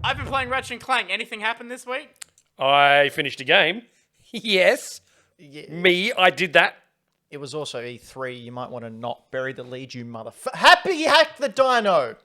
I've been playing Ratchet and Clank. Anything happened this week? I finished a game. Yes. Yeah, Me, I did that. it was also E3. You might want to not bury the lead, you motherfucker. Happy Hack the Dino!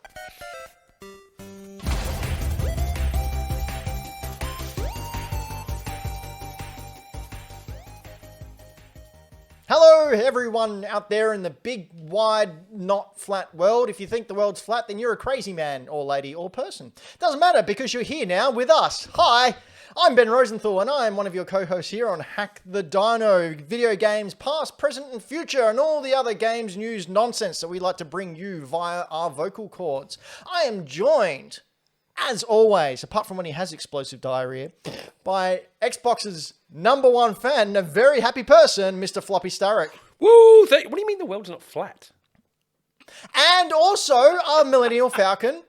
Hello, everyone out there in the big, wide, not flat world. If you think the world's flat, then you're a crazy man, or lady, or person. Doesn't matter because you're here now with us. Hi, I'm Ben Rosenthal, and I am one of your co-hosts here on Hack the Dino. Video games, past, present, and future, and all the other games, news, nonsense that we like to bring you via our vocal cords. I am joined, as always, apart from when he has explosive diarrhea, by Xbox's #1 fan and a very happy person, Mr. Floppy Starrick. Woo! What do you mean the world's not flat? And also our Millennial Falcon,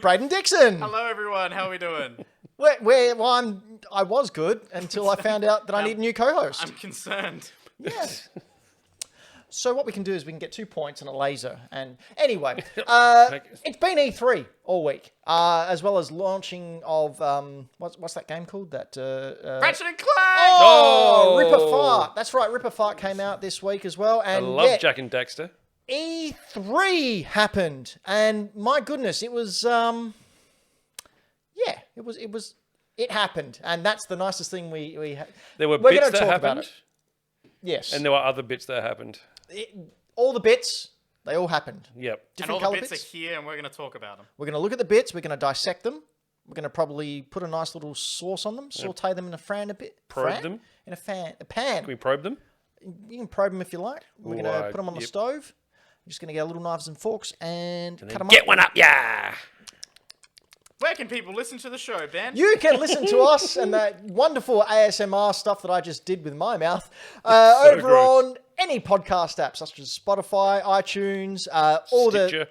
Braden Dixon. Hello, everyone. How are we doing? I was good until I found out that I need a new co-host. I'm concerned. Yeah. So what we can do is we can get 2 points and a laser. And anyway, it's been E3 all week, as well as launching of what's that game called? That Ratchet and Clank! Oh, Ripper Fart. That's right. Ripper Fart came out this week as well. I And love Jack and Dexter. E3 happened, and my goodness, it was it happened, and that's the nicest thing we had. There were We're bits gonna that talk about happened, it. Yes, and there were other bits that happened. all the bits, they all happened. Yep. And Different all the color bits bits. are here, and we're going to talk about them. We're going to look at the bits. We're going to dissect them. We're going to probably put a nice little sauce on them, saute them in a fran a bit. Probe them? in a pan. Can we probe them? You can probe them if you like. We're going to put them on the yep. stove. We're just going to get little knives and forks and cut them Get up. one up, yeah! Where can people listen to the show, Ben? You can listen to us and that wonderful ASMR stuff that I just did with my mouth over gross. on any podcast app, such as Spotify, iTunes, all Stitcher.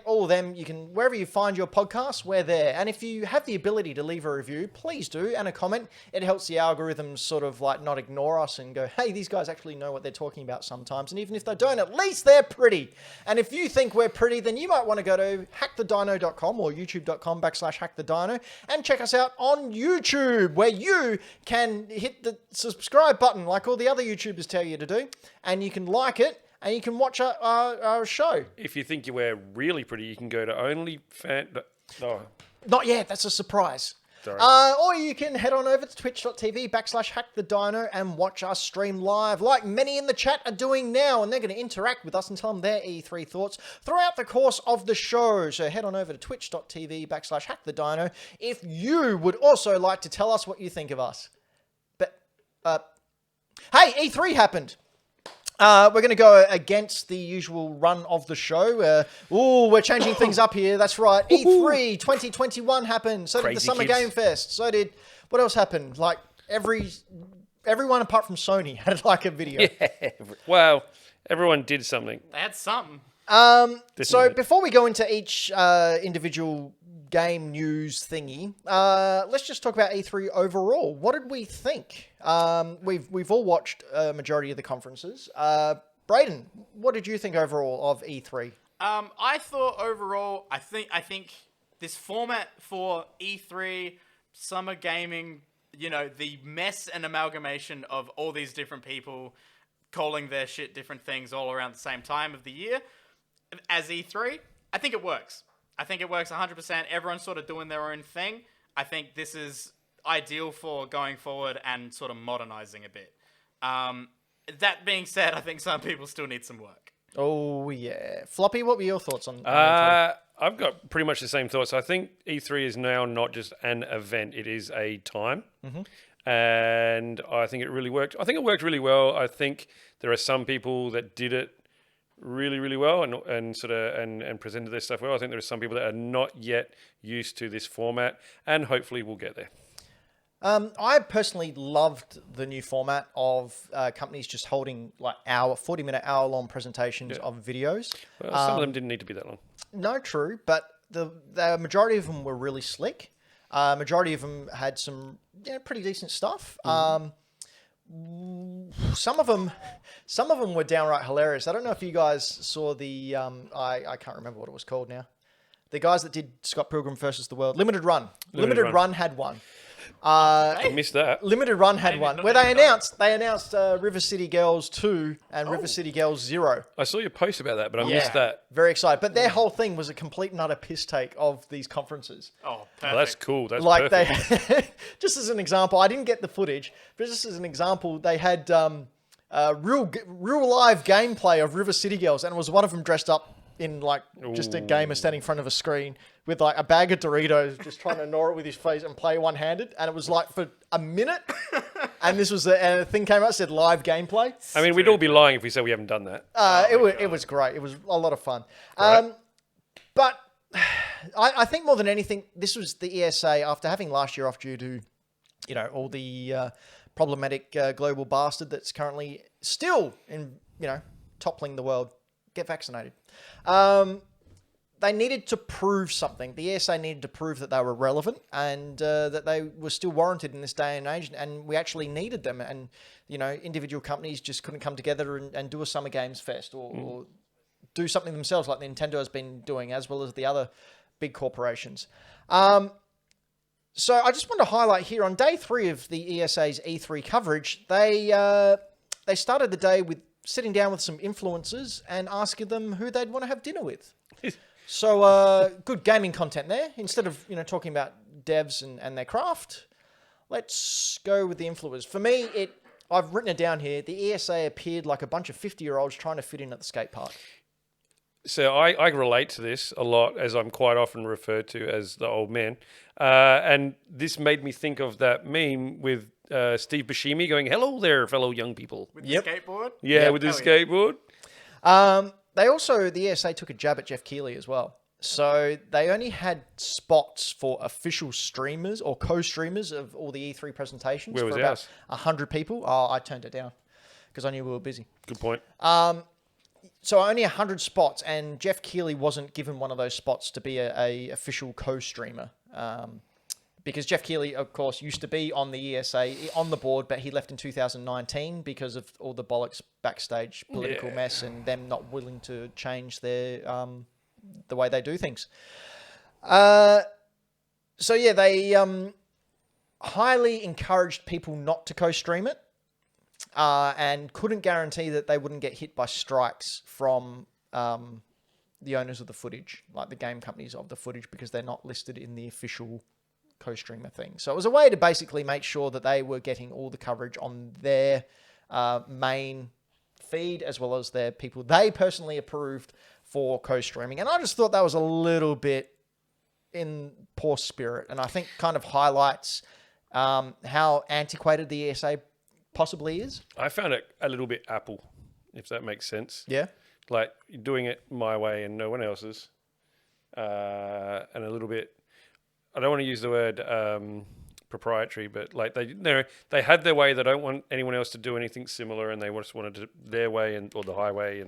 all of them. You can, wherever you find your podcasts, we're there. And if you have the ability to leave a review, please do, and a comment. It helps the algorithms sort of like not ignore us and go, hey, these guys actually know what they're talking about sometimes. And even if they don't, at least they're pretty. And if you think we're pretty, then you might want to go to hackthedino.com or youtube.com/hackthedino and check us out on YouTube, where you can hit the subscribe button like all the other YouTubers tell you to do, and you can like it. And you can watch our show. If you think you wear really pretty, you can go to OnlyFans. Oh, Not yet, that's a surprise. sorry. Or you can head on over to twitch.tv/hackthedino and watch us stream live, like many in the chat are doing now. And they're going to interact with us and tell them their E3 thoughts throughout the course of the show. So head on over to twitch.tv/hackthedino if you would also like to tell us what you think of us. But, hey, E3 happened. We're going to go against the usual run of the show. We're changing things up here. That's right. E3 2021 happened. So did the Crazy Summer kids. Game Fest. So did, what else happened? Like everyone apart from Sony had like a video. Well, everyone did something. They had something. So before we go into each individual game news thingy, let's just talk about E3 overall. What did we think? We've all watched a majority of the conferences. Braden, what did you think overall of E3? I thought overall, I think this format for E3, summer gaming, the mess and amalgamation of all these different people calling their shit different things all around the same time of the year, as E3, I think it works. I think it works 100%. Everyone's sort of doing their own thing. I think this is ideal for going forward and sort of modernizing a bit. That being said, I think some people still need some work. Oh, yeah. Floppy, what were your thoughts on E3? I've got pretty much the same thoughts. I think E3 is now not just an event; it is a time, and I think it really worked. I think it worked really well. I think there are some people that did it really, really well and presented their stuff well. I think there are some people that are not yet used to this format, and hopefully we'll get there. I personally loved the new format of companies just holding like 40-minute, hour-long presentations of videos. Well, some of them didn't need to be that long. No, true, but the majority of them were really slick. Majority of them had some pretty decent stuff. Some of them were downright hilarious. I don't know if you guys saw the I can't remember what it was called now. The guys that did Scott Pilgrim versus the World. Limited Run. Limited Limited Run. Run had one. I missed that. Limited Run had did one not where even they announced River City Girls 2 and River City Girls 0. I saw your post about that, but I missed that. Very excited. But their whole thing was a complete and utter piss take of these conferences. Oh, perfect. Oh, that's cool. That's Like perfect. they, just as an example, I didn't get the footage, but just as an example, they had real live gameplay of River City Girls, and it was one of them dressed up in like just a gamer standing in front of a screen with like a bag of Doritos, just trying to gnaw it with his face and play one-handed, and it was like for a minute, and this was and a thing came out said live gameplay. I mean, we'd all be lying if we said we haven't done that. It was great. It was a lot of fun. Right. But I think more than anything, this was the ESA after having last year off due to, all the problematic global bastard that's currently still toppling the world. Get vaccinated. They needed to prove something. The ESA needed to prove that they were relevant and that they were still warranted in this day and age, and we actually needed them. And, individual companies just couldn't come together and do a Summer Games Fest or do something themselves like Nintendo has been doing, as well as the other big corporations. So I just want to highlight here on day 3 of the ESA's E3 coverage, they started the day with sitting down with some influencers and asking them who they'd want to have dinner with. So good gaming content there. Instead of talking about devs and their craft, let's go with the influencers. For me, I've written it down here. The ESA appeared like a bunch of 50-year-olds trying to fit in at the skate park. So I relate to this a lot, as I'm quite often referred to as the old man. And this made me think of that meme with Steve Buscemi going, "Hello there, fellow young people." With the skateboard? Yeah, with his skateboard. The ESA took a jab at Jeff Keighley as well. So they only had spots for official streamers or co-streamers of all the E3 presentations. Where was for about ours? 100 people. Oh, I turned it down because I knew we were busy. Good point. So only 100 spots, and Jeff Keighley wasn't given one of those spots to be a official co-streamer. Because Jeff Keighley, of course, used to be on the ESA, on the board, but he left in 2019 because of all the bollocks backstage political mess and them not willing to change their the way they do things. They highly encouraged people not to co-stream it and couldn't guarantee that they wouldn't get hit by strikes from the owners of the footage, like the game companies of the footage, because they're not listed in the official co-streamer thing. So it was a way to basically make sure that they were getting all the coverage on their main feed, as well as their people they personally approved for co-streaming. And I just thought that was a little bit in poor spirit, and I think kind of highlights how antiquated the ESA possibly is. I found it a little bit Apple, if that makes sense. Yeah. Like doing it my way and no one else's. And a little bit, I don't want to use the word proprietary, but like they had their way. They don't want anyone else to do anything similar, and they just wanted to their way or the highway.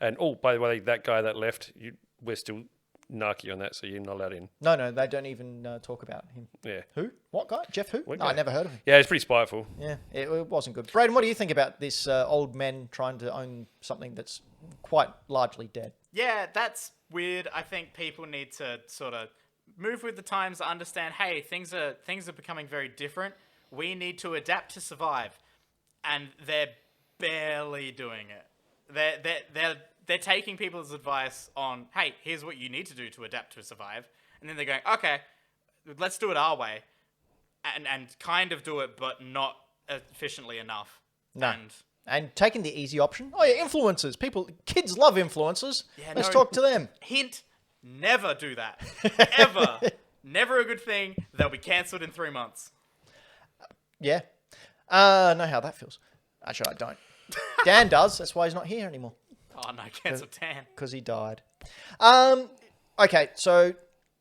And oh, by the way, that guy that left, we're still narky on that, so you're not allowed in. No, they don't even talk about him. Yeah. Who? What guy? Jeff who? What No, guy? I never heard of him. Yeah, it's pretty spiteful. Yeah, it wasn't good. Braden, what do you think about this old men trying to own something that's quite largely dead? Yeah, that's weird. I think people need to sort of move with the times, understand, hey, things are becoming very different. We need to adapt to survive. And they're barely doing it. They're taking people's advice on, hey, here's what you need to do to adapt to survive. And then they're going, okay, let's do it our way. And kind of do it, but not efficiently enough. No. And And taking the easy option. Oh yeah, influencers. Kids love influencers. Yeah, Let's no. talk to them. hint, never do that. Ever. Never a good thing. They'll be cancelled in 3 months. Yeah. I know how that feels. Actually, I don't. Dan does. That's why he's not here anymore. Oh no, cancel Dan. Because he died. Okay, so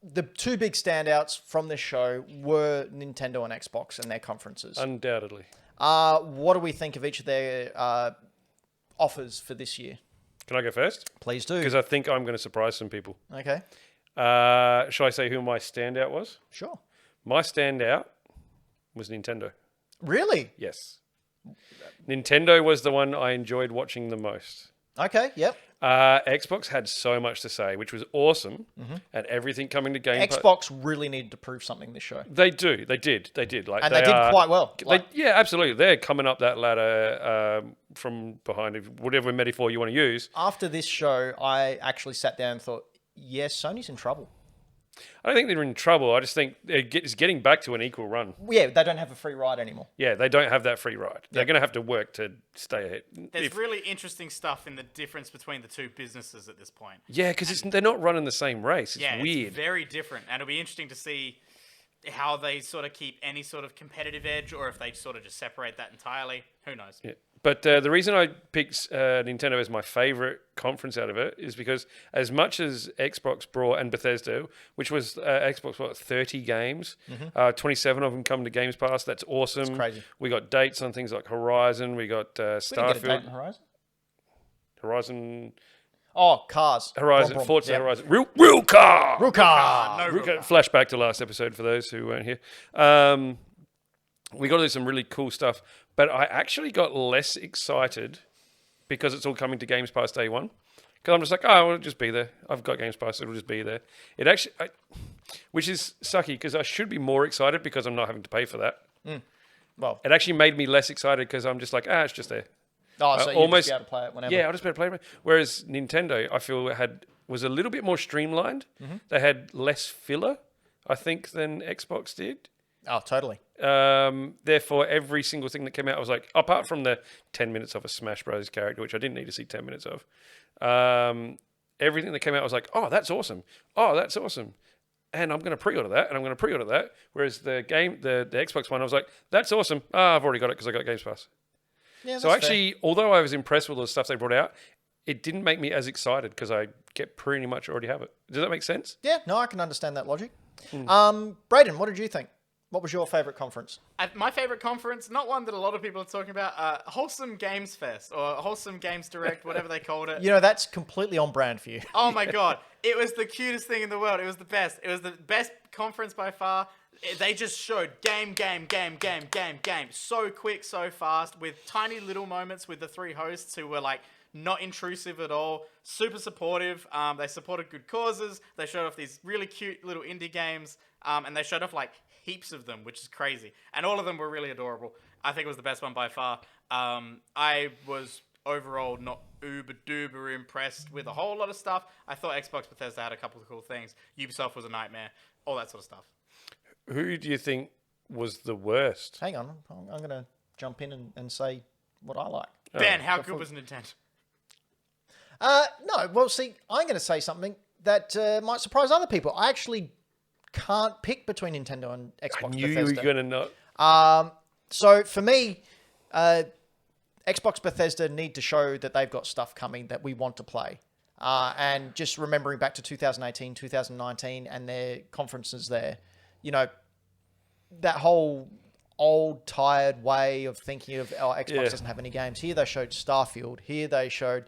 the two big standouts from this show were Nintendo and Xbox and their conferences. Undoubtedly. What do we think of each of their offers for this year? Can I go first? Please do. Because I think I'm going to surprise some people. Okay, Shall I say who my standout was? sure. My standout was Nintendo. Really? Yes. Nintendo was the one I enjoyed watching the most. Okay, yep. Xbox had so much to say, which was awesome, and everything coming to Game Pass. Xbox really needed to prove something this show. They did. Like, And they did quite well. Yeah, absolutely. They're coming up that ladder from behind, whatever metaphor you want to use. After this show, I actually sat down and thought, yes, Sony's in trouble. I don't think they're in trouble. I just think it's getting back to an equal run. Yeah, they don't have a free ride anymore. Yeah, they don't have that free ride. They're going to have to work to stay ahead. There's really interesting stuff in the difference between the two businesses at this point. Yeah, because they're not running the same race. It's Yeah, weird. it's very different, and it'll be interesting to see how they sort of keep any sort of competitive edge, or if they sort of just separate that entirely. Who knows? Yeah. But the reason I picked Nintendo as my favorite conference out of it is because as much as Xbox brought, and Bethesda, which was Xbox, 30 games, 27 of them come to Games Pass. That's awesome. It's crazy. We got dates on things like Horizon. We got We didn't Starfield. get a date on Horizon? Horizon, Oh, cars. Horizon, Brom, brom. Forza Yeah. Horizon. Real car! Real car. No real car. Flashback to last episode for those who weren't here. We got to do some really cool stuff, but I actually got less excited because it's all coming to Games Pass day one. Because I'm just like, oh, it'll just be there. I've got Games Pass, it'll just be there. It actually, which is sucky because I should be more excited because I'm not having to pay for that. Well, It actually made me less excited because I'm just like, it's just there. oh, so you'll just be able to play it whenever. Yeah, I'll just be able to play it. Whereas Nintendo, I feel was a little bit more streamlined. They had less filler, I think, than Xbox did. Oh, totally. Therefore, every single thing that came out, I was like, apart from the 10 minutes of a Smash Bros. Character, which I didn't need to see 10 minutes of, everything that came out, I was like, oh, that's awesome. Oh, that's awesome. And I'm going to pre-order that, and I'm going to pre-order that. Whereas the Xbox one, I was like, that's awesome. I've already got it because I got Games Pass. Yeah, So actually, although I was impressed with all the stuff they brought out, it didn't make me as excited because I pretty much already have it. Does that make sense? yeah, no, I can understand that logic. Brayden, what did you think? What was your favourite conference? My favorite conference, not one that a lot of people are talking about, Wholesome Games Fest or Wholesome Games Direct, whatever they called it. You know, that's completely on brand for you. Oh my god, it was the cutest thing in the world. It was the best. It was the best conference by far. They just showed game, so quick, so fast, with tiny little moments with the three hosts who were like not intrusive at all, super supportive. They supported good causes. They showed off these really cute little indie games, and they showed off like heaps of them, which is crazy. And all of them were really adorable. I think it was the best one by far. I was overall not uber duper impressed with a whole lot of stuff. I thought Xbox Bethesda had a couple of cool things. Ubisoft was a nightmare. All that sort of stuff. Who do you think was the worst? Hang on, I'm going to jump in and say what I like. Ben, how good was Nintendo? No, well, see, I'm going to say something that might surprise other people. I actually can't pick between Nintendo and Xbox I knew Bethesda. you were going to not. So for me, Xbox Bethesda need to show that they've got stuff coming that we want to play. And just remembering back to 2018, 2019 and their conferences there, you know, that whole old, tired way of thinking of, Xbox doesn't have any games. Here they showed Starfield. Here they showed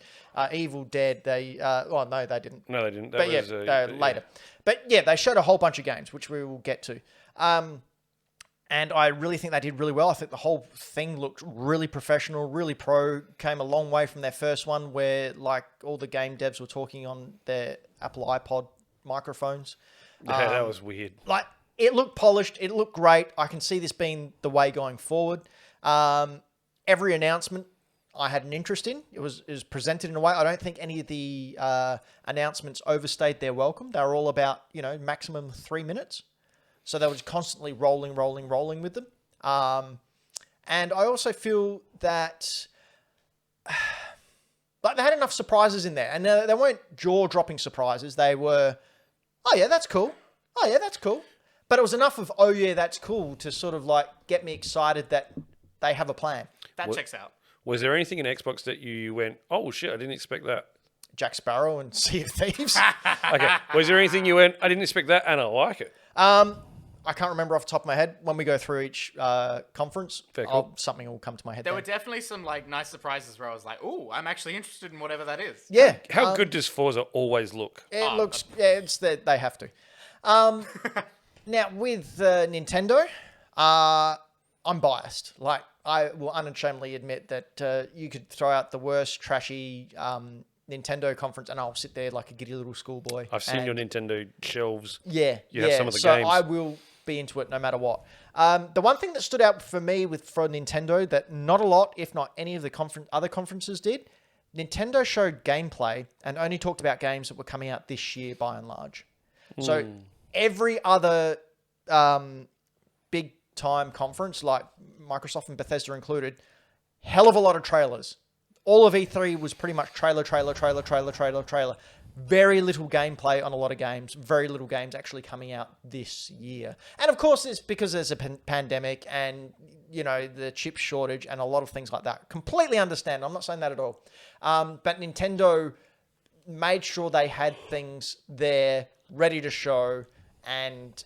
Evil Dead. No, they didn't. No, they didn't. But later. But yeah, they showed a whole bunch of games, which we will get to. And I really think they did really well. I think the whole thing looked really professional, really pro. Came a long way from their first one where like all the game devs were talking on their Apple iPod microphones. Yeah, that was weird. Like, it looked polished. It looked great. I can see this being the way going forward. Every announcement I had an interest in. It was presented in a way. I don't think any of the announcements overstayed their welcome. They were all about, maximum 3 minutes. So they were just constantly rolling with them. And I also feel that like they had enough surprises in there. And they weren't jaw-dropping surprises. They were, oh yeah, that's cool. Oh yeah, that's cool. But it was enough of, oh yeah, that's cool to sort of like get me excited that they have a plan. That checks out. Was there anything in Xbox that you went, oh shit, I didn't expect that? Jack Sparrow and Sea of Thieves. Okay. Was there anything you went, I didn't expect that and I like it? I can't remember off the top of my head. When we go through each conference, cool. something will come to my head. There were definitely some like nice surprises where I was like, "Oh, I'm actually interested in whatever that is." Yeah. How good does Forza always look? It looks. Yeah, it's that they have to. Now with Nintendo, I'm biased. Like I will unashamedly admit that you could throw out the worst trashy Nintendo conference, and I'll sit there like a giddy little schoolboy. I've seen and your Nintendo shelves. Yeah, You have some of the so games. I will be into it no matter what. The one thing that stood out for me for Nintendo that not a lot, if not any of the other conferences did, Nintendo showed gameplay and only talked about games that were coming out this year by and large. So every other big time conference, like Microsoft and Bethesda included, hell of a lot of trailers. All of E3 was pretty much trailer. Very little gameplay on a lot of games. Very little games actually coming out this year. And of course, it's because there's a pandemic and, the chip shortage and a lot of things like that. Completely understand. I'm not saying that at all. But Nintendo made sure they had things there ready to show and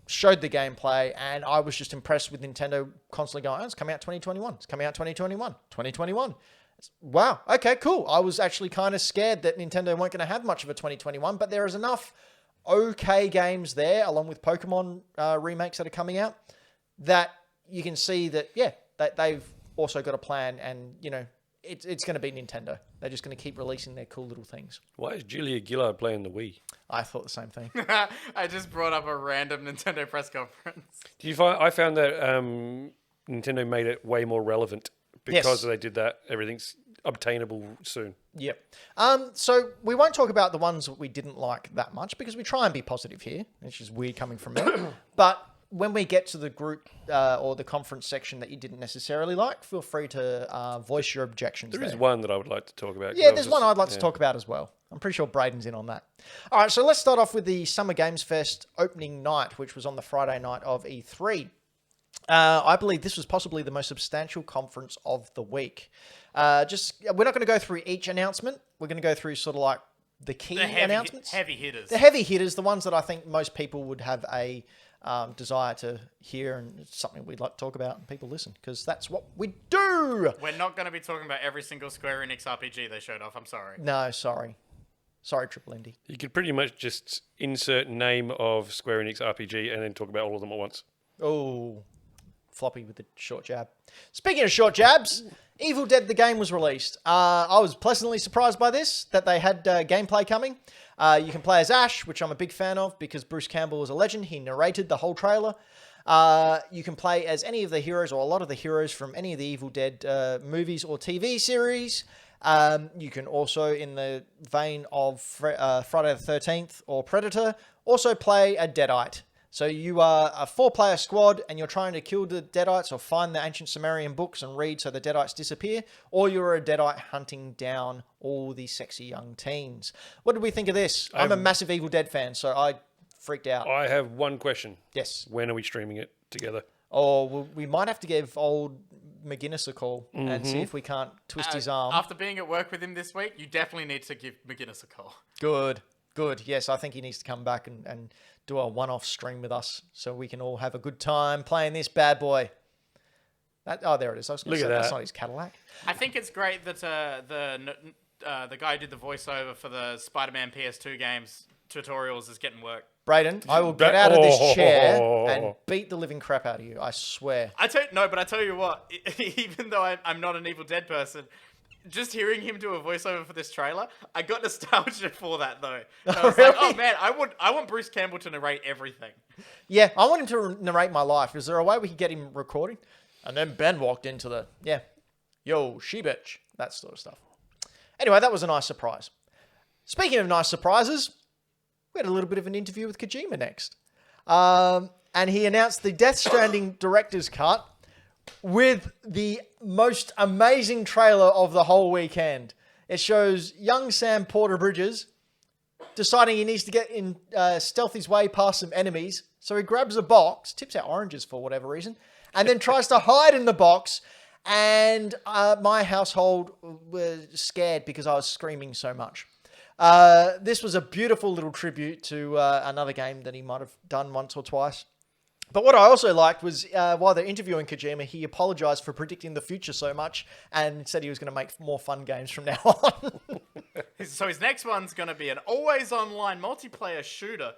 showed the gameplay. And I was just impressed with Nintendo constantly going, it's coming out 2021. It's coming out 2021. 2021. Wow. Okay, cool. I was actually kind of scared that Nintendo weren't going to have much of a 2021, but there is enough okay games there, along with Pokemon remakes that are coming out, that you can see that, that they've also got a plan, and, it's going to be Nintendo. They're just going to keep releasing their cool little things. Why is Julia Gillard playing the Wii? I thought the same thing. I just brought up a random Nintendo press conference. Do you find? I found that Nintendo made it way more relevant because Yes. they did that. Everything's obtainable soon. Yep. So we won't talk about the ones that we didn't like that much because we try and be positive here, which is weird coming from me. But when we get to the group or the conference section that you didn't necessarily like, feel free to voice your objections. There there is one that I would like to talk about. 'cause Yeah, I there's was one just- I'd like to talk about as well. I'm pretty sure Braden's in on that. All right, so let's start off with the Summer Games Fest opening night, which was on the Friday night of E3. I believe this was possibly the most substantial conference of the week. We're not going to go through each announcement. We're going to go through sort of like the key The announcements. heavy hitters. The heavy hitters, the ones that I think most people would have a desire to hear, and it's something we'd like to talk about and people listen, because that's what we do. We're not going to be talking about every single Square Enix RPG they showed off. I'm sorry. No, sorry. Sorry, Triple Indy. You could pretty much just insert name of Square Enix RPG and then talk about all of them at once. Oh, floppy with the short jab. Speaking of short jabs, Evil Dead the game was released. I was pleasantly surprised by this, that they had gameplay coming. You can play as Ash, which I'm a big fan of because Bruce Campbell is a legend. He narrated the whole trailer. You can play as any of the heroes or a lot of the heroes from any of the Evil Dead movies or TV series. You can also, in the vein of Friday the 13th or Predator, also play a Deadite. So you are a 4-player squad and you're trying to kill the Deadites or find the ancient Sumerian books and read so the Deadites disappear, or you're a Deadite hunting down all the sexy young teens. What did we think of this? I'm a massive Evil Dead fan, so I freaked out. I have one question. Yes. When are we streaming it together? Or we might have to give old McGuinness a call and see if we can't twist his arm. After being at work with him this week, you definitely need to give McGuinness a call. Good. Yes, I think he needs to come back and do a one-off stream with us so we can all have a good time playing this bad boy. There it is. I was going to Look say, at that's that. not his Cadillac. I think it's great that the guy who did the voiceover for the Spider-Man PS2 games tutorials is getting work. Braden, I will get out of this chair and beat the living crap out of you. I swear. I tell you what, even though I'm not an Evil Dead person, just hearing him do a voiceover for this trailer, I got nostalgia for that though. I was like, oh man, I want Bruce Campbell to narrate everything. Yeah, I want him to narrate my life. Is there a way we could get him recording? And then Ben walked into yo, she bitch, that sort of stuff. Anyway, that was a nice surprise. Speaking of nice surprises, we had a little bit of an interview with Kojima next. And he announced the Death Stranding director's cut with the most amazing trailer of the whole weekend. It shows young Sam Porter Bridges deciding he needs to get in stealth his way past some enemies. So he grabs a box, tips out oranges for whatever reason, and then tries to hide in the box. And my household was scared because I was screaming so much. This was a beautiful little tribute to another game that he might have done once or twice. But what I also liked was while they're interviewing Kojima, he apologized for predicting the future so much and said he was going to make more fun games from now on. So his next one's going to be an always online multiplayer shooter.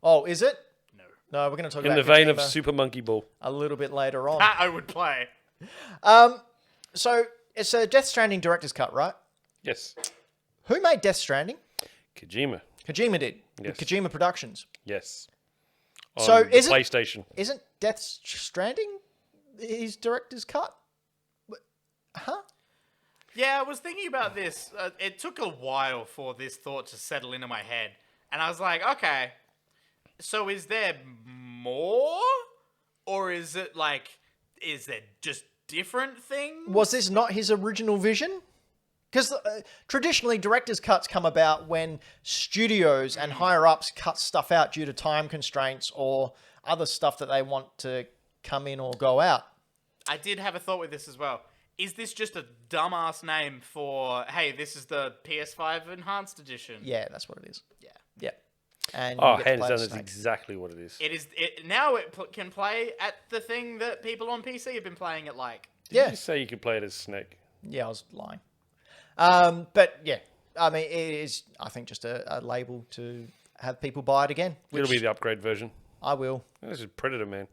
Oh, is it? No. No, we're going to talk In about the vein of Kojima Super Monkey Ball. a little bit later on. That I would play. So it's a Death Stranding director's cut, right? Yes. Who made Death Stranding? Kojima. Kojima did. Yes. With Kojima Productions. Yes. So On the is it- PlayStation. Isn't Death Stranding his director's cut? Huh? Yeah, I was thinking about this. It took a while for this thought to settle into my head. And I was like, okay, so is there more? Or is it like, is there just different things? Was this not his original vision? Because traditionally, director's cuts come about when studios and higher-ups cut stuff out due to time constraints or other stuff that they want to come in or go out. I did have a thought with this as well. Is this just a dumbass name for, hey, this is the PS5 Enhanced Edition? Yeah, that's what it is. Yeah. Yeah. And Oh, you get to hands play down, as that's Snake. exactly what it is. It is. Now it can play at the thing that people on PC have been playing it like. Did Yeah. you say you could play it as Snake? Yeah, I was lying. But yeah, I mean, it is, I think, just a label to have people buy it again. Which It'll be the upgrade version. I will. This is Predator, man.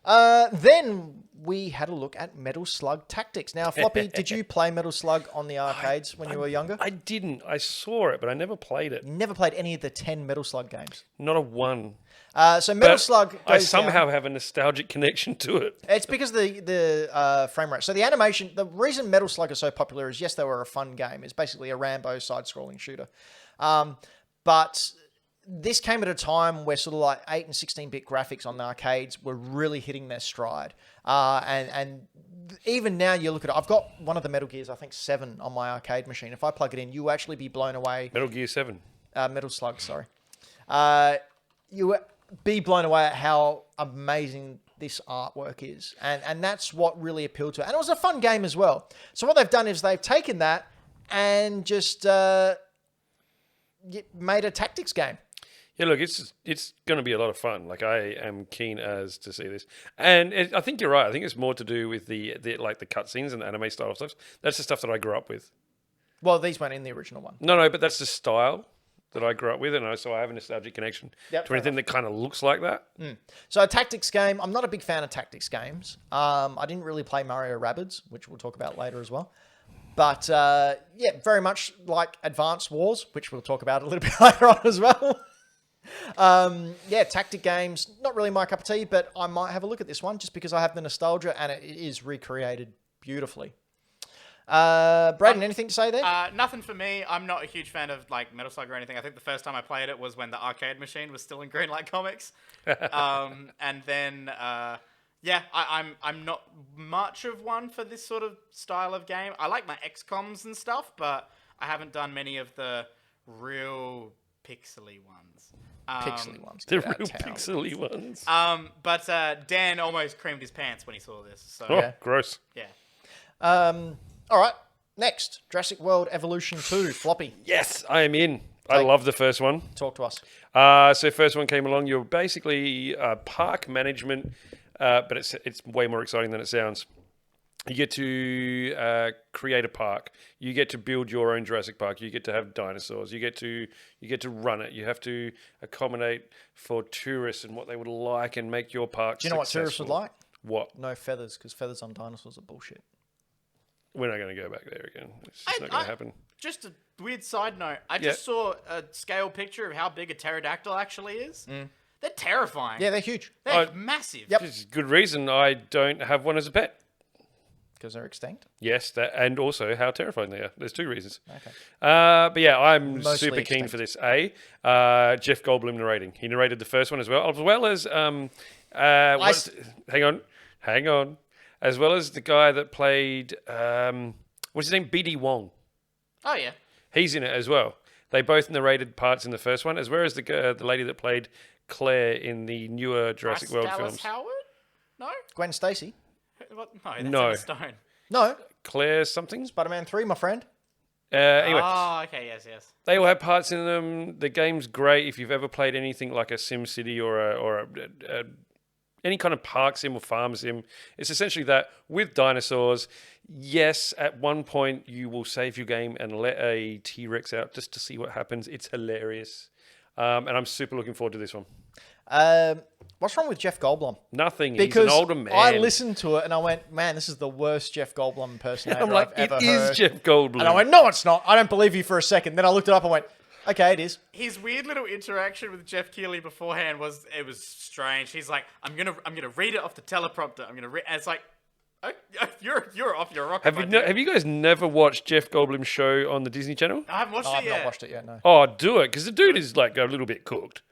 Then we had a look at Metal Slug Tactics. Now, Floppy, did you play Metal Slug on the arcades when you were younger? I didn't. I saw it, but I never played it. Never played any of the 10 Metal Slug games. Not a one. So Metal But Slug goes I somehow down. have a nostalgic connection to it. It's because the frame rate. So the animation, the reason Metal Slug is so popular is, yes, they were a fun game. It's basically a Rambo side-scrolling shooter. But this came at a time where sort of like 8 and 16-bit graphics on the arcades were really hitting their stride. And even now you look at it, I've got one of the Metal Gears, I think 7 on my arcade machine. If I plug it in, you'll actually be blown away. Metal Gear 7. Metal Slug, sorry. You will be blown away at how amazing this artwork is. And that's what really appealed to it. And it was a fun game as well. So what they've done is they've taken that and just made a tactics game. Yeah, look, it's going to be a lot of fun. Like, I am keen as to see this, and I think you're right. I think it's more to do with the like the cutscenes and the anime style stuff. That's the stuff that I grew up with. Well, these weren't in the original one. No, but that's the style that I grew up with, and so I have a nostalgic connection Yep, to fair anything that kind of looks like that. So a tactics game, I'm not a big fan of tactics games. I didn't really play Mario Rabbids, which we'll talk about later as well. But yeah, very much like Advanced Wars, which we'll talk about a little bit later on as well. Yeah, tactic games, not really my cup of tea, but I might have a look at this one just because I have the nostalgia and it is recreated beautifully. Braden, anything to say there? Nothing for me. I'm not a huge fan of like Metal Slug or anything. I think the first time I played it was when the arcade machine was still in Greenlight Comics. And then yeah, I'm not much of one for this sort of style of game. I like my XComs and stuff, but I haven't done many of the real pixely ones. Pixely ones. The Get out real of town. pixely ones. But Dan almost creamed his pants when he saw this. So Oh, yeah. gross. yeah. All right, next, Jurassic World Evolution 2, Floppy. Yes, I am in. I love the first one. Talk to us. So first one came along. You're basically park management, but it's way more exciting than it sounds. You get to create a park. You get to build your own Jurassic Park. You get to have dinosaurs. You get to run it. You have to accommodate for tourists and what they would like and make your park. Do you know what tourists would like? What? No feathers, because feathers on dinosaurs are bullshit. We're not going to go back there again. It's just not going to happen. Just a weird side note. I just saw a scale picture of how big a pterodactyl actually is. They're terrifying. Yeah, they're huge. They're massive. Yep. It's a good reason I don't have one as a pet. Because they're extinct. Yes, that, and also how terrifying they are. There's two reasons. Okay. But yeah, I'm Mostly super keen extinct. for this. Jeff Goldblum narrating. He narrated the first one as well as hang on, as well as the guy that played what's his name, BD Wong. Oh yeah. He's in it as well. They both narrated parts in the first one, as well as the lady that played Claire in the newer Jurassic World Dallas films. Howard? No. Gwen Stacy. What? No. That's No. Emma Stone. No, Claire something. Spider-Man 3, my friend. Anyway. Oh, okay. Yes. They all have parts in them. The game's great if you've ever played anything like a SimCity or any kind of park sim or farm sim. It's essentially that with dinosaurs. Yes, at one point you will save your game and let a T-Rex out just to see what happens. It's hilarious. And I'm super looking forward to this one. What's wrong with Jeff Goldblum? Nothing. Because He's an older man. I listened to it and I went, man, this is the worst Jeff Goldblum impersonator I'm like, I've ever it heard. is Jeff Goldblum. And I went, no, it's not. I don't believe you for a second. Then I looked it up and went, okay, it is. His weird little interaction with Jeff Keighley beforehand was strange. He's like, I'm gonna read it off the teleprompter. I'm gonna read. And it's like, oh, you're off your rocker. Have you guys never watched Jeff Goldblum's show on the Disney Channel? I haven't watched Oh, it I've yet. not watched it yet, no. Oh, do it, because the dude is like a little bit cooked.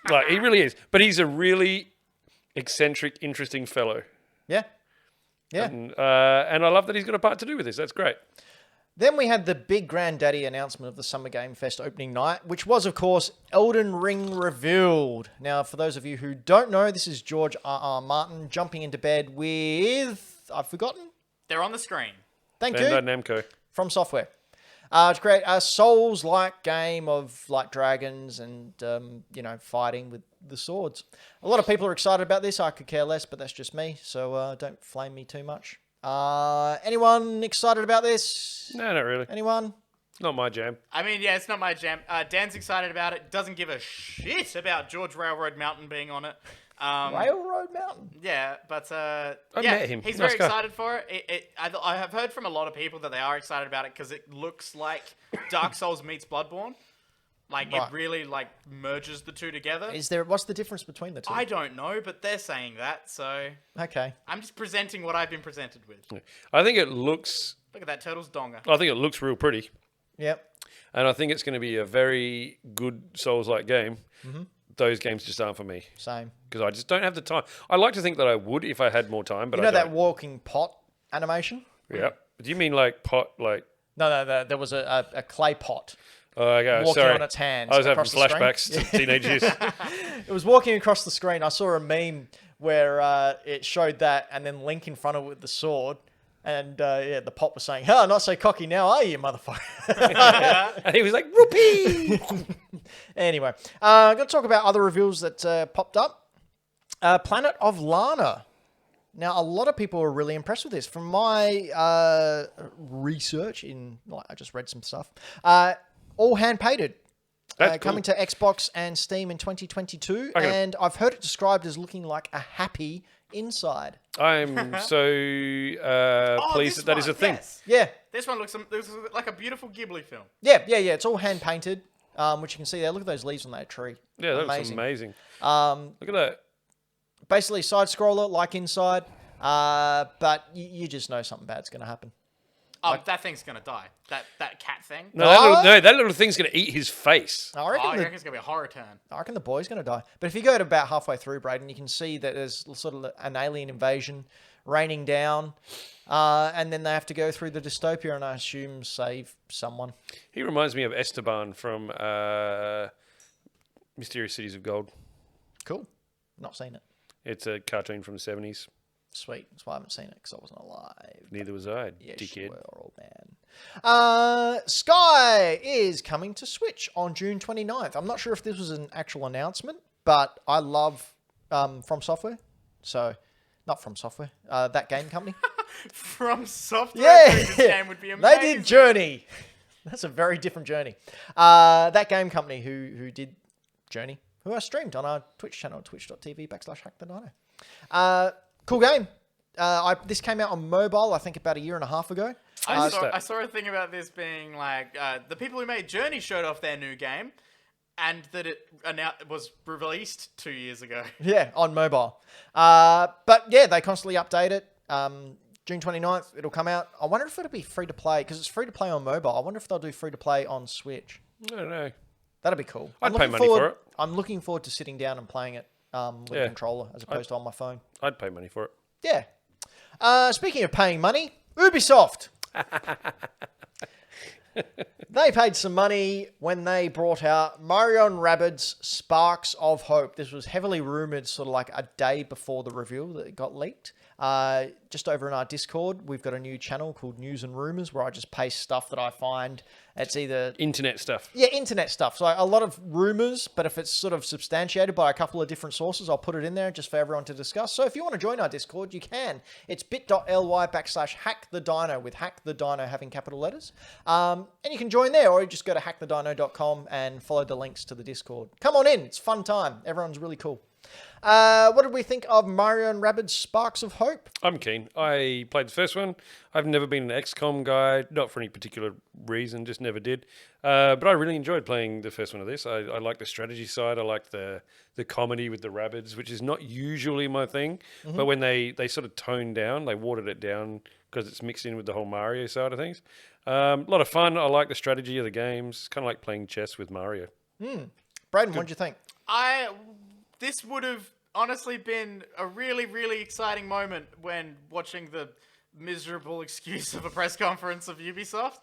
Like, he really is. But he's a really eccentric, interesting fellow. Yeah. Yeah. And I love that he's got a part to do with this. That's great. Then we had the big granddaddy announcement of the Summer Game Fest opening night, which was, of course, Elden Ring revealed. Now, for those of you who don't know, this is George R.R. Martin jumping into bed with... I've forgotten? They're on the screen. Thank you. Bandai Namco. From Software. To create a Souls-like game of like dragons and, fighting with the swords. A lot of people are excited about this. I could care less, but that's just me. So don't flame me too much. Anyone excited about this? No, not really. Anyone? It's not my jam. I mean, yeah, it's not my jam. Dan's excited about it. Doesn't give a shit about George Railroad Mountain being on it. Railroad Mountain? Yeah, but I yeah, met him. he's Nice very guy. excited for it. I have heard from a lot of people that they are excited about it because it looks like Dark Souls meets Bloodborne. Like Right. it really like merges the two together. What's the difference between the two? I don't know, but they're saying that, so Okay. I'm just presenting what I've been presented with. I think it looks Look at that turtle's donga. real pretty. Yep. And I think it's going to be a very good Souls-like game. Mm-hmm. Those games just aren't for me. Same. Because I just don't have the time. I like to think that I would if I had more time, but You know I that don't. walking pot animation? Yeah. Do you mean like pot, like... No, there was a clay pot Oh, okay, walking sorry. on its hands. I was having across the screen. flashbacks to teenage years. It was walking across the screen. I saw a meme where it showed that and then Link in front of it with the sword. And the pot was saying, "Oh, not so cocky now, are you, motherfucker?" And he was like, rupee! Anyway, I'm going to talk about other reveals that popped up. Planet of Lana. Now, a lot of people are really impressed with this. From my research I just read some stuff. All hand-painted. That's cool. Coming to Xbox and Steam in 2022. Okay. And I've heard it described as looking like a happy inside. I'm so pleased that is a thing. Yes. Yeah. This one looks like a beautiful Ghibli film. Yeah. It's all hand-painted, which you can see there. Look at those leaves on that tree. Yeah, that looks amazing. Um, Look at that. basically, side-scroller like inside, but you just know something bad's going to happen. Oh, that thing's gonna die. That cat thing. No, Oh. that little thing's going to eat his face. I Oh, reckon, I reckon it's gonna be a horror turn. the boy's going to die. But if you go to about halfway through, Braden, you can see that there's sort of an alien invasion raining down, and then they have to go through the dystopia and I assume save someone. He reminds me of Esteban from Mysterious Cities of Gold. Cool. Not seen it. It's a cartoon from the 70s. Sweet. That's why I haven't seen it, because I wasn't alive. Neither was I, Yes, dickhead. you were, old man. Sky is coming to Switch on June 29th. I'm not sure if this was an actual announcement, but I love From Software. So, not From Software, that game company. From software, Yeah, this game would be amazing. they did Journey. That's a very different Journey. That game company who did Journey, who I streamed on our Twitch channel, twitch.tv/HackTheDino. Cool game. This came out on mobile, I think, about a year and a half ago. I that. saw a thing about this being like the people who made Journey showed off their new game, and that it was released 2 years ago. Yeah, on mobile. But yeah, they constantly update it. June 29th, it'll come out. I wonder if it'll be free to play, because it's free to play on mobile. I wonder if they'll do free to play on Switch. I don't know. That'd be cool. I'd I'm pay looking money for it. I'm looking forward to sitting down and playing it with a Yeah. controller as opposed to on my phone. I'd pay money for it. Yeah. Speaking of paying money, Ubisoft. They paid some money when they brought out Mario and Rabbids Sparks of Hope. This was heavily rumored sort of like a day before the reveal that it got leaked. Just over in our Discord, we've got a new channel called News and Rumors where I just paste stuff that I find. It's either Internet stuff. yeah, internet stuff. So a lot of rumors, but if it's sort of substantiated by a couple of different sources, I'll put it in there just for everyone to discuss. So if you want to join our Discord, you can. It's bit.ly/hackthedino with hack the dino having capital letters. And you can join there, or you just go to hackthedino.com and follow the links to the Discord. Come on in. It's a fun time. Everyone's really cool. What did we think of Mario and Rabbids Sparks of Hope? I'm keen. I played the first one. I've never been an XCOM guy, not for any particular reason, just never did. But I really enjoyed playing the first one of this. I like the strategy side. I like the comedy with the Rabbids, which is not usually my thing. But when they sort of toned down, they watered it down because it's mixed in with the whole Mario side of things. A lot of fun. I like the strategy of the games. Kind of like playing chess with Mario. Braden, what did you think? This would have honestly been a really, really exciting moment when watching the miserable excuse of a press conference of Ubisoft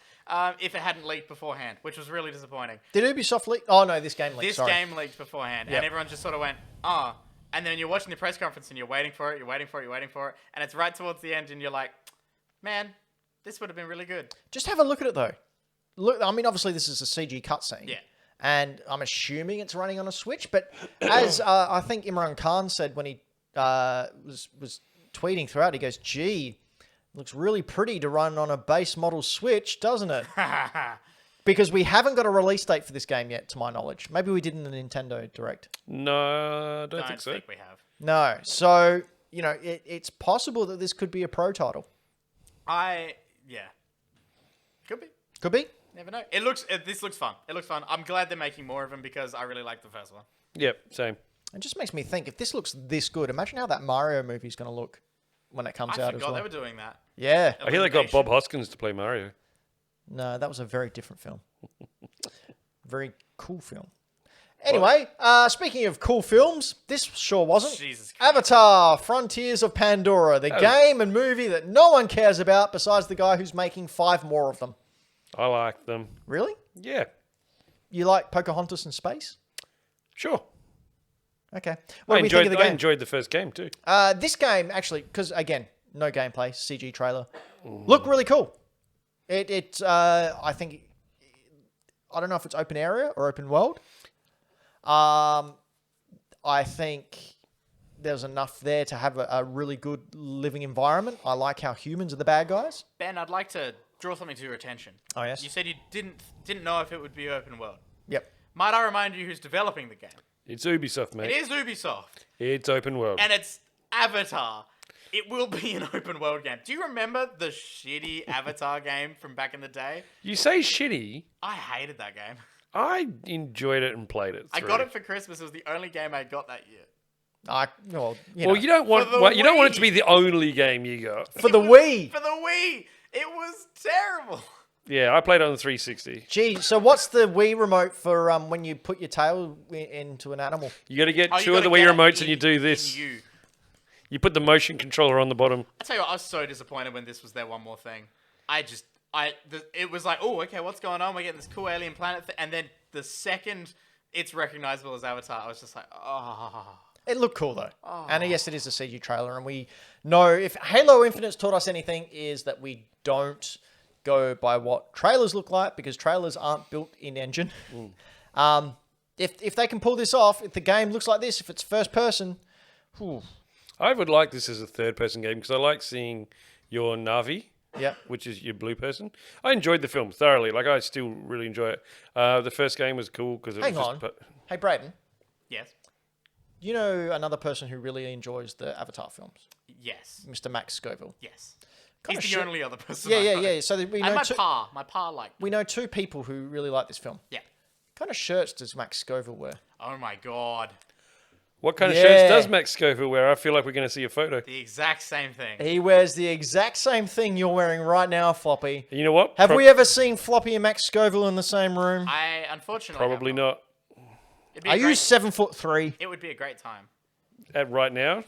if it hadn't leaked beforehand, which was really disappointing. Did Ubisoft leak? Oh, no, this game leaked. This game leaked beforehand, Yep. and everyone just sort of went, ah. And then you're watching the press conference and you're waiting for it, and it's right towards the end and you're like, man, this would have been really good. Just have a look at it, though. Look, I mean, obviously, this is a CG cutscene. Yeah. And I'm assuming it's running on a Switch. But as I think Imran Khan said when he was tweeting throughout, he goes, gee, looks really pretty to run on a base model Switch, doesn't it? Because we haven't got a release date for this game yet, to my knowledge. Maybe we did in the Nintendo Direct. No, I don't I think so. think we have. No. So, you know, it's possible that this could be a pro title. Yeah. Could be. Could be. Never know. This looks fun. It looks fun. I'm glad they're making more of them because I really like the first one. Yep, same. It just makes me think, if this looks this good, imagine how that Mario movie is going to look when it comes I out as forgot well. they were doing that. Yeah. I hear they got Bob Hoskins to play Mario. No, that was a very different film. Very cool film. Anyway, speaking of cool films, this sure wasn't. Jesus Christ. Avatar, Frontiers of Pandora, the game and movie that no one cares about besides the guy who's making 5 more of them. I like them. Really? Yeah, You like Pocahontas in space? sure. Okay. What do we think of the I game? enjoyed the first game too. This game, actually, because, again, no gameplay, CG trailer, looked really cool. I think, I don't know if it's open area or open world. I think there's enough there to have a really good living environment. I like how humans are the bad guys. Ben, I'd like to draw something to your attention. Oh, yes? You said you didn't know if it would be open world. Yep. Might I remind you who's developing the game? It's Ubisoft, mate. It is Ubisoft, It's open world. and it's Avatar. It will be an open world game. Do you remember the shitty Avatar game from back in the day? You say shitty. I hated that game. I enjoyed it and played it. I got it for Christmas. It was the only game I got that year. You don't want the you don't want it to Wii. be the only game you got. for the Wii. For the Wii, it was terrible. Yeah, I played it on the 360. Gee, so what's the Wii remote for when you put your tail into an animal? You got to get Oh, you 2 of the gotta Wii get it remotes and in- you do in this. you. You put the motion controller on the bottom. I tell you what, I was so disappointed when this was their one more thing. It was like, oh, okay, what's going on? We're getting this cool alien planet, and then the second it's recognizable as Avatar, I was just like, oh. It looked cool though, and yes, it is a CG trailer, and we know if Halo Infinite's taught us anything is that we don't go by what trailers look like because trailers aren't built in engine. If they can pull this off, if the game looks like this, if it's first person, whew, I would like this as a third-person game because I like seeing your Navi, yeah. which is your blue person. I enjoyed the film thoroughly. Like I still really enjoy it. The first game was cool because it Hang was on, just. hey Braden, Yes. you know another person who really enjoys the Avatar films, Yes. Mr. Max Scoville. Yes. Kinda He's the shit. only other person. Yeah, I yeah, know. yeah. So we And know my pa liked. we know 2 people who really like this film. Yeah. What kind of shirts does Max Scoville wear? Oh my god. What kind of Yeah. shirts does Max Scoville wear? I feel like we're going to see a photo. The exact same thing. He wears the exact same thing you're wearing right now, Floppy. You know what? Have we ever seen Floppy and Max Scoville in the same room? I unfortunately Probably have not. It'd be a Are you great- 7'3"? It would be a great time. Right now,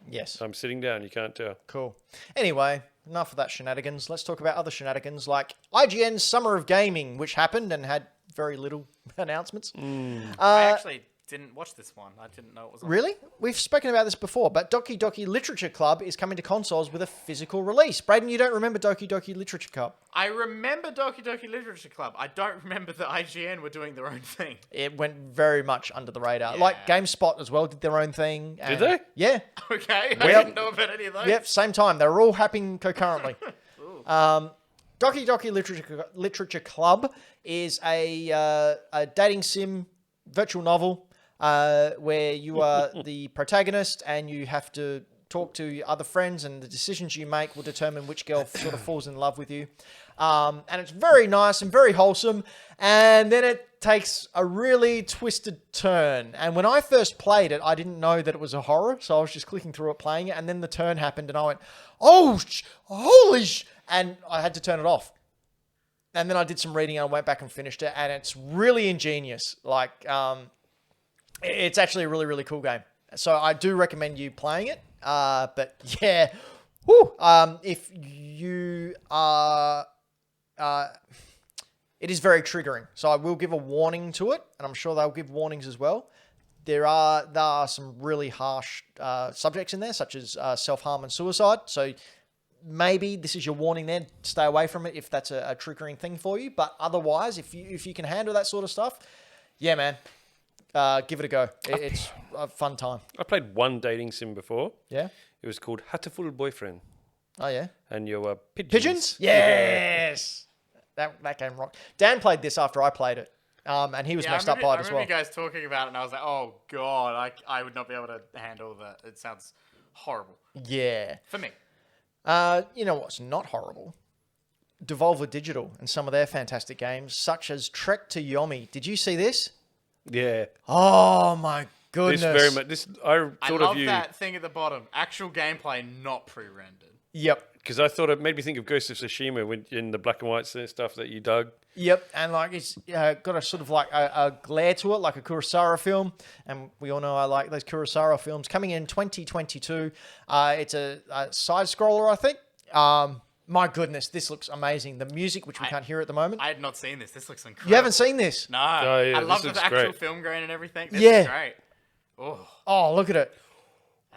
Yes. I'm sitting down. You can't tell. Cool. Anyway, enough of that shenanigans. Let's talk about other shenanigans like IGN's Summer of Gaming, which happened and had very little announcements. I actually didn't watch this one. I didn't know it was on. Really? We've spoken about this before, but Doki Doki Literature Club is coming to consoles with a physical release. Braden, you don't remember Doki Doki Literature Club? I remember Doki Doki Literature Club. I don't remember that IGN were doing their own thing. It went very much under the radar. Yeah. Like GameSpot as well did their own thing. Did they? Yeah. Okay, I Well- didn't know about any of those. Yep, same time. They were all happening concurrently. Doki Doki Literature Club is a dating sim virtual novel where you are the protagonist and you have to talk to your other friends, and the decisions you make will determine which girl sort of falls in love with you. And it's very nice and very wholesome. And then it takes a really twisted turn. And when I first played it, I didn't know that it was a horror, so I was just clicking through it, playing it, and then the turn happened, and I went, and I had to turn it off. And then I did some reading, and I went back and finished it, and it's really ingenious. Like, it's actually a really, really cool game. So I do recommend you playing it. But yeah, if you are, it is very triggering. So I will give a warning to it, and I'm sure they'll give warnings as well. There are some really harsh subjects in there, such as self-harm and suicide. So maybe this is your warning then. Stay away from it if that's a triggering thing for you. But otherwise, if you can handle that sort of stuff, yeah, man, give it a go. It's a fun time. I played one dating sim before. Yeah? It was called Hatterful Boyfriend. Oh, yeah? And you were pigeons. Pigeons? Yes! That game rocked. Dan played this after I played it. And he was messed up by it as well. I remember you guys talking about it, and I was like, oh, God, I would not be able to handle that. It sounds horrible. Yeah. For me. You know what's not horrible? Devolver Digital and some of their fantastic games, such as Trek to Yomi. Did you see this? Yeah. Oh, my goodness. This very much. I thought love of you that thing at the bottom. Actual gameplay, not pre-rendered. Yep. because I thought it made me think of Ghost of Tsushima when, in the black and white stuff that you dug. Yep, and like it's got a sort of like a glare to it, like a Kurosawa film, and we all know I like those Kurosawa films. Coming in 2022, it's a side scroller, I think. My goodness, this looks amazing. The music, which we can't hear at the moment. I had not seen this. This looks incredible. You haven't seen this? No. Oh, yeah, I love this the looks actual great. film grain and everything. This Yeah. is great. Oh. Oh, look at it.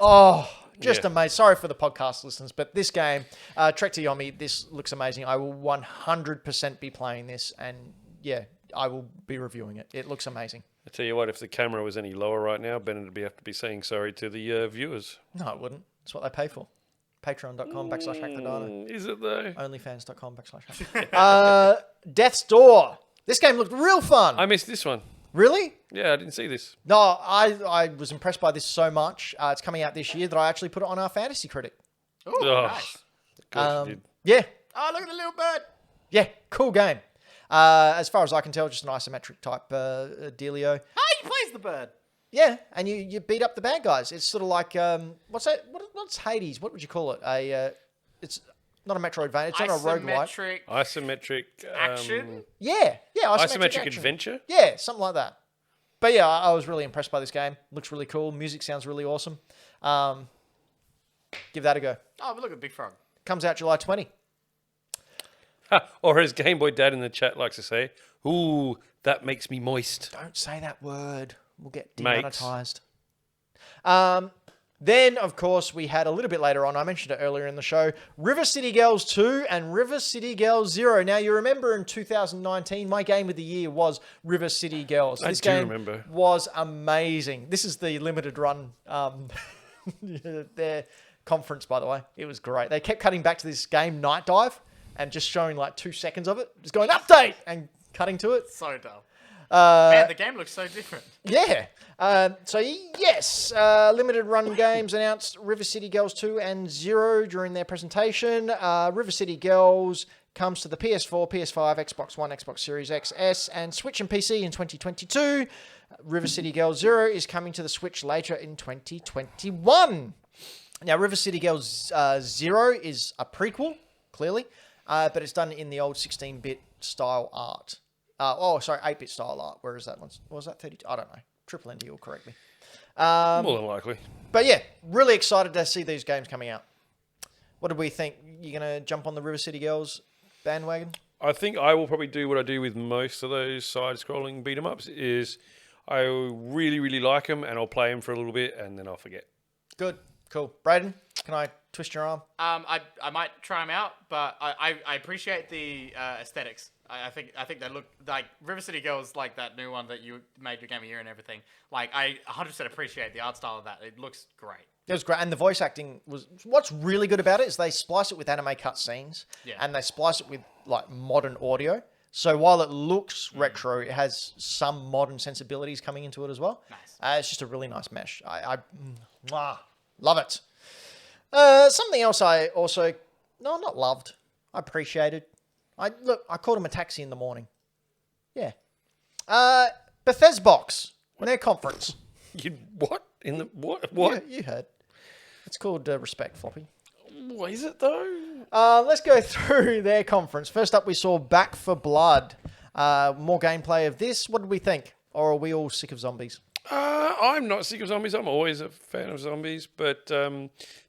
Oh, just Yeah. amazing. Sorry for the podcast listeners, but this game, Trek to Yomi, this looks amazing. I will 100% be playing this, and yeah, I will be reviewing it. It looks amazing. I tell you what, if the camera was any lower right now, Ben would have to be saying sorry to the viewers. No, it wouldn't. That's what they pay for. Patreon.com/HackTheDino. Is it though? OnlyFans.com/Hack. Death's Door. This game looked real fun. I missed this one. Really? Yeah, I didn't see this. No, I was impressed by this so much. It's coming out this year that I actually put it on our Fantasy Critic. Ooh, Oh, nice. of course you did. Yeah. Oh, look at the little bird. Yeah, cool game. As far as I can tell, just an isometric type dealio. Ah, he plays the bird. Yeah, and you beat up the bad guys. It's sort of like what's that? What's Hades? What would you call it? It's not a Metroidvania. It's not a roguelike. Isometric Isometric action. Yeah, Isometric action. adventure. Yeah, something like that. But yeah, I was really impressed by this game. Looks really cool. Music sounds really awesome. Give that a go. Oh, but look at Big Frog. Comes out July 20. Or as Game Boy Dad in the chat likes to say, "Ooh, that makes me moist." Don't say that word. We'll get Makes. demonetized. Then, of course, we had a little bit later on, I mentioned it earlier in the show, River City Girls 2 and River City Girls 0. Now, you remember in 2019, my game of the year was River City Girls. I This do game remember. was amazing. This is the limited run, their conference, by the way. It was great. They kept cutting back to this game, Night Dive, and just showing like 2 seconds of it. Just going, update! And cutting to it. So dumb. Man, the game looks so different. Yeah. So, yes, limited run games announced River City Girls 2 and 0 during their presentation. River City Girls comes to the PS4, PS5, Xbox One, Xbox Series X, S, and Switch and PC in 2022. River City Girls 0 is coming to the Switch later in 2021. Now, River City Girls 0 is a prequel, clearly, but it's done in the old 16-bit style art. 8-bit style art. Where is that one? What was that 32? I don't know. Triple ND will correct me. More than likely. But yeah, really excited to see these games coming out. What did we think? You going to jump on the River City Girls bandwagon? I think I will probably do what I do with most of those side-scrolling beat-em-ups is I really, really like them and I'll play them for a little bit and then I'll forget. Good. Cool. Braden, can I twist your arm? I might try them out, but I appreciate the aesthetics. I think they look like River City Girls, like that new one that you made your game of the year and everything. Like I 100% appreciate the art style of that. It looks great. It was great, and the voice acting was. What's really good about it is they splice it with anime cutscenes, Yeah. and they splice it with like modern audio. So while it looks retro, it has some modern sensibilities coming into it as well. Nice. It's just a really nice mesh. I love it. Something else I also, not loved. I appreciated. I called him a taxi in the morning. Yeah. Bethesda Box, their conference. You what? In the what? What? You heard. It's called Respect, Floppy. What is it though? Let's go through their conference. First up, we saw Back for Blood. More gameplay of this. What did we think? Or are we all sick of zombies? I'm not sick of zombies. I'm always a fan of zombies, but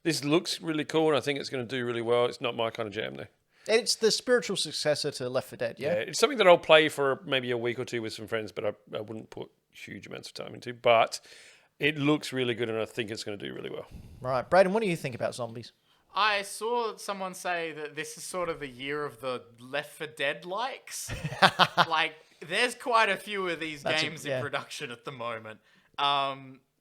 this looks really cool, and I think it's going to do really well. It's not my kind of jam, though. It's the spiritual successor to Left 4 Dead, yeah? It's something that I'll play for maybe a week or two with some friends, but I wouldn't put huge amounts of time into. But it looks really good, and I think it's going to do really well. Right. Braden, what do you think about zombies? I saw someone say that this is sort of the year of the Left 4 Dead likes. Like, there's quite a few of these games in production at the moment.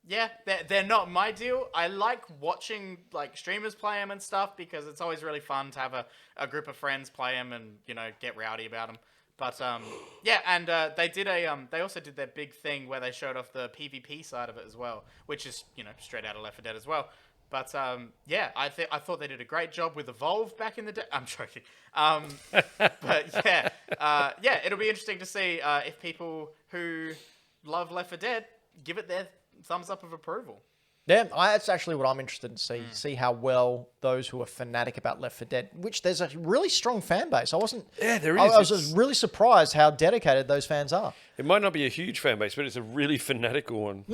Yeah, they're not my deal. I like watching like streamers play them and stuff because it's always really fun to have a group of friends play them and, you know, get rowdy about them. But yeah, and they also did their big thing where they showed off the PvP side of it as well, which is, you know, straight out of Left 4 Dead as well. But yeah, I thought they did a great job with Evolve back in the day. I'm joking. But yeah, it'll be interesting to see if people who love Left 4 Dead give it their thumbs up of approval. Yeah, that's actually what I'm interested in see how well those who are fanatic about Left 4 Dead, which there's a really strong fan base. There is. I was just really surprised how dedicated those fans are. It might not be a huge fan base, but it's a really fanatical one.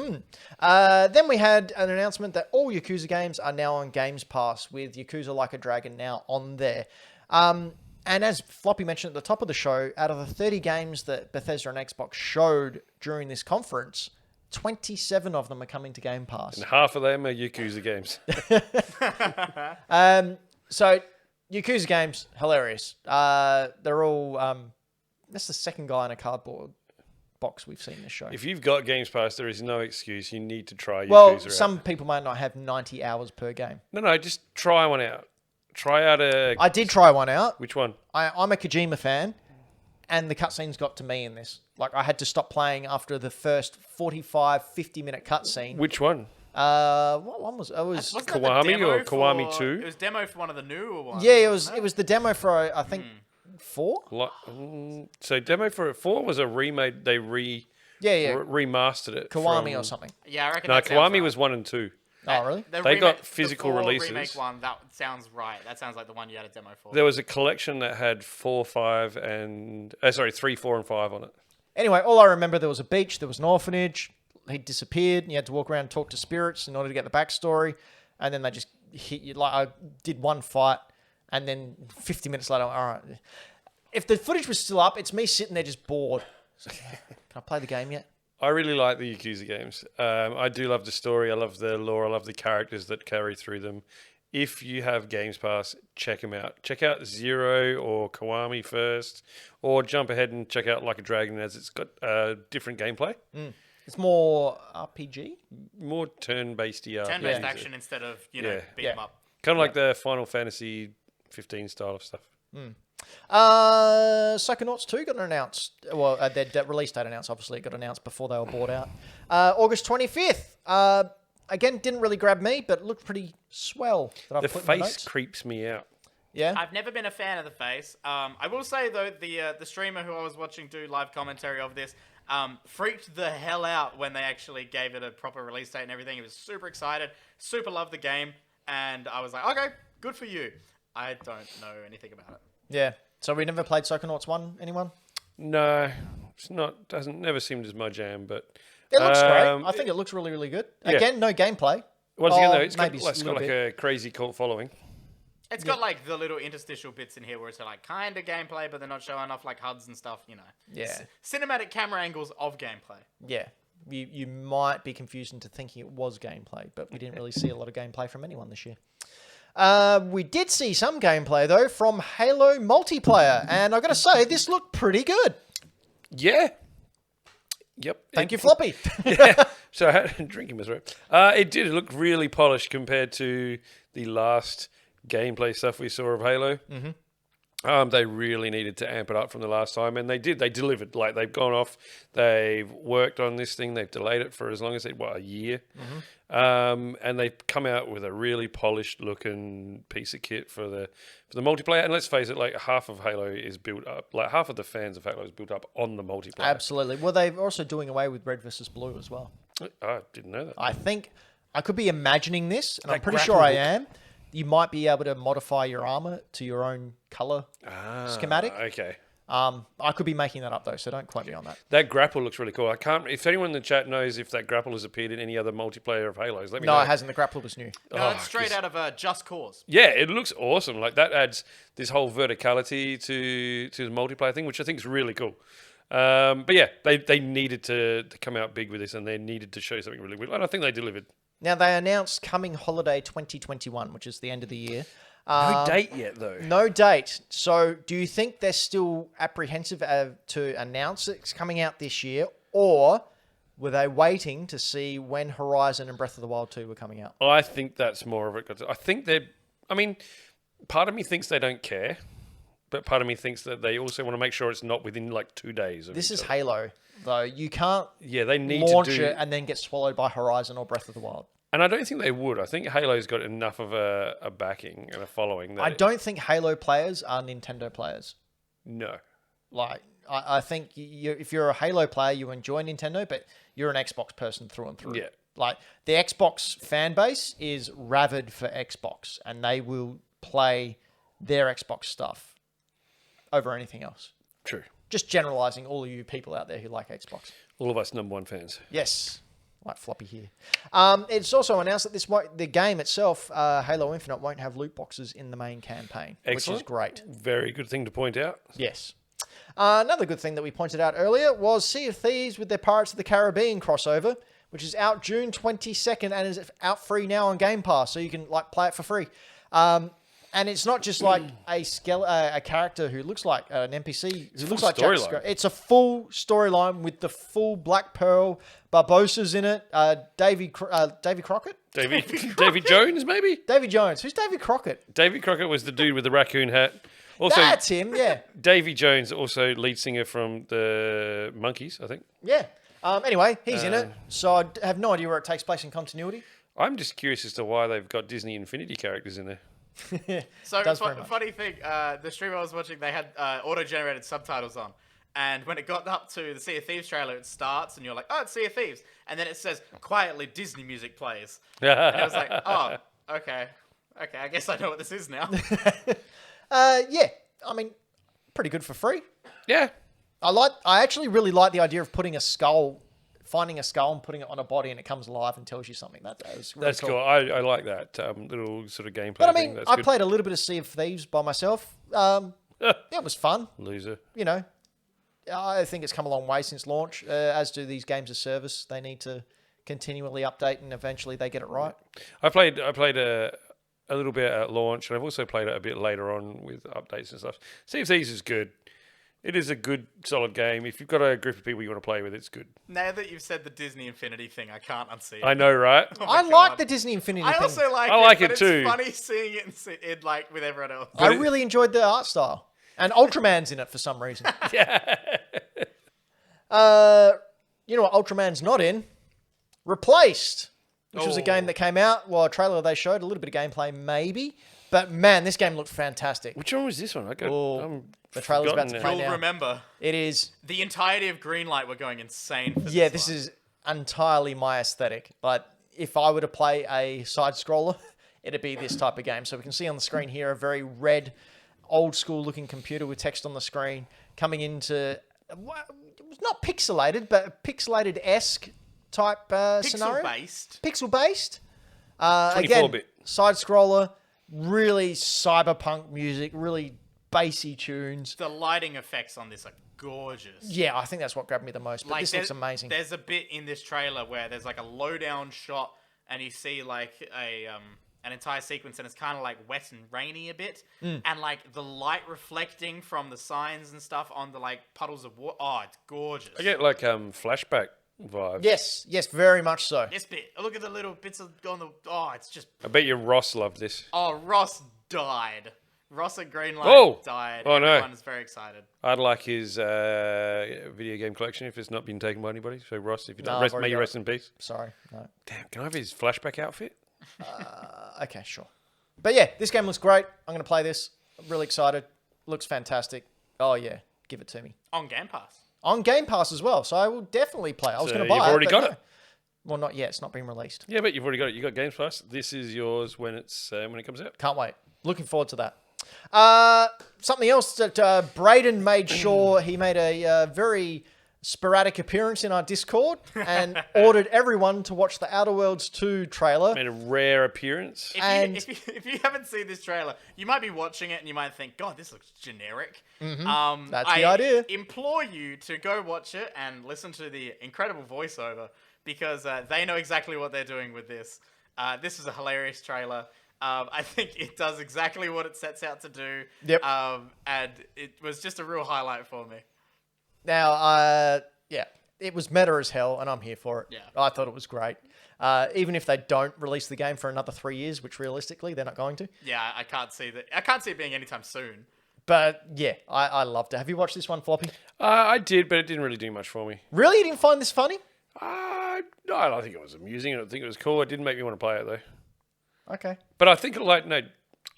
Then we had an announcement that all Yakuza games are now on Games Pass, with Yakuza Like a Dragon now on there. And as Floppy mentioned at the top of the show, out of the 30 games that Bethesda and Xbox showed during this conference, 27 of them are coming to Game Pass. And half of them are Yakuza games. So, Yakuza games, hilarious. They're all... that's the second guy in a cardboard box we've seen this show. If you've got Games Pass, there is no excuse. You need to try Yakuza Well, out. some people might not have 90 hours per game. No, just try one out. Try out a... I did try one out. Which one? I'm a Kojima fan, and the cutscenes got to me in this. Like, I had to stop playing after the first 45, 50-minute cutscene. Which one? What one was it? It was Wasn't that the Kiwami demo or Kiwami for- 2? It was demo for one of the newer ones. Yeah, it wasn't was the demo for, I think, 4? So demo for 4 was a remade. They remastered it. Kiwami from... or something. Yeah, I reckon No, that sounds Kiwami right. was 1 and 2. Oh, really? They got physical the 4 releases. remake one, that sounds right. That sounds like the one you had a demo for. There was a collection that had 4, 5, and... 3, 4, and 5 on it. Anyway, all I remember, there was a beach, there was an orphanage, he disappeared, and you had to walk around and talk to spirits in order to get the backstory, and then they just hit you. Like, I did one fight, and then 50 minutes later, all right. If the footage was still up, it's me sitting there just bored. So, can I play the game yet? I really like the Yakuza games. I do love the story. I love the lore. I love the characters that carry through them. If you have Games Pass, check them out. Check out Zero or Kiwami first, or jump ahead and check out Like a Dragon, as it's got different gameplay. It's more RPG? More turn-based turn-based action instead of, you know, beat 'em up. Kind of like the Final Fantasy 15 style of stuff. Psychonauts 2 got announced. Well, their release date announced. Obviously, it got announced before they were bought out. August 25th. Again, didn't really grab me, but looked pretty swell. That I've The put in my face notes. creeps me out. Yeah. I've never been a fan of the face. I will say, though, the streamer who I was watching do live commentary of this freaked the hell out when they actually gave it a proper release date and everything. He was super excited, super loved the game, and I was like, okay, good for you. I don't know anything about it. Yeah. So we never played Psychonauts 1, anyone? No, it's not. Never seemed as my jam, but It looks great. I think it looks really, really good. Yeah. Again, no gameplay. once again, though, It's it's got like a crazy cult following. It's got like the little interstitial bits in here where it's like kind of gameplay, but they're not showing off like HUDs and stuff, you know. Yeah. Cinematic camera angles of gameplay. Yeah. You might be confused into thinking it was gameplay, but we didn't really see a lot of gameplay from anyone this year. We did see some gameplay, though, from Halo multiplayer, and I've got to say, this looked pretty good. Yeah. Yep. Thank you, Floppy. So drinking was right. It did look really polished compared to the last gameplay stuff we saw of Halo. They really needed to amp it up from the last time, and they did. They delivered. Like, they've gone off, they've worked on this thing, they've delayed it for as long as a year, and they've come out with a really polished looking piece of kit for the multiplayer. And let's face it, like half of Halo is built up, like half of the fans of Halo is built up on the multiplayer. Absolutely. Well, they're also doing away with red versus blue as well. I didn't know that. I think I could be imagining this, and I'm That pretty grapple sure I hook. am. You might be able to modify your armor to your own color schematic. Okay. I could be making that up though, so don't quote me on that. That grapple looks really cool. I can't. If anyone in the chat knows if that grapple has appeared in any other multiplayer of Halos, let me know. No, it hasn't. The grapple was new. No, it's straight out of Just Cause. Yeah, it looks awesome. Like, that adds this whole verticality to the multiplayer thing, which I think is really cool. But yeah, they needed to come out big with this, and they needed to show something really weird. And I think they delivered. Now they announced coming holiday 2021, which is the end of the year. No date yet, though. No date. So, do you think they're still apprehensive to announce it's coming out this year, or were they waiting to see when Horizon and Breath of the Wild 2 were coming out? I think that's more of it. I think they're. I mean, part of me thinks they don't care, but part of me thinks that they also want to make sure it's not within like 2 days. Of This each is other. Halo, though. You can't They need launch to do it and then get swallowed by Horizon or Breath of the Wild. And I don't think they would. I think Halo's got enough of a backing and a following. That I don't think Halo players are Nintendo players. No. Like, I think if you're a Halo player, you enjoy Nintendo, but you're an Xbox person through and through. Yeah. Like, the Xbox fan base is rabid for Xbox, and they will play their Xbox stuff over anything else. True. Just generalizing all of you people out there who like Xbox. All of us #1 fans. Yes. Like floppy here. It's also announced that the game itself, Halo Infinite, won't have loot boxes in the main campaign, Excellent. which is great. Very good thing to point out. Yes. Another good thing that we pointed out earlier was Sea of Thieves with their Pirates of the Caribbean crossover, which is out June 22nd and is out free now on Game Pass, so you can like play it for free. And it's not just like a character who looks like an NPC who looks like Jack storyline. Sparrow. It's a full storyline with the full Black Pearl, Barbossa's in it, Davy Crockett? Davy Jones, maybe? Davy Jones. Who's Davy Crockett? Davy Crockett was the dude with the raccoon hat. Also, That's him, yeah. Davy Jones, also lead singer from the Monkees, I think. Yeah. Anyway, he's in it, so I have no idea where it takes place in continuity. I'm just curious as to why they've got Disney Infinity characters in there. So, Does very much. funny thing, the stream I was watching, they had auto-generated subtitles on. And when it got up to the Sea of Thieves trailer, it starts, and you're like, oh, it's Sea of Thieves. And then it says, quietly, Disney music plays. And I was like, oh, okay. Okay, I guess I know what this is now. Yeah. I mean, pretty good for free. Yeah. I actually really like the idea of finding a skull and putting it on a body and it comes alive and tells you something. That is really That's cool. I like that little sort of gameplay But I thing. mean, That's I good. played a little bit of Sea of Thieves by myself. It was fun. Loser. You know, I think it's come a long way since launch. As do these games of service. They need to continually update and eventually they get it right. I played a little bit at launch, and I've also played it a bit later on with updates and stuff. Sea of Thieves is good. It is a good, solid game. If you've got a group of people you want to play with, it's good. Now that you've said the Disney Infinity thing, I can't unsee it. I know, right? Oh I my like God. the Disney Infinity I thing. also like I like but it too. It's funny seeing it in like with everyone else. I really enjoyed the art style. And Ultraman's in it for some reason. Yeah. You know what Ultraman's not in? Replaced, which was a Oh. game that came out. Well, a trailer they showed, a little bit of gameplay maybe. But man, this game looked fantastic. Which one was this one? Oh, the trailer's about to forgotten play now. You'll now. remember It is, the entirety of Greenlight were going insane. For yeah, this this one. is entirely my aesthetic. But if I were to play a side scroller, it'd be this type of game. So we can see on the screen here a very red, old school looking computer with text on the screen coming into, it was not pixelated, but pixelated-esque type scenario. pixel-based. Pixel based. Again, 24-bit. side scroller, really cyberpunk music, really bassy tunes. The lighting effects on this are gorgeous. Yeah, I think that's what grabbed me the most. But this looks there's- amazing. There's a bit in this trailer where there's like a low down shot, and you see like an entire sequence, and it's kind of like wet and rainy a bit, and like the light reflecting from the signs and stuff on the like puddles of water. Oh, it's gorgeous. I get like flashback vibes. Yes, very much so. This bit. Look at the little bits of on the. Oh, it's just. I bet you Ross loved this. Oh, Ross died. Ross at Greenlight Oh! died. Oh, no. Everyone's very excited. I'd like his video game collection if it's not been taken by anybody. So Ross, if you No, don't I've rest, already may you got rest it. in peace. Sorry. No. Damn, can I have his flashback outfit? Okay, sure. But yeah, this game looks great. I'm going to play this. I'm really excited. Looks fantastic. Oh, yeah. Give it to me. On Game Pass. On Game Pass as well, so I will definitely play. I was So going to buy you've it. already but got no. it? Well, not yet. It's not been released. Yeah, but you've already got it. You got Games Pass. This is yours when it comes out. Can't wait. Looking forward to that. Something else that Braden made sure he made a very sporadic appearance in our Discord and ordered everyone to watch the Outer Worlds 2 trailer. Made a rare appearance. If you haven't seen this trailer, you might be watching it and you might think, God, this looks generic. Mm-hmm. That's the idea. I implore you to go watch it and listen to the incredible voiceover because they know exactly what they're doing with this. This is a hilarious trailer. I think it does exactly what it sets out to do. Yep. And it was just a real highlight for me. Now, yeah, it was meta as hell, and I'm here for it. Yeah. I thought it was great. Even if they don't release the game for another 3 years, which realistically they're not going to. Yeah, I can't see that. I can't see it being anytime soon. But yeah, I loved it. Have you watched this one, Floppy? I did, but it didn't really do much for me. Really? You didn't find this funny? No, I don't think it was amusing. I don't think it was cool. It didn't make me want to play it, though. Okay. But I think, I'm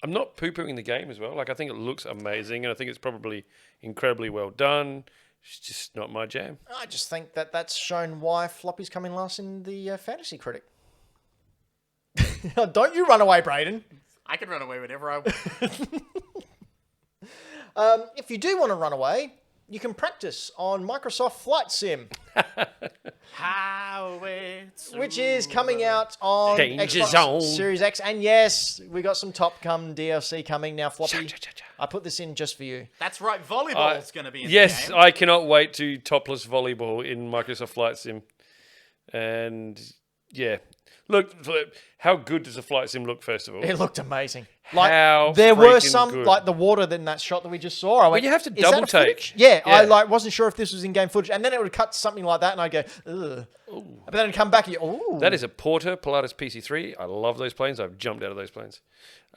not poo-pooing the game as well. Like, I think it looks amazing, and I think it's probably incredibly well done. It's just not my jam. I just think that that's shown why Floppy's coming last in the Fantasy Critic. Don't you run away, Braden. I can run away whenever I want. If you do want to run away, you can practice on Microsoft Flight Sim, Highway to which is coming out on Danger Xbox Zone. Series X. And yes, we got some Top Gun DLC coming now, Floppy. I put this in just for you. That's right, volleyball's going to be in Yes, the game. I cannot wait to topless volleyball in Microsoft Flight Sim. And, yeah. Look, how good does a flight sim look, first of all? It looked amazing. Like How there were freaking some good. like the water in that shot that we just saw. I went, you have to "Is that double a footage?" take. Yeah, I Yeah. wasn't sure if this was in-game footage, and then it would cut to something like that, and I go, ugh. But then it'd come back, and ooh. That is a Porter Pilatus PC3. I love those planes. I've jumped out of those planes.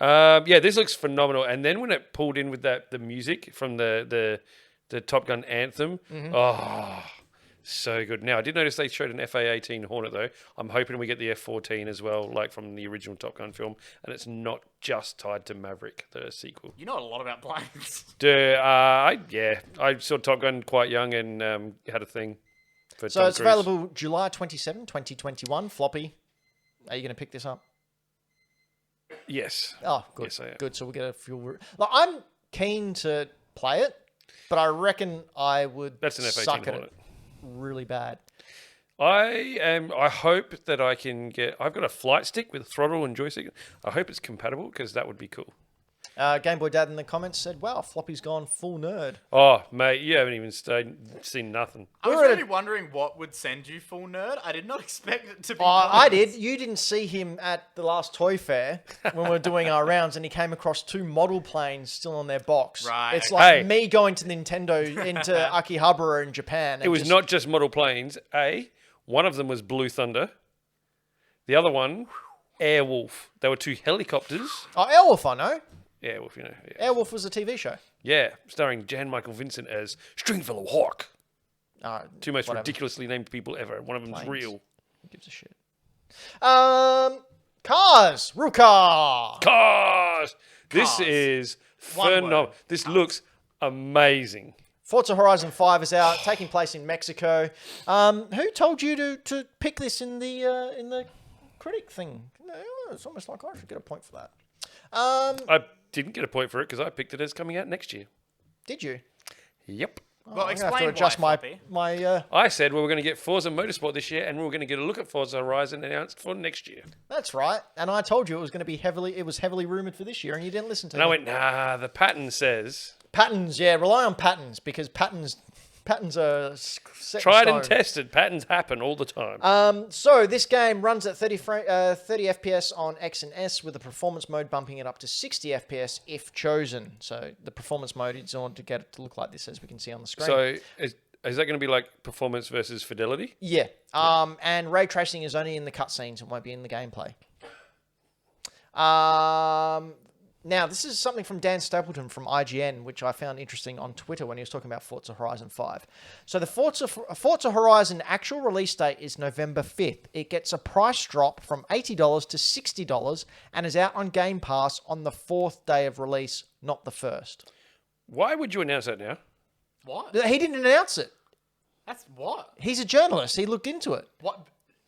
Yeah, this looks phenomenal. And then when it pulled in with the music from the Top Gun anthem, oh, so good. Now, I did notice they showed an FA-18 Hornet, though. I'm hoping we get the F-14 as well, like from the original Top Gun film. And it's not just tied to Maverick, the sequel. You know a lot about planes. I saw Top Gun quite young and had a thing for So Tom it's Cruise. available July 27, 2021. Floppy, are you going to pick this up? Yes. Oh, good. Yes, I am. Good. So we'll get a few. Like, I'm keen to play it, but I reckon I would That's an F-18 suck at Hornet. it really bad. I hope that I can get. I've got a flight stick with throttle and joystick. I hope it's compatible because that would be cool. Game Boy Dad in the comments said, "Wow, Floppy's gone full nerd." Oh, mate, you haven't even seen nothing. I was We're at really a- wondering what would send you full nerd. I did not expect it to be. I planes. did. You didn't see him at the last toy fair when we were doing our rounds, and he came across 2 model planes still on their box. Right, It's okay. like Hey. me going to Nintendo into Akihabara in Japan. It was not just model planes. One of them was Blue Thunder. The other one, Airwolf. They were 2 helicopters. Oh, Airwolf, I know. Airwolf, you know. Yeah, Airwolf was a TV show. starring Jan Michael Vincent as Stringfellow Hawk. 2 most whatever. ridiculously named people ever. One of them's Planes. real. Who gives a shit? Cars. Ruka. Cars! This Cars. is One phenomenal. word. This looks amazing. Forza Horizon 5 is out, taking place in Mexico. Who told you to pick this in the critic thing? No, it's almost like I should get a point for that. I didn't get a point for it because I picked it as coming out next year. Did you? Yep. Well, I'm gonna have to explain adjust why, my Floppy. my. I said we were going to get Forza Motorsport this year and we were going to get a look at Forza Horizon announced for next year. That's right. And I told you it was going to be heavily. It was heavily rumored for this year, and you didn't listen to And I me. went, nah, the pattern says Patterns, yeah, rely on patterns because patterns are set in tried and stone. tested. Patterns happen all the time. So this game runs at 30 FPS on X and S with the performance mode bumping it up to 60 FPS if chosen. So the performance mode is on to get it to look like this as we can see on the screen. So is that going to be like performance versus fidelity? Yeah. And ray tracing is only in the cutscenes and won't be in the gameplay. Now, this is something from Dan Stapleton from IGN, which I found interesting on Twitter when he was talking about Forza Horizon 5. So the Forza Horizon actual release date is November 5th. It gets a price drop from $80 to $60 and is out on Game Pass on the 4th day of release, not the 1st. Why would you announce that now? What? He didn't announce it. That's what? He's a journalist. He looked into it. What?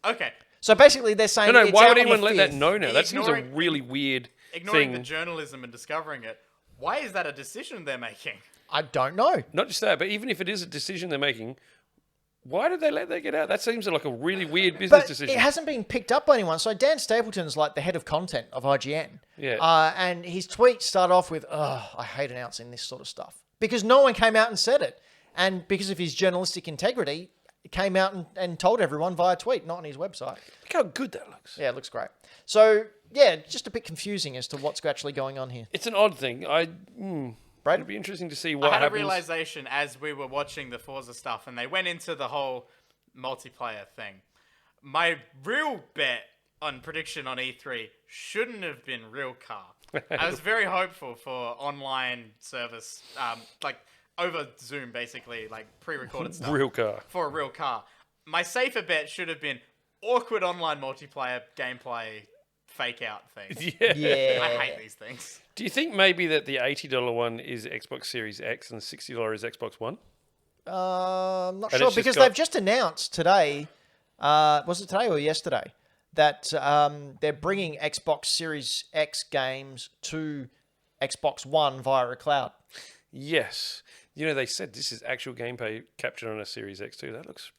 Okay. So basically, they're saying No, it's why out would on the anyone let that 5th. know now? That seems a Ignoring- really weird Ignoring the thing. journalism and discovering it, why is that a decision they're making? I don't know. Not just that, but even if it is a decision they're making, why did they let that get out? That seems like a really weird business But decision. it hasn't been picked up by anyone. So Dan Stapleton's like the head of content of IGN. Yeah. And his tweet started off with, "Oh, I hate announcing this sort of stuff," because no one came out and said it, and because of his journalistic integrity, he came out and told everyone via tweet, not on his website. Look how good that looks. Yeah, it looks great. So yeah, just a bit confusing as to what's actually going on here. It's an odd thing. Brad? It'd be interesting to see I what had happens. a realization as we were watching the Forza stuff and they went into the whole multiplayer thing. My real bet on prediction on E3 shouldn't have been real car. I was very hopeful for online service, like over Zoom, basically, like pre-recorded stuff. Real car. For a real car. My safer bet should have been awkward online multiplayer gameplay fake out things. Yeah. Yeah. I hate these things. Do you think maybe that the $80 one is Xbox Series X and the $60 is Xbox One? I'm not And sure it's just because got- they've just announced today, was it today or yesterday, that they're bringing Xbox Series X games to Xbox One via a cloud. Yes. You know, they said this is actual gameplay captured on a Series X too. That looks...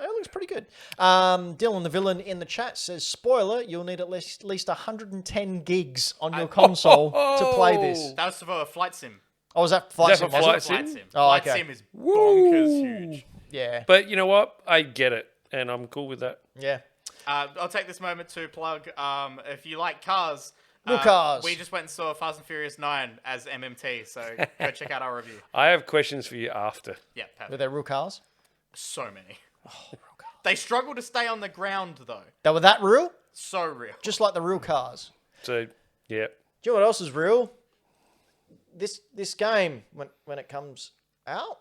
It looks pretty good. Dylan the villain in the chat says, spoiler, you'll need at least 110 gigs on your console to play this. That was for a flight sim. Oh, was that Flight Is that Sim? for was it? Flight Flight Sim? sim. Oh, Flight okay. sim is bonkers huge. Yeah. But you know what? I get it. And I'm cool with that. Yeah. I'll take this moment to plug, if you like cars, Real cars. we just went and saw Fast and Furious 9 as MMT, so go check out our review. I have questions for you after. Yeah, Were perfect. they real cars? So many. They struggle to stay on the ground, though. They were that real? So real. Just like the real cars. So, yeah. Do you know what else is real? This game, when it comes out.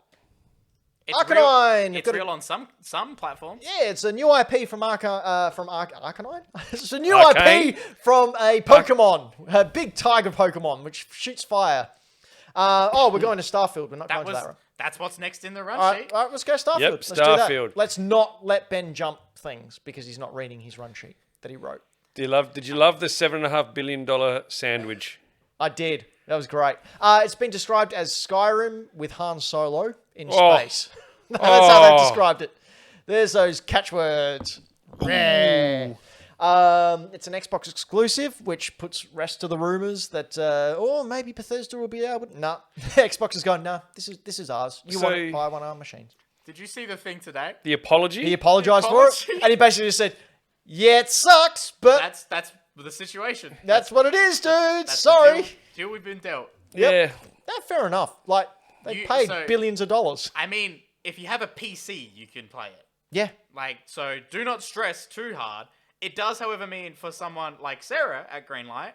It's Arcanine! Real, You've it's got to- real on some platforms. Yeah, it's a new IP from Arcanine. It's a new Arcane? IP from a Pokemon, a big tiger Pokemon, which shoots fire. We're going to Starfield. We're not going to that one. That's what's next in the run All sheet. right, let's go Starfield. Yep, Let's do that. Starfield. Let's not let Ben jump things because he's not reading his run sheet that he wrote. Did you love the $7.5 billion sandwich? I did. That was great. It's been described as Skyrim with Han Solo in Oh. space. That's how they've Oh. described it. There's those catchwords. Yeah. It's an Xbox exclusive, which puts rest to the rumors that, maybe Bethesda will be able. Nah, Xbox is going. Nah, this is ours. You want it? Buy one of our machines. Did you see the thing today? The apology? He apologized for it, apology? and he basically just said, "Yeah, it sucks, but That's the situation. that's what it is, dude. That's the Sorry." deal we've been dealt. Yep. Yeah. Yeah, fair enough. Like they paid so- billions of dollars. I mean, if you have a PC, you can play it. Yeah. Like, so do not stress too hard. It does, however, mean for someone like Sarah at Greenlight,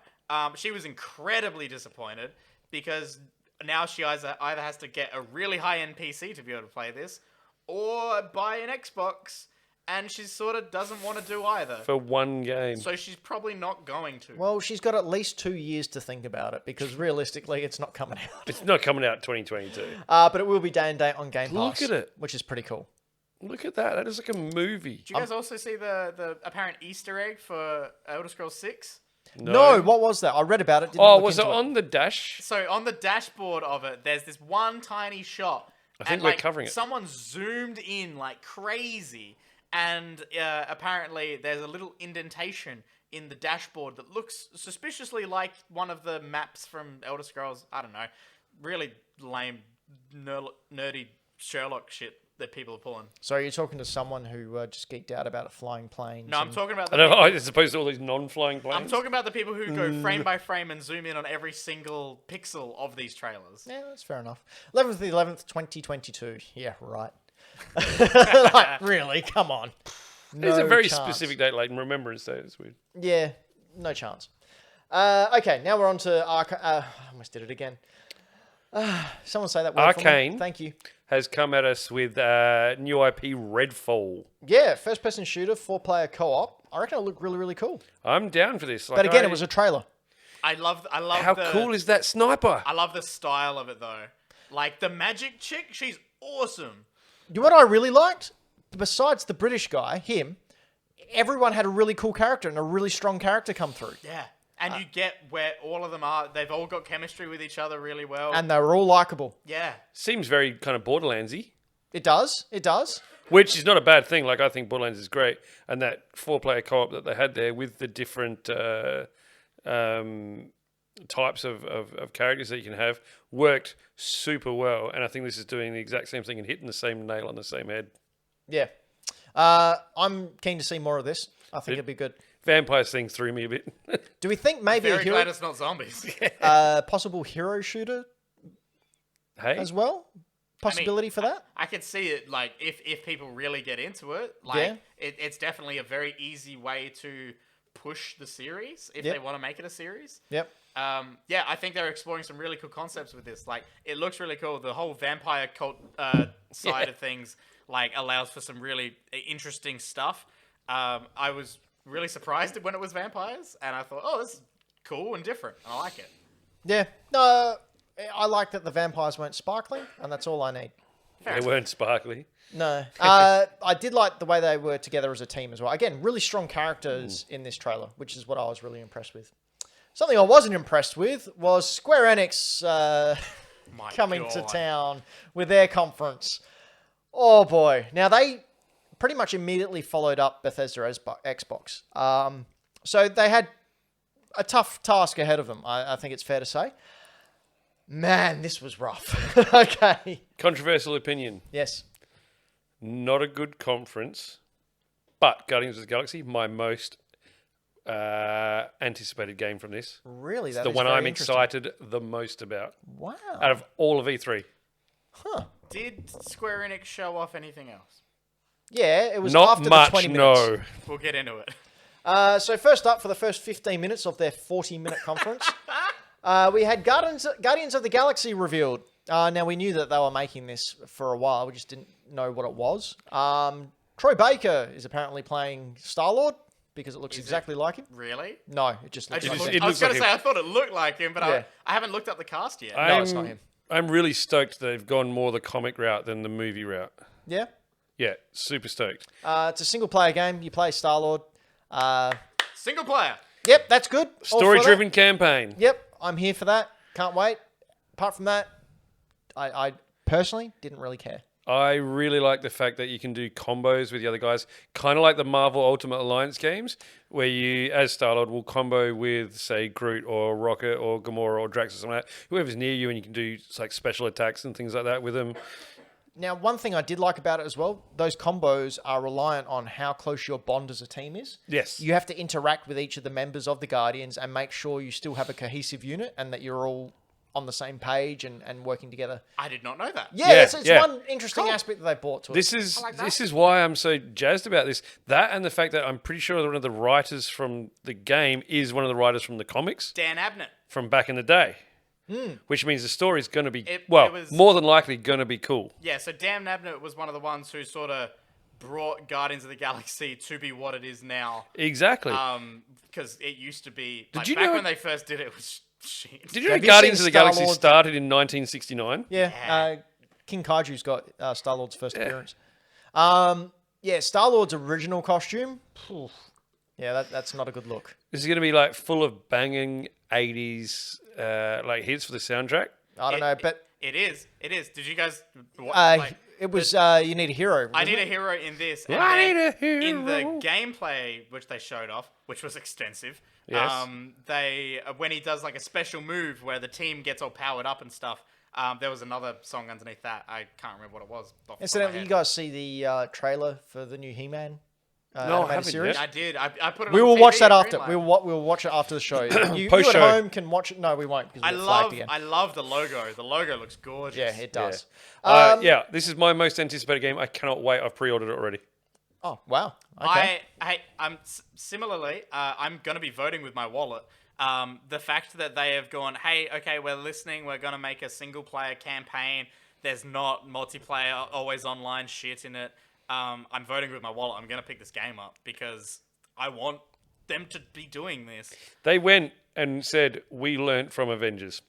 she was incredibly disappointed because now she either has to get a really high-end PC to be able to play this or buy an Xbox, and she sort of doesn't want to do either. For one game. So she's probably not going to. Well, she's got at least 2 years to think about it because realistically, it's not coming out. It's not coming out 2022. But it will be day and date on Game Look Pass. at it. Which is pretty cool. Look at that. That is like a movie. Do you guys also see the apparent Easter egg for Elder Scrolls 6? No, what was that? I read about it. Didn't Oh, look was it into on the dash? So on the dashboard of it, there's this one tiny shot. I think and, we're like, covering it. Someone zoomed in like crazy, and apparently there's a little indentation in the dashboard that looks suspiciously like one of the maps from Elder Scrolls. I don't know, really lame, nerdy Sherlock shit that people are pulling. So you're talking to someone who just geeked out about flying planes. No, I'm and- talking about I the. don't know, as opposed to all these non-flying planes. I'm talking about the people who go frame by frame and zoom in on every single pixel of these trailers. Yeah, that's fair enough. 11th of the 11th, 2022. Yeah, right. Like, really? Come on. It's a No very chance. specific date, like Remembrance Day. It's weird. Yeah, no chance. Okay, now we're on to I almost did it again. Someone say that word for me. Arcane. Thank you. Has come at us with new IP Redfall. Yeah, first-person shooter, 4-player co-op. I reckon it'll look really, really cool. I'm down for this. Like, But again, it was a trailer. I love How cool is that sniper? I love the style of it though. Like the magic chick, she's awesome. You know what I really liked? Besides the British guy, him, everyone had a really cool character and a really strong character come through. Yeah. And you get where all of them are. They've all got chemistry with each other really well. And they were all likable. yeah. Seems very kind of Borderlandsy, It does. It does. which is not a bad thing. Like I think Borderlands is great, and that 4-player co-op that they had there with the different types of characters that you can have worked super well. And I think this is doing the exact same thing and hitting the same nail on the same head. Yeah. I'm keen to see more of this. I think it'd be good. Vampires thing threw me a bit. Do we think maybe Very a hero, glad it's not zombies. possible hero shooter Hey, as well? Possibility for that? I could see it like if people really get into it, like Yeah. it's definitely a very easy way to push the series if Yep. they want to make it a series. Yep. Yeah, I think they're exploring some really cool concepts with this. Like, it looks really cool. The whole vampire cult side of things like allows for some really interesting stuff. I was really surprised when it was vampires, and I thought, oh, this is cool and different. And I like it. Yeah. No, I like that the vampires weren't sparkling, and that's all I need. they weren't sparkly. No. I did like the way they were together as a team as well. Again, really strong characters in this trailer, which is what I was really impressed with. Something I wasn't impressed with was Square Enix My coming to God. town with their conference. Oh boy. Now they pretty much immediately followed up Bethesda Xbox. So they had a tough task ahead of them, I think it's fair to say. Man, this was rough. Okay. Controversial opinion. Yes. Not a good conference, but Guardians of the Galaxy, my most anticipated game from this. Really? It's That the is one very I'm interesting. excited the most about Wow. out of all of E3. Huh. Did Square Enix show off anything else? Yeah, it was Not after much, the 20 minutes. no. We'll get into it. So first up, for the first 15 minutes of their 40-minute conference, we had Guardians of the Galaxy revealed. Now, we knew that they were making this for a while. We just didn't know what it was. Troy Baker is apparently playing Star-Lord because it looks exactly like him. Really? No, it just I, looks just, like it him. I was looks going like to say, him. I thought it looked like him, but Yeah. I haven't looked up the cast yet. No, it's not him. I'm really stoked they've gone more the comic route than the movie route. Yeah. Yeah, super stoked. It's a single-player game. You play Star-Lord. Single player. Yep, that's good. All for that. Story-driven campaign. Yep, I'm here for that. Can't wait. Apart from that, I personally didn't really care. I really like the fact that you can do combos with the other guys, kind of like the Marvel Ultimate Alliance games, where you, as Star-Lord, will combo with, say, Groot or Rocket or Gamora or Drax or something like that. Whoever's near you, and you can do like special attacks and things like that with them. Now, one thing I did like about it as well, those combos are reliant on how close your bond as a team is. Yes. You have to interact with each of the members of the Guardians and make sure you still have a cohesive unit and that you're all on the same page and working together. I did not know that. Yeah, Yeah, it's yeah. one interesting aspect that they brought to it. This is like that. this is why I'm so jazzed about this. That and the fact that I'm pretty sure that one of the writers from the game is one of the writers from the comics Dan Abnett. from back in the day. Which means the story's going to be, It was- more than likely going to be cool. Yeah, so Dan Abnett was one of the ones who sort of brought Guardians of the Galaxy to be what it is now. Exactly. Because it used to be like, you back know- when they first did it, it was shit. Did you know Have you Guardians seen of the Galaxy Star-Lord? started in 1969? Yeah, King Kaiju's got Star-Lord's first appearance. Yeah, Star-Lord's original costume, phew, yeah, that's not a good look. This is going to be like full of banging 80s like hits for the soundtrack. I don't know, but It is. Did you guys? it was You Need a Hero. I wasn't need it? a hero in this. And I then need a hero. In the gameplay, which they showed off, which was extensive. Yes. They when he does like a special move where the team gets all powered up and stuff. There was another song underneath that. I can't remember what it was. off the top of my Incidentally, you head. guys see the trailer for the new He-Man No, I animated haven't series? yet. I did. I put it. We on will TV watch that at after. Greenlight. We'll watch it after the show. You at Post-show. home can watch it. No, we won't because I we'll get flagged again. love the logo. The logo looks gorgeous. Yeah, it does. Yeah, this is my most anticipated game. I cannot wait. I've pre-ordered it already. Oh, wow. Okay. Similarly, I'm going to be voting with my wallet. The fact that they have gone, hey, okay, we're listening. We're going to make a single player campaign. There's not multiplayer, always online shit in it. I'm voting with my wallet. I'm going to pick this game up because I want them to be doing this. They went and said, we learnt from Avengers.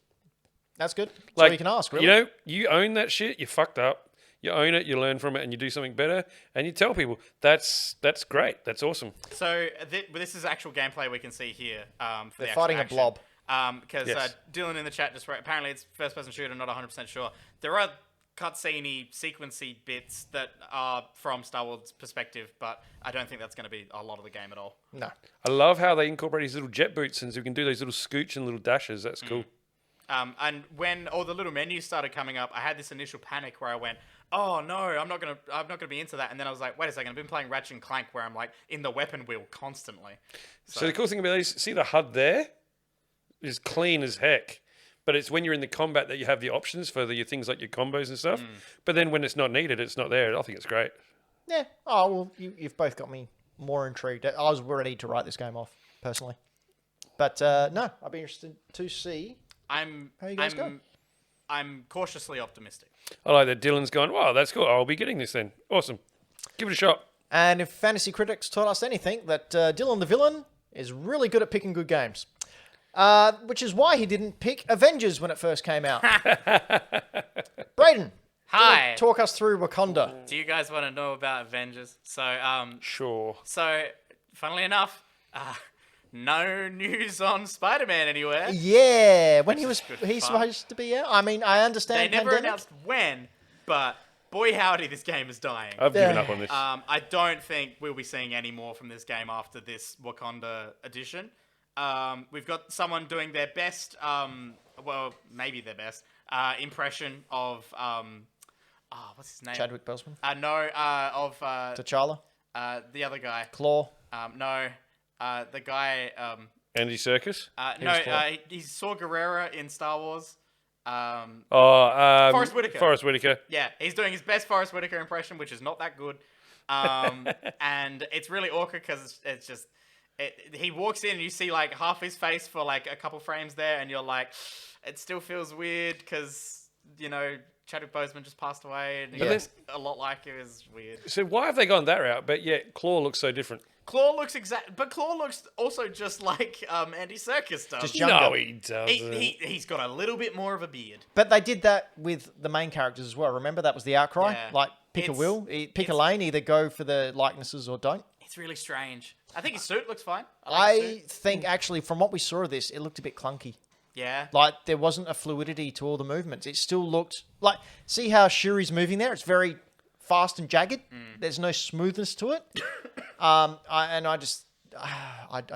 That's good. That's all you can ask, really. You know, you own that shit, you fucked up. You own it, you learn from it, and you do something better, and you tell people. That's great. That's awesome. So this is actual gameplay we can see here. For They're the fighting action. a blob. Because Yes. Dylan in the chat just wrote, apparently it's first-person shooter, not 100% sure. There are cutscene-y, sequency bits that are from Star Wars' perspective, but I don't think that's going to be a lot of the game at all. No. I love how they incorporate these little jet boots, and so we can do those little scooch and little dashes. That's cool. And when all the little menus started coming up, I had this initial panic where I went, "Oh no, I'm not gonna be into that." And then I was like, "Wait a second, I've been playing Ratchet and Clank where I'm like in the weapon wheel constantly." So the cool thing about these, see the HUD there is clean as heck. But it's when you're in the combat that you have the options for your things like your combos and stuff. But then when it's not needed, it's not there. I think it's great. Yeah. Oh, well, you've both got me more intrigued. I was ready to write this game off, personally. But no, I'd be interested to see how you guys go. I'm cautiously optimistic. I like that Dylan's gone, wow, that's cool. I'll be getting this then. Awesome. Give it a shot. And if Fantasy Critics taught us anything, that Dylan the Villain is really good at picking good games. Which is why he didn't pick Avengers when it first came out. Brayden, Hi. talk us through Wakanda. Do you guys want to know about Avengers? Sure. So funnily enough, no news on Spider-Man anywhere. Yeah, when Which is good he's fun. supposed to be out. I mean, I understand. They never pandemic. announced when, but boy howdy, this game is dying. I've given up on this. I don't think we'll be seeing any more from this game after this Wakanda edition. We've got someone doing their best, well, maybe their best, impression of, what's his name? Chadwick Boseman, Of T'Challa, the other guy. Claw. No, the guy, Andy Serkis? he saw Guerrera in Star Wars. Forrest Whitaker. Forrest Whitaker. Yeah, he's doing his best Forrest Whitaker impression, which is not that good. And it's really awkward because it's just... he walks in and you see like half his face for like a couple frames there, and you're like, it still feels weird because, you know, Chadwick Boseman just passed away and he looks a lot like it. Was weird. So why have they gone that route? But yet Claw looks so different. Claw looks but Claw looks also just like Andy Serkis does. Just younger. No, he doesn't. He's got a little bit more of a beard. But they did that with the main characters as well. Remember, that was the outcry. Yeah. Like, pick a lane, either go for the likenesses or don't. It's really strange. I think his suit looks fine. I think actually, from what we saw of this, it looked a bit clunky. Yeah. Like, there wasn't a fluidity to all the movements. It still looked like, see how Shuri's moving there? It's very fast and jagged. There's no smoothness to it. I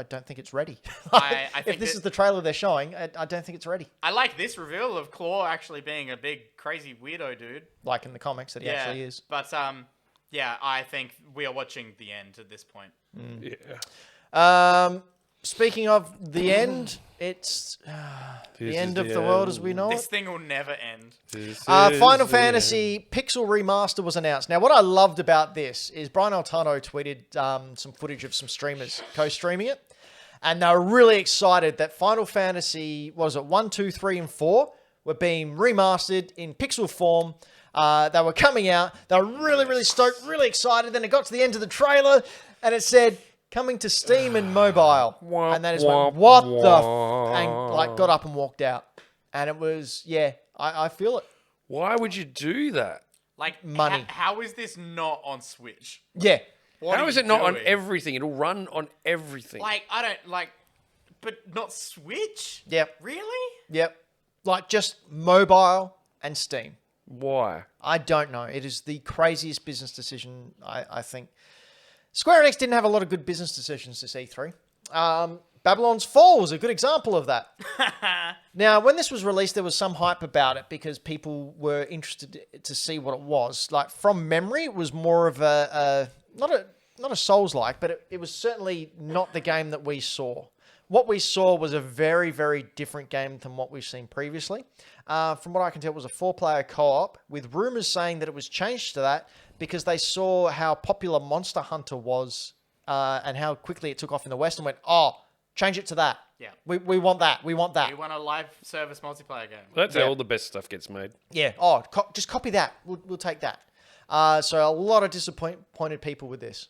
don't think it's ready. I if think this that- is the trailer they're showing, I don't think it's ready. I like this reveal of Claw actually being a big, crazy weirdo dude. Like in the comics that he actually is. But, yeah, I think we are watching the end at this point. Yeah. Speaking of the end, it's the end of the world as we know This it. thing will never end. Final Fantasy Pixel Remaster was announced. Now, what I loved about this is Brian Altano tweeted some footage of some streamers co-streaming it, and they were really excited that Final Fantasy, 1, 2, 3, and 4 were being remastered in pixel form. They were coming out. They were really, really stoked, really excited. Then it got to the end of the trailer, and it said, coming to Steam and mobile. And they just went, what the and like got up and walked out. And it was, I feel it. Why would you do that? Like, Money. How is this not on Switch? Yeah. What How are is you it not on doing? everything? It'll run on everything. Like, I don't, like, but not Switch? Yep. Really? Yep. Like just mobile and Steam. Why? I don't know. It is the craziest business decision, I think. Square Enix didn't have a lot of good business decisions this E3. Babylon's Fall was a good example of that. Now, when this was released, there was some hype about it because people were interested to see what it was. Like, from memory, it was more of not a Souls-like, but it was certainly not the game that we saw. What we saw was a very, very different game than what we've seen previously. From what I can tell, it was a 4-player co-op with rumors saying that it was changed to that because they saw how popular Monster Hunter was and how quickly it took off in the West and went, oh, change it to that. Yeah. We want that. We want that. We want a live service multiplayer game. That's Yeah. how all the best stuff gets made. Yeah. Oh, just copy that. We'll take that. So a lot of disappointed people with this.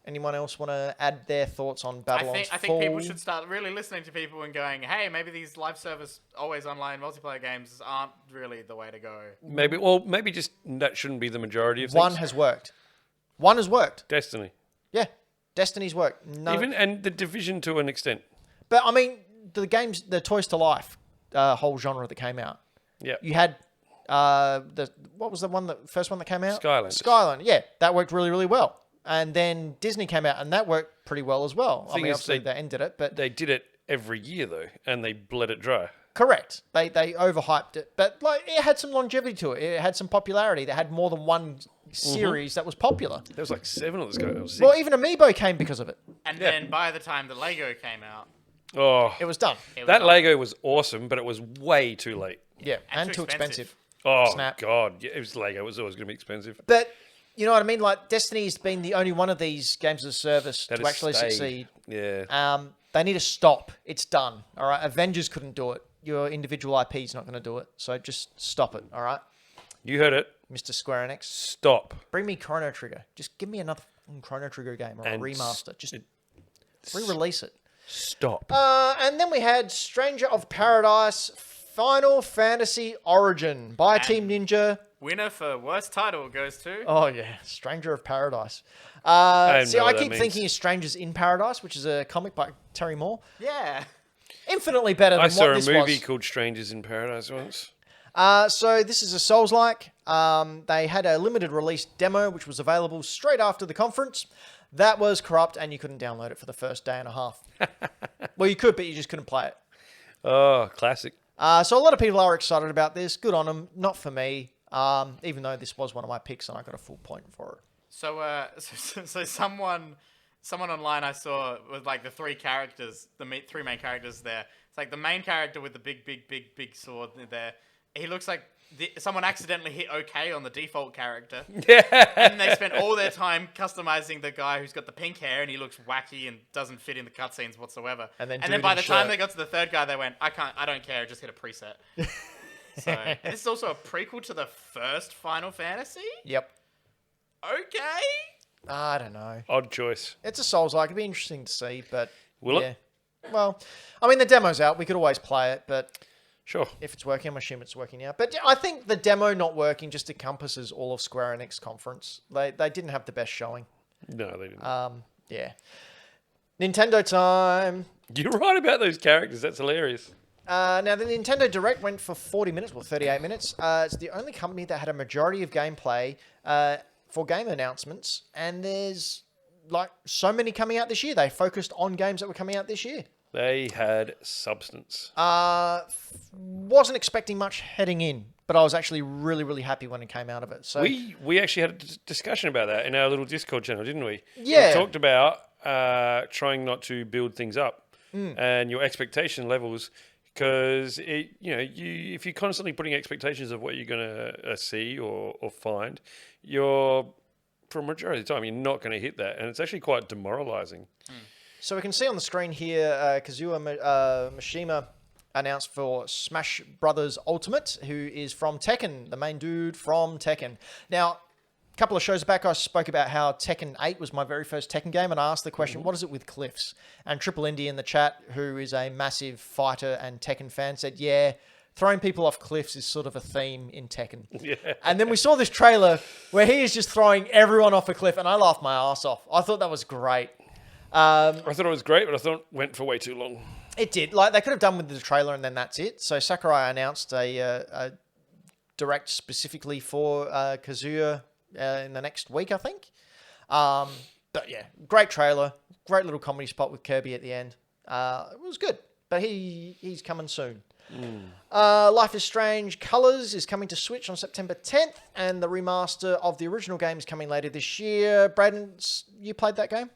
Anyone else want to add their thoughts on Babylon's I think Fall? people should start really listening to people and going, hey, maybe these live service, always online multiplayer games aren't really the way to go. Maybe just that shouldn't be the majority of things. One has worked. One has worked. Destiny. Yeah. Destiny's worked. No. And the Division to an extent. But I mean, the Toys to Life whole genre that came out. Yeah. You had what was the first one that came out? Skylanders. Skyland. Yeah, that worked really, really well. And then Disney came out, and that worked pretty well as well. I Thing mean, is, obviously they ended it, but They did it every year though, and they bled it dry. correct. They overhyped it, but like it had some longevity to it. It had some popularity. They had more than one series that was popular. There was like 7 of those guys. Or 6. Well, even Amiibo came because of it. And then by the time the Lego came out, Oh, It was done. it was that on. Lego was awesome, but it was way too late. Yeah, and too too expensive. expensive. Oh Snap. God, yeah, it was Lego. It was always going to be expensive. But you know what I mean? Like Destiny's been the only one of these games of service That to has actually stayed. succeed. Yeah. They need to stop. It's done. All right. Avengers couldn't do it. Your individual IP is not going to do it. So just stop it. All right, You heard it. Mr. Square Enix. Stop. Bring me Chrono Trigger. Just give me another Chrono Trigger game or a And remaster. Just re-release it. Stop. And then we had Stranger of Paradise Final Fantasy Origin by Team Ninja. Winner for worst title goes to. Oh, yeah. Stranger of Paradise. don't See, know I what that keep means. thinking of Strangers in Paradise, which is a comic by Terry Moore. Yeah. Infinitely better than I saw what a this movie was. called Strangers in Paradise once. So this is a Souls-like. They had a limited release demo, which was available straight after the conference. That was corrupt, and you couldn't download it for the first day and a half. Well, you could, but you just couldn't play it. Oh, classic. So a lot of people are excited about this. Good on them. Not for me. Even though this was one of my picks, and I got a full point for it. So someone online I saw with like the three three main characters there. It's like the main character with the big sword there. He looks like someone accidentally hit OK on the default character. Yeah. And they spent all their time customizing the guy who's got the pink hair and he looks wacky and doesn't fit in the cutscenes whatsoever. And then by dude the in time shirt. they got to the third guy, they went, I don't care, just hit a preset. So, and this is also a prequel to the first Final Fantasy? Yep. Okay. I don't know. Odd choice. It's a Souls-like. It'd be interesting to see, but Will yeah. it? Well, I mean, the demo's out. We could always play it, but Sure. if it's working, I'm assuming it's working now. But yeah, I think the demo not working just encompasses all of Square Enix conference. They didn't have the best showing. No, they didn't. Yeah. Nintendo time. You're right about those characters. That's hilarious. Now, the Nintendo Direct went for 40 minutes, well, 38 minutes. It's the only company that had a majority of gameplay for game announcements, and there's like so many coming out this year. They focused on games that were coming out this year. They had substance. Wasn't expecting much heading in, but I was actually really, really happy when it came out of it. So We actually had a discussion about that in our little Discord channel, didn't we? Yeah. We talked about trying not to build things up and your expectation levels, because if you're constantly putting expectations of what you're going to see or find, for a majority of the time you're not going to hit that, and it's actually quite demoralizing. So we can see on the screen here, Kazuya Mishima announced for Smash Brothers Ultimate, who is from Tekken, the main dude from Tekken. Now, a couple of shows back, I spoke about how Tekken 8 was my very first Tekken game, and I asked the question, what is it with cliffs? And Triple Indy in the chat, who is a massive fighter and Tekken fan, said, yeah, throwing people off cliffs is sort of a theme in Tekken. Yeah. And then we saw this trailer where he is just throwing everyone off a cliff, and I laughed my ass off. I thought that was great. I thought it was great, but I thought it went for way too long. It did. Like, they could have done with the trailer and then that's it. So Sakurai announced a direct specifically for Kazuya in the next week, I think. But yeah, great trailer. Great little comedy spot with Kirby at the end. It was good. But he's coming soon. Life is Strange Colors is coming to Switch on September 10th. And the remaster of the original game is coming later this year. Braden, you played that game?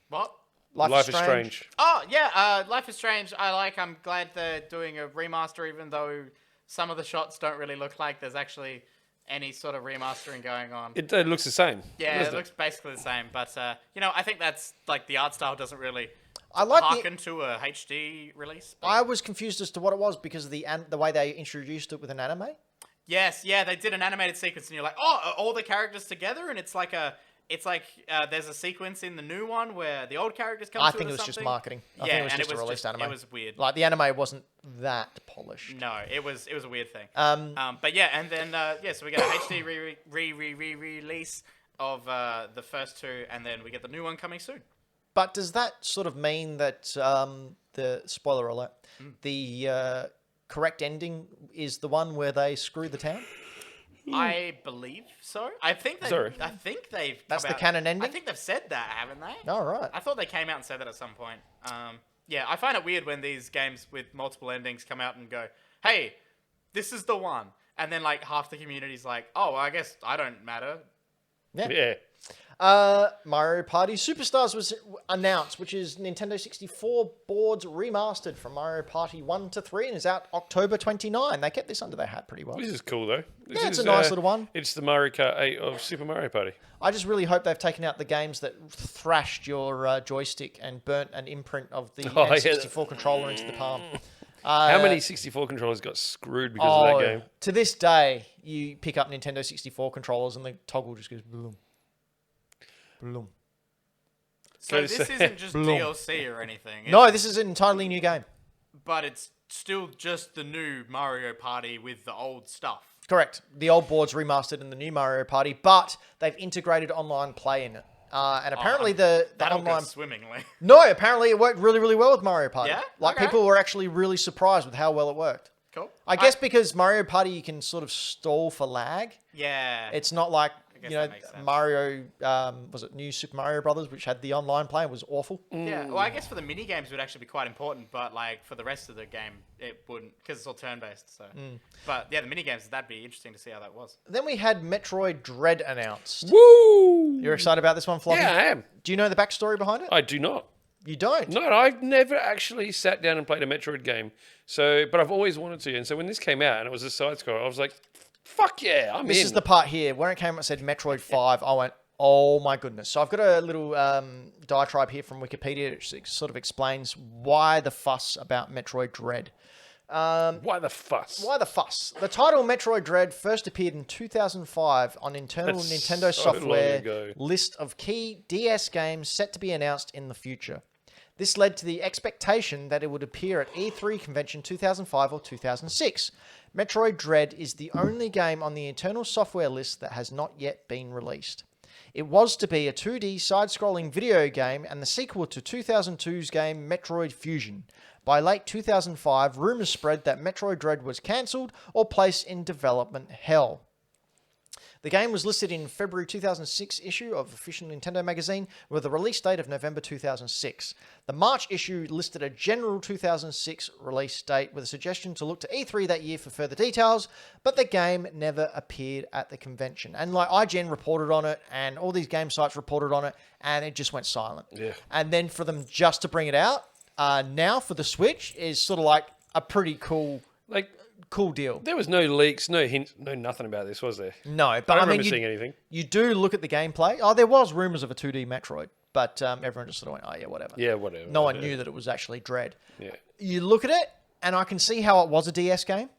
What? Life is Strange. Oh, yeah, Life is Strange. I'm glad they're doing a remaster, even though some of the shots don't really look like there's actually any sort of remastering going on. It looks the same. Yeah, doesn't it looks basically the same, but I think that's like the art style doesn't really I like the. harken to a HD release. But I was confused as to what it was because of the way they introduced it with an anime. yes, yeah, they did an animated sequence, and you're like, oh, are all the characters together, and it's like there's a sequence in the new one where the old characters come. I to think it or was just something. marketing. I Yeah, think it was and just a released anime. It was weird. Like the anime wasn't that polished. No, it was a weird thing. Um, But yeah, and then so we get a HD release of the first two, and then we get the new one coming soon. But does that sort of mean that the spoiler alert, the correct ending is the one where they screw the town? I believe so. I think Sorry. they've. That's come the out- canon ending? I think they've said that, haven't they? All right. I thought they came out and said that at some point. Yeah, I find it weird when these games with multiple endings come out and go, "Hey, this is the one," and then like half the community's like, "Oh, I guess I don't matter." Yeah. Mario Party Superstars was announced, which is Nintendo 64 boards remastered from Mario Party 1 to 3 and is out October 29. They kept this under their hat pretty well. This is cool though. This Yeah, it's is, a nice little one. It's the Mario Kart 8 of Super Mario Party. I just really hope they've taken out the games that thrashed your joystick and burnt an imprint of the Oh, yeah. N64 controller into the palm. How many 64 controllers got screwed because of that game? To this day, you pick up Nintendo 64 controllers and the toggle just goes boom. Boom. So Go this say- isn't just Bloom. DLC or anything. No, this is an entirely new game. But it's still just the new Mario Party with the old stuff. Correct. The old board's remastered in the new Mario Party, but they've integrated online play in it. And apparently the That'll online... go swimmingly. No, apparently it worked really, really well with Mario Party. Yeah? Like, Okay. people were actually really surprised with how well it worked. Cool. I guess because Mario Party, you can sort of stall for lag. Yeah. It's not like, guess you know, that makes sense. Mario, was it New Super Mario Brothers, which had the online play and was awful. Yeah, well, I guess for the mini games it would actually be quite important, but like for the rest of the game, it wouldn't because it's all turn-based. So, but yeah, the mini games that'd be interesting to see how that was. Then we had Metroid Dread announced. Woo! You're excited about this one, Floppy? Yeah, I am. Do you know the backstory behind it? I do not. You don't? No, I've never actually sat down and played a Metroid game. So, but I've always wanted to. And so when this came out and it was a side scroller, I was like, "Fuck yeah, I'm This in." is the part here where it came out and said Metroid 5. I went, oh my goodness. So I've got a little diatribe here from Wikipedia that sort of explains why the fuss about Metroid Dread. Why the fuss? Why the fuss? The title Metroid Dread first appeared in 2005 on internal That's Nintendo so long software ago. list of key DS games set to be announced in the future. This led to the expectation that it would appear at E3 Convention 2005 or 2006. Metroid Dread is the only game on the internal software list that has not yet been released. It was to be a 2D side-scrolling video game and the sequel to 2002's game Metroid Fusion. By late 2005, rumours spread that Metroid Dread was cancelled or placed in development hell. The game was listed in February 2006 issue of Official Nintendo Magazine with a release date of November 2006. The March issue listed a general 2006 release date with a suggestion to look to E3 that year for further details, but the game never appeared at the convention. And like IGN reported on it and all these game sites reported on it and it just went silent. Yeah. And then for them just to bring it out now for the Switch is sort of like a pretty cool deal. There was no leaks, no hints, no nothing about this, was there? No, but I don't I mean, remember seeing anything. you do look at the gameplay. Oh, there was rumors of a 2D Metroid, but everyone just sort of went, oh yeah, whatever. Yeah, whatever. No one knew that it was actually Dread. Yeah. You look at it, and I can see how it was a DS game.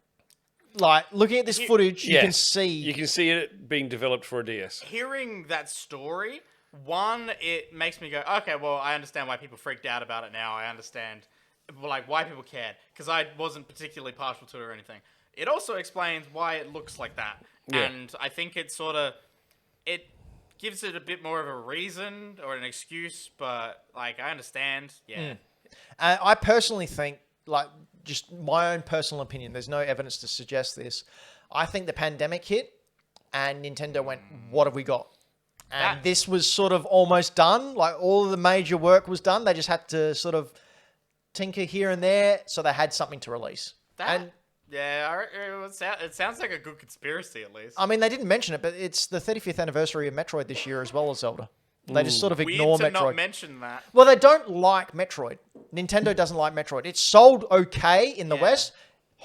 Like, looking at this footage, you can see... You can see it being developed for a DS. Hearing that story, one, it makes me go, okay, well, I understand why people freaked out about it now. I understand, like, why people cared, because I wasn't particularly partial to it or anything. It also explains why it looks like that, Yeah. and I think it sort of, it gives it a bit more of a reason or an excuse, but, like, I understand, yeah. I personally think, like, just my own personal opinion, there's no evidence to suggest this. I think the pandemic hit, and Nintendo went, what have we got? And That- this was sort of almost done. Like, all of the major work was done. They just had to sort of tinker here and there, so they had something to release. And Yeah, it sounds like a good conspiracy, at least. I mean, they didn't mention it, but it's the 35th anniversary of Metroid this year as well as Zelda. They just sort of ignore Weird to Metroid. not mention that. Well, they don't like Metroid. Nintendo doesn't like Metroid. It's sold okay in the Yeah. West,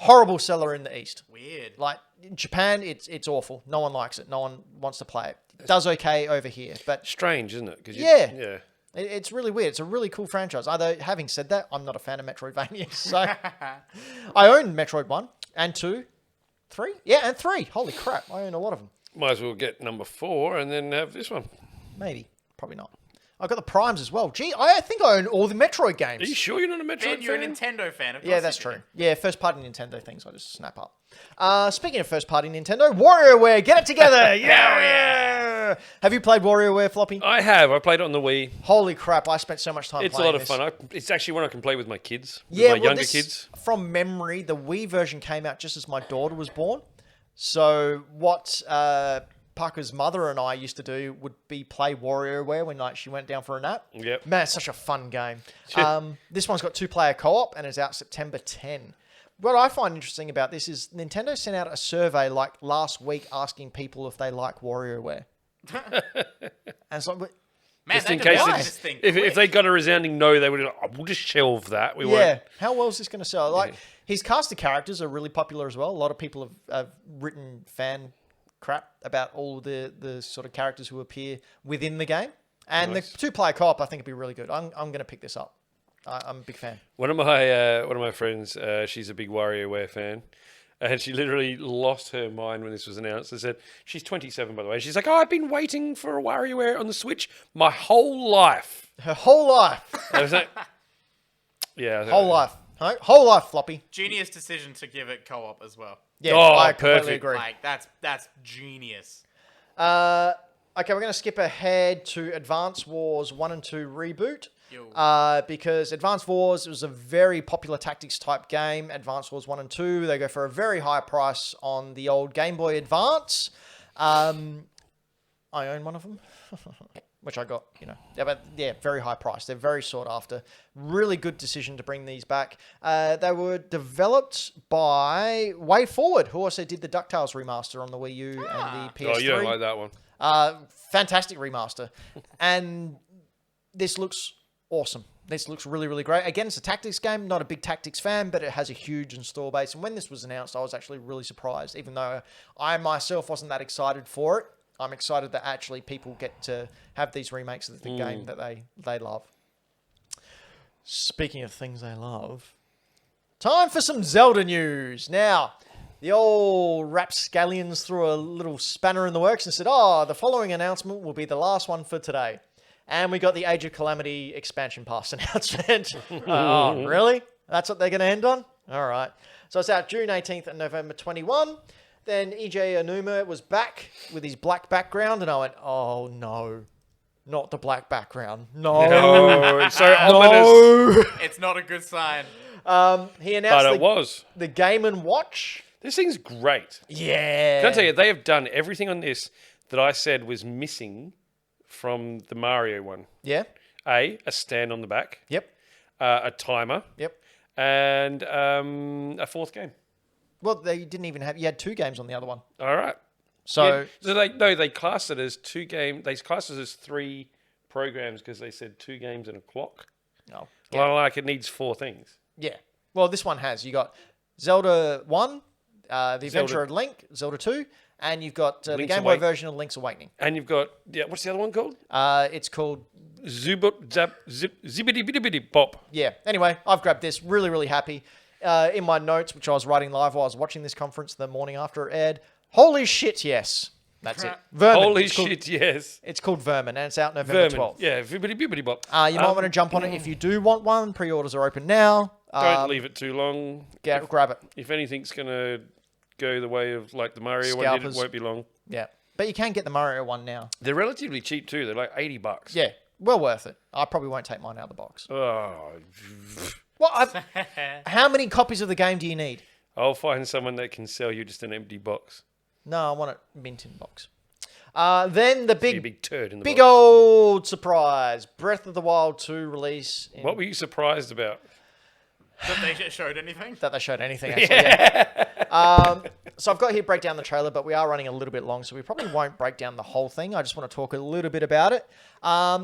Horrible seller in the East. Weird. Like in Japan, it's awful. No one likes it. No one wants to play it. It does okay over here, but Strange, isn't it? 'Cause Yeah. Yeah. it's really weird. It's a really cool franchise. Although, having said that, I'm not a fan of Metroidvania. So I own Metroid 1 and 2, 3. Yeah, and 3. Holy crap. I own a lot of them. Might as well get number 4 and then have this one. Maybe. Probably not. I've got the Primes as well. Gee, I think I own all the Metroid Are you games. sure you're not a Metroid Ben, you're a fan? Nintendo fan. Of Yeah, course that's you do. true. Yeah, first party Nintendo things I just snap up. Speaking of first party Nintendo, WarioWare, get it together. Yeah. Have you played WarioWare, Floppy? I have. I played it on the Wii. Holy crap, I spent so much time It's a playing lot of this. fun. It's actually one I can play with my kids. With Yeah, my well, younger this- kids. From memory, the Wii version came out just as my daughter was born. So what Parker's mother and I used to do would be play WarioWare when like she went down for a nap. Yep. Man, it's such a fun game. This one's got 2-player co-op and it's out September 10. What I find interesting about this is Nintendo sent out a survey like last week asking people if they like WarioWare. And it's like, Man, Just they in case developed it's- this thing If quick. they got a resounding no, they would have, oh, we'll just shelve that. We yeah, won't. how well is this going to sell? Like his cast of characters are really popular as well. A lot of people have written fan crap about all the sort of characters who appear within the game. And Nice. the 2-player co-op, I think, would be really good. I'm going to pick this up. I'm a big fan. One of my friends, she's a big WarioWare fan, and she literally lost her mind when this was announced. I said she's 27, by the way. She's like, "Oh, I've been waiting for a WarioWare on the Switch my whole life." Her whole life. I was like, "Yeah, Whole life. Huh? Whole life, Floppy. Genius decision to give it co-op as well. Yeah, Oh, I completely perfect. agree. Like that's genius. Okay, we're going to skip ahead to Advance Wars 1 and 2 reboot. Yo. Because Advance Wars was a very popular tactics type game. Advance Wars 1 and 2, they go for a very high price on the old Game Boy Advance. I own one of them, which I got, Yeah, but yeah, very high price. They're very sought after. Really good decision to bring these back. They were developed by Way Forward, who also did the DuckTales remaster on the Wii U and the PS3. Oh, you don't like that one? Fantastic remaster. And this looks awesome. This looks really, really great. Again, it's a tactics game. Not a big tactics fan, but it has a huge install base. And when this was announced, I was actually really surprised, even though I myself wasn't that excited for it. I'm excited that actually people get to have these remakes of the game that they love. Speaking of things they love, time for some Zelda news. Now, the old rapscallions threw a little spanner in the works and said, the following announcement will be the last one for today. And we got the Age of Calamity expansion pass announcement. Oh, really? That's what they're going to end on? All right. So it's out June 18th and November 21. Then EJ Onuma was back with his black background, and I went, oh, no. Not the black background. No. Oh, it's so ominous. It's not a good sign. He announced But it was. the Game & Watch. This thing's great. Yeah. Can I tell you, they have done everything on this that I said was missing from the Mario one. Yeah. A stand on the back, Yep. a timer, Yep. and a fourth game. Well, they didn't even have... You had 2 games on the other one. All right. So... Yeah, so they classed it as 2 game. They classed it as 3 programs because they said 2 games and a clock. No. Well, like it needs 4 things. Yeah. Well, this one has. You got Zelda 1, The Adventure of Link, Zelda 2, and you've got the Link's Game Boy Awakening. version of Link's Awakening. And you've got what's the other one called? It's called... Zippity bitty bitty bop. Yeah. Anyway, I've grabbed this. Really, really happy. In my notes, which I was writing live while I was watching this conference the morning after it aired. Holy shit, yes. That's it. Vermin. Holy It's called- shit! Yes. It's called Vermin, and it's out November Vermin. 12th. Yeah. Bibbity bibbity bop. You might want to jump on it if you do want one. Pre-orders are open now. Don't leave it too long. Grab it. If anything's gonna go the way of like the Mario one did, Scalpers. it won't be long. Yeah. But you can get the Mario one now. They're relatively cheap too. They're like $80. Yeah. Well worth it. I probably won't take mine out of the box. Oh, Well, how many copies of the game do you need? I'll find someone that can sell you just an empty box. No, I want it mint in box. Then the Be a big, big turd in the big box. old surprise. Breath of the Wild 2 release. What were you surprised about? That they showed anything? That they showed anything, actually. Yeah. So I've got here break down the trailer, but we are running a little bit long, so we probably won't break down the whole thing. I just want to talk a little bit about it.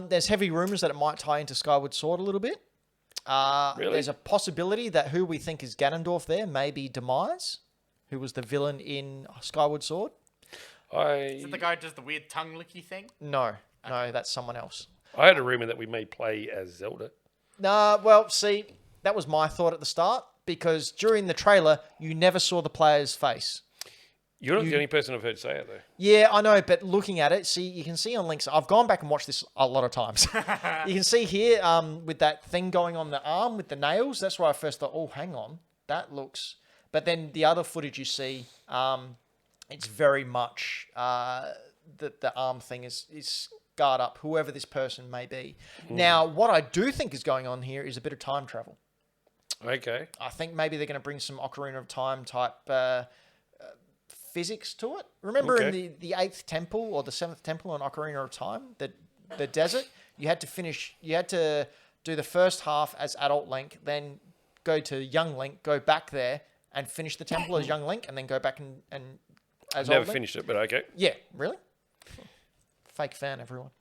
There's heavy rumors that it might tie into Skyward Sword a little bit. Really? There's a possibility that who we think is Ganondorf there may be Demise, who was the villain in Skyward Sword. Is it the guy who does the weird tongue licky thing? No, that's someone else. I had a rumor that we may play as Zelda. Nah, well, see, that was my thought at the start, because during the trailer, you never saw the player's face. You're not the only person I've heard say it, though. Yeah, I know, but looking at it, see, you can see on links. I've gone back and watched this a lot of times. You can see here with that thing going on the arm with the nails. That's where I first thought, oh, hang on, that looks. But then the other footage you see, it's very much the arm thing is scarred up, whoever this person may be. Now, what I do think is going on here is a bit of time travel. Okay. I think maybe they're going to bring some Ocarina of Time type physics to it. Remember in the 8th temple or the 7th temple on Ocarina of Time, the desert, you had to do the first half as adult Link, then go to young Link, go back there and finish the temple as young Link, and then go back and as Never old Link. finished it, but okay. Yeah, really? Fake fan, everyone.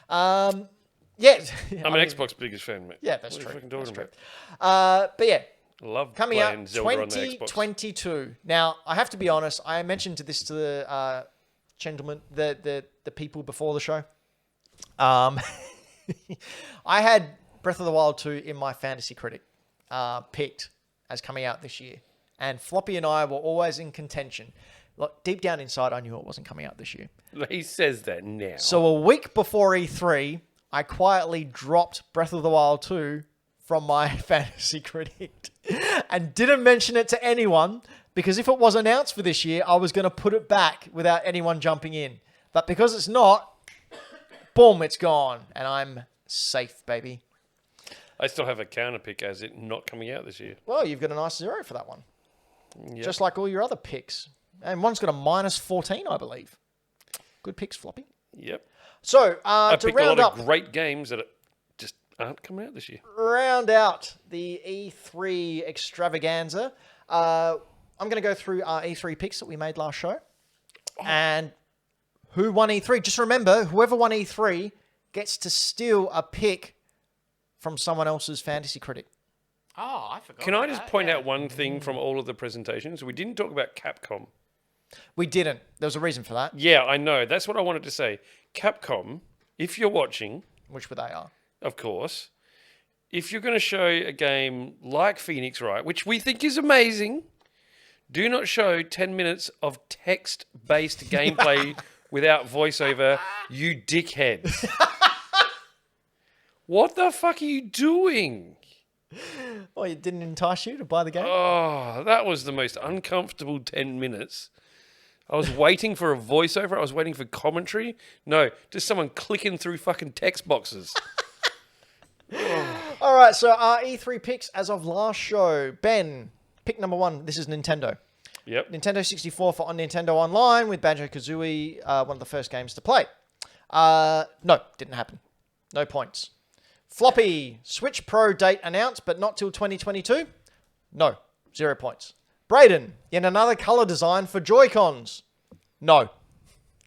Yeah. I'm an Xbox biggest fan, mate. Yeah, that's What are true. you fucking talking That's about? But yeah, Love coming playing out Zelda on the Xbox. 2022. Now, I have to be honest. I mentioned this to the gentlemen, the people before the show. I had Breath of the Wild 2 in my Fantasy Critic picked as coming out this year, and Floppy and I were always in contention. Look, deep down inside, I knew it wasn't coming out this year. He says that now. So a week before E3, I quietly dropped Breath of the Wild 2 from my Fantasy Critic and didn't mention it to anyone, because if it was announced for this year, I was going to put it back without anyone jumping in. But because it's not, boom, it's gone. And I'm safe, baby. I still have a counter pick as it not coming out this year. Well, you've got a nice 0 for that one. Yep. Just like all your other picks. And one's got a -14, I believe. Good picks, Floppy. Yep. So, I to picked a round lot up... of great games that just aren't coming out this year. Round out the E3 extravaganza. I'm going to go through our E3 picks that we made last show. And who won E3? Just remember, whoever won E3 gets to steal a pick from someone else's Fantasy Critic. Oh, I forgot. Can I just that, point yeah. out one thing from all of the presentations? We didn't talk about Capcom. We didn't. There was a reason for that, Yeah, I know. That's what I wanted to say. Capcom, if you're watching, which they are. of course, if you're going to show a game like Phoenix Wright, which we think is amazing, do not show 10 minutes of text-based gameplay without voiceover, you dickheads. What the fuck are you doing? Well, it didn't entice you to buy the game? Oh, that was the most uncomfortable 10 minutes. I was waiting for a voiceover. I was waiting for commentary. No, just someone clicking through fucking text boxes. All right, so our E3 picks as of last show. Ben, pick number 1. This is Nintendo. Yep. Nintendo 64 for on Nintendo Online with Banjo-Kazooie, one of the first games to play. No, didn't happen. No points. Floppy, Switch Pro date announced, but not till 2022. No, 0 points. Brayden, yet another color design for Joy-Cons. No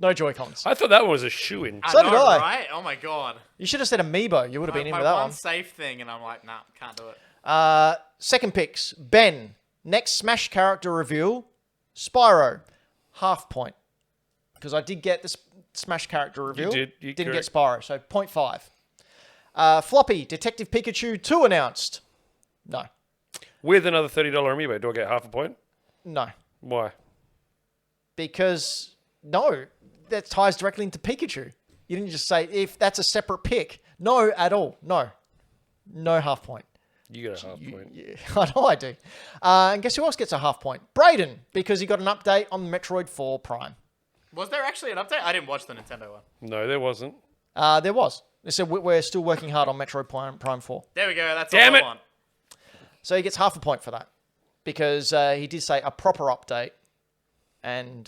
Joy-Cons. I thought that one was a shoo-in. So did I. Right? Oh my god. You should have said Amiibo. You would have been in My with that one one. safe thing, and I'm like, nah, can't do it. Second picks, Ben, next Smash character reveal, Spyro, half point. Because I did get the Smash character reveal. did, you're Didn't correct. get Spyro, so 0.5. Floppy, Detective Pikachu 2 announced. No. With another $30 amiibo, do I get half a point? No. Why? Because, no, that ties directly into Pikachu. You didn't just say, if that's a separate pick. No, at all. No. No half point. You got a half point. Yeah, I know I do. And guess who else gets a half point? Brayden, because he got an update on Metroid 4 Prime. Was there actually an update? I didn't watch the Nintendo one. No, there wasn't. There was. They said we're still working hard on Metroid Prime 4. There we go. That's Damn all it. I want. So he gets half a point for that. Because he did say a proper update. And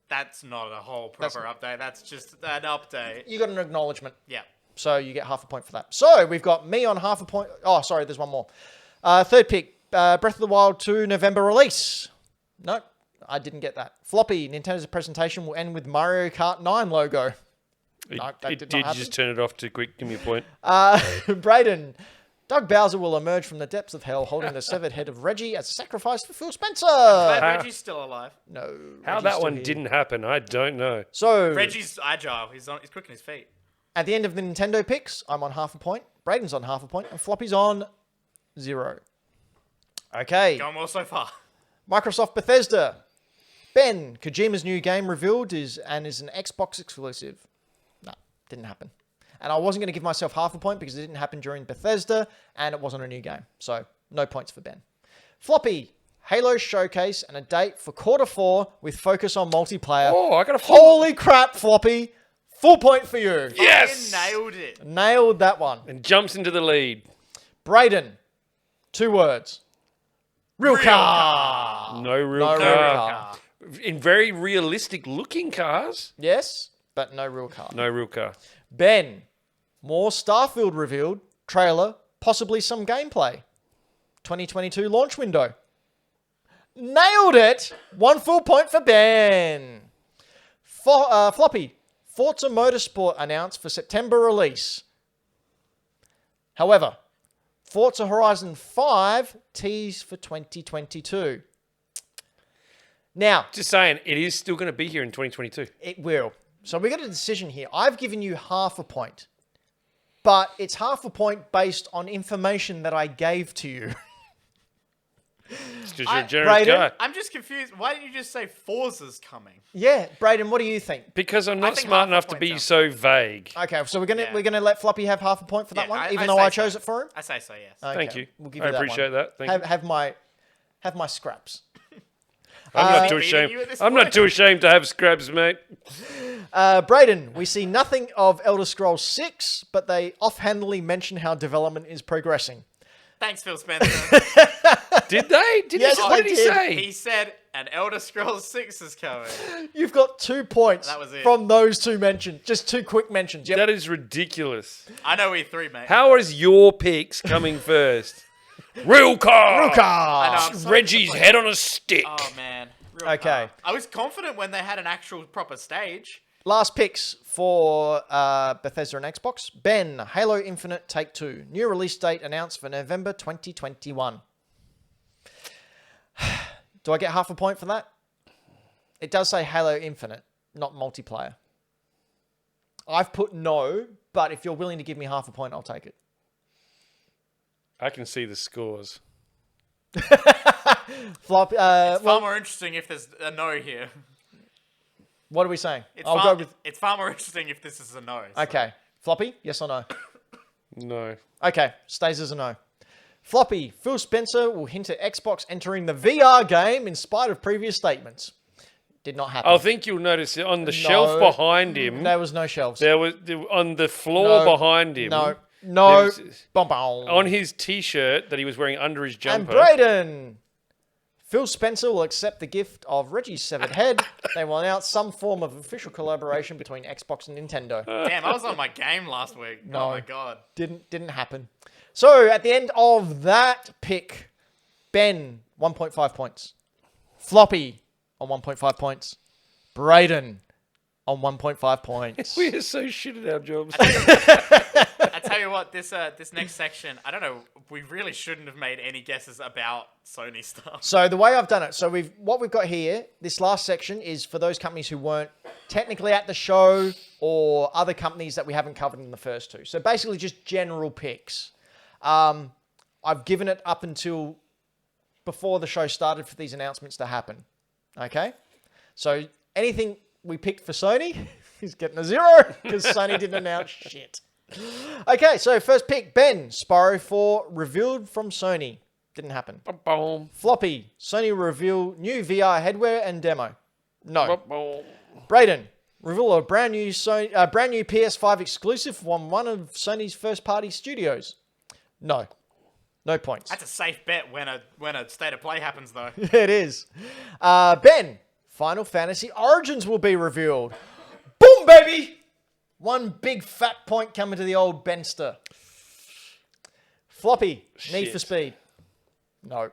That's not a whole proper update. That's just an update. you got an acknowledgement. Yeah. So you get half a point for that. So we've got me on half a point. Oh, sorry, there's one more. Third pick, Breath of the Wild 2 November release. Nope, I didn't get that. Floppy, Nintendo's presentation will end with Mario Kart 9 logo. No, that did not Did you happen. just turn it off too quick? Give me a point. Brayden, Doug Bowser will emerge from the depths of hell holding the severed head of Reggie as a sacrifice for Phil Spencer. Glad Reggie's still alive. No. How Reggie's that still one here. didn't happen, I don't know. So, Reggie's agile. He's quick on his feet. at the end of the Nintendo picks, I'm on half a point, Braden's on half a point, and Floppy's on 0. Okay. Going well so far. Microsoft Bethesda. Ben, Kojima's new game revealed is an Xbox exclusive. No, didn't happen. And I wasn't going to give myself half a point because it didn't happen during Bethesda and it wasn't a new game. So, no points for Ben. Floppy, Halo Showcase and a date for Quarter 4 with focus on multiplayer. Oh, I got a full... Holy crap, Floppy. Full point for you. Yes! Fucking nailed it. Nailed that one. And jumps into the lead. Braden, 2 words. Real Real car. No real No car. real car. In very realistic looking cars. Yes, but no real car. No real car. Ben, more Starfield revealed, trailer, possibly some gameplay. 2022 launch window. Nailed it! 1 full point for Ben. Floppy, Forza Motorsport announced for September release. However, Forza Horizon 5 teased for 2022. Now, Just saying, it is still going to be here in 2022. it will. So we got a decision here. I've given you half a point, but it's half a point based on information that I gave to you. It's just you're a generous Braden? guy. I'm just confused. Why didn't you just say Forza's coming? Yeah, Braden, what do you think? Because I'm not think smart half a enough to point be sounds so vague. Okay, so we're gonna Yeah. let Floppy have half a point for that Yeah, one, I even say though I so. chose it for him. I say so, yes. Okay, Thank you. We'll give I you that appreciate one. that. Thank you. Have my scraps. I'm not too beating ashamed. you at this I'm not point. too ashamed to have scraps, mate. Braden, we see nothing of Elder Scrolls 6, but they offhandedly mention how development is progressing. Thanks, Phil Spencer. Did they? Did Yes, he? What they did he did. say? He said an Elder Scrolls 6 is coming. You've got 2 points That was it. from those 2 mentions. Just 2 quick mentions. Yep. That is ridiculous. I know E3, mate. How is your picks coming first? Real car. Real car. I know, I'm so Reggie's disappointed. head on a stick. Oh, man. Real Okay. car. I was confident when they had an actual proper stage. Last picks for Bethesda and Xbox. Ben, Halo Infinite Take 2. New release date announced for November 2021. Do I get half a point for that? It does say Halo Infinite, not multiplayer. I've put no, but if you're willing to give me half a point, I'll take it. I can see the scores. Flop. It's far more interesting if there's a no here. What are we saying? It's I'll far, go with. It's far more interesting if this is a no. so- Okay. Floppy, yes or no? No. Okay, stays as a no. Floppy, Phil Spencer will hint at Xbox entering the VR game in spite of previous statements. Did not happen. I think you'll notice it on the shelf behind him. There was no shelves. There was on the floor No. behind him. No. there No. was- Bum, bum. on his T-shirt that he was wearing under his And jumper. Braden. Phil Spencer will accept the gift of Reggie's severed head. They will announce some form of official collaboration between Xbox and Nintendo. Damn, I was on my game last week. No. Oh my god. Didn't happen. So at the end of that pick, Ben 1.5 points, Floppy on 1.5 points, Braden on 1.5 points. We are so shit at our jobs. I tell you what, this next section, I don't know, we really shouldn't have made any guesses about Sony stuff. So the way I've done it, so what we've got here, this last section is for those companies who weren't technically at the show or other companies that we haven't covered in the first 2. So basically just general picks. I've given it up until before the show started for these announcements to happen. Okay? So anything we picked for Sony is getting a 0 because Sony didn't announce shit. Okay, so first pick, Ben, Spyro 4 revealed from Sony. Didn't happen. Boom. Floppy, Sony reveal new VR headwear and demo. No. Boom. Braden, reveal a brand new PS5 exclusive from one of Sony's first-party studios. No. No points. That's a safe bet when a state of play happens, though. It is. Ben, Final Fantasy Origins will be revealed. Boom, baby! One big fat point coming to the old Benster. Floppy, Need for Shit. Speed. No.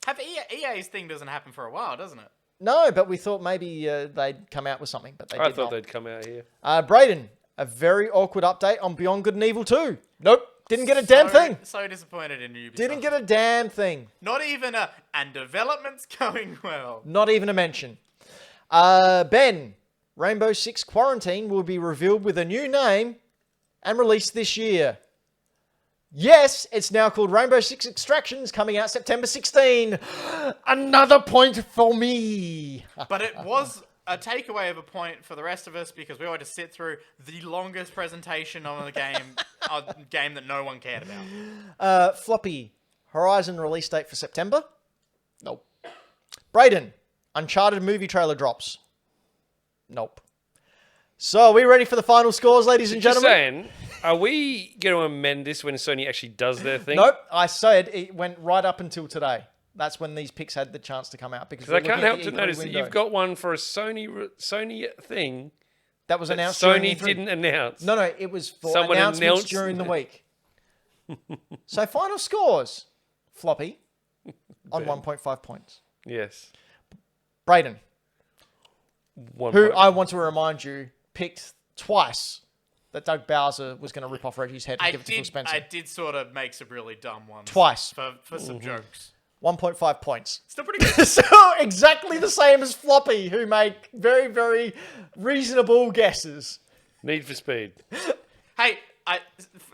Have EA's thing doesn't happen for a while, doesn't it? No, but we thought maybe they'd come out with something, but they I did thought not. they'd come out here. Braden, a very awkward update on Beyond Good and Evil 2. Nope. Didn't get a damn thing. So disappointed in Ubisoft. Didn't get a damn thing. Not even a. And development's going well. Not even a mention. Ben, Rainbow Six Quarantine will be revealed with a new name and released this year. Yes, it's now called Rainbow Six Extractions, coming out September 16. Another point for me. But it was a takeaway of a point for the rest of us because we had to sit through the longest presentation on a game that no one cared about. Floppy, Horizon release date for September? Nope. Brayden, Uncharted movie trailer drops. Nope. So, are we ready for the final scores, ladies and Just gentlemen? saying, are we going to amend this when Sony actually does their thing? Nope. I said it went right up until today. That's when these picks had the chance to come out. Because I can't help to notice that you've got one for a Sony thing that was that announced during Sony E3. didn't announce. No, it was for Someone announcements announced during the week. So final scores. Floppy on 1.5 points. Yes. Brayden, 1 who point. I want to remind you picked twice that Doug Bowser was going to rip off Reggie's head and give it to Phil Spencer. I did sort of make some really dumb ones. Twice. For some jokes. 1.5 points. Still pretty good. So exactly the same as Floppy, who made very, very reasonable guesses. Need for Speed. Hey,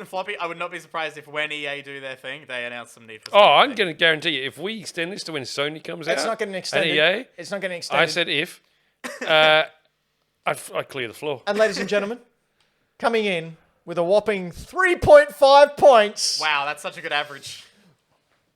Floppy, I would not be surprised if when EA do their thing, they announce some Need for Speed. Oh, I'm going to guarantee you, if we extend this to when Sony comes out, It's not getting and extended. EA, It's not getting extended. I said if, I'd clear the floor. And ladies and gentlemen, coming in with a whopping 3.5 points, Wow, that's such a good average.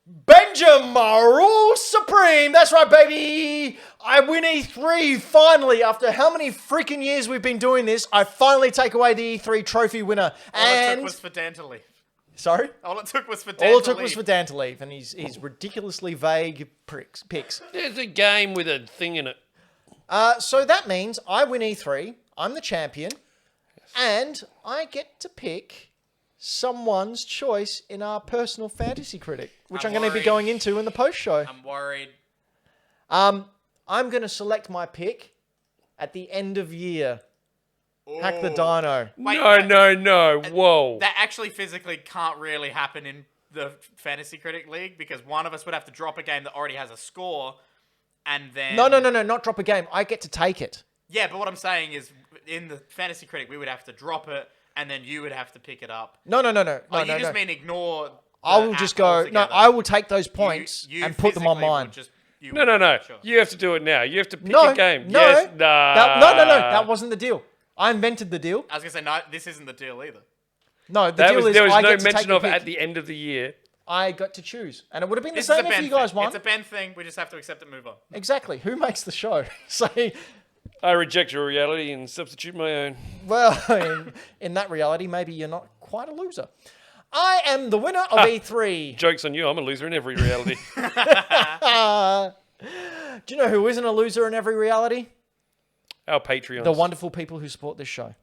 Benjamin Rule Supreme. That's right, baby. I win E3 finally. After how many freaking years we've been doing this, I finally take away the E3 trophy winner. All it And took was for Dan to leave. sorry, All it took was for Dan all it to took was leave. for Dan to leave, and he's ridiculously vague picks. There's a game with a thing in it. So that means I win E3. I'm the champion, and I get to pick someone's choice in our personal fantasy critic, which I'm I'm going to be worried. going into in the post show. I'm worried. I'm going to select my pick at the end of year. Hack the Ooh. Dino. Wait, No. Whoa. That actually physically can't really happen in the Fantasy Critic League because one of us would have to drop a game that already has a score, and then No, not drop a game. I get to take it. Yeah, but what I'm saying is, in the Fantasy Critic, we would have to drop it, and then you would have to pick it up. No. Oh, you just mean ignore. I the will just app go. No, altogether. I will take those points You and put them on physically mine. would just- you No. would. Sure. You have to do it now. You have to pick No, a game. no, Yes. no. That wasn't the deal. I invented the deal. I was gonna say no. This isn't the deal either. No, the There deal was is no I get to mention take the of pick. at the end of the year. I got to choose, and it would have been the This is a same if Ben you guys thing. won. It's a Ben thing. We just have to accept it and move on. Exactly. Who makes the show? So, I reject your reality and substitute my own. well, in that reality, maybe you're not quite a loser. I am the winner of E3. Joke's on you. I'm a loser in every reality. Do you know who isn't a loser in every reality? Our Patreons. The wonderful people who support this show.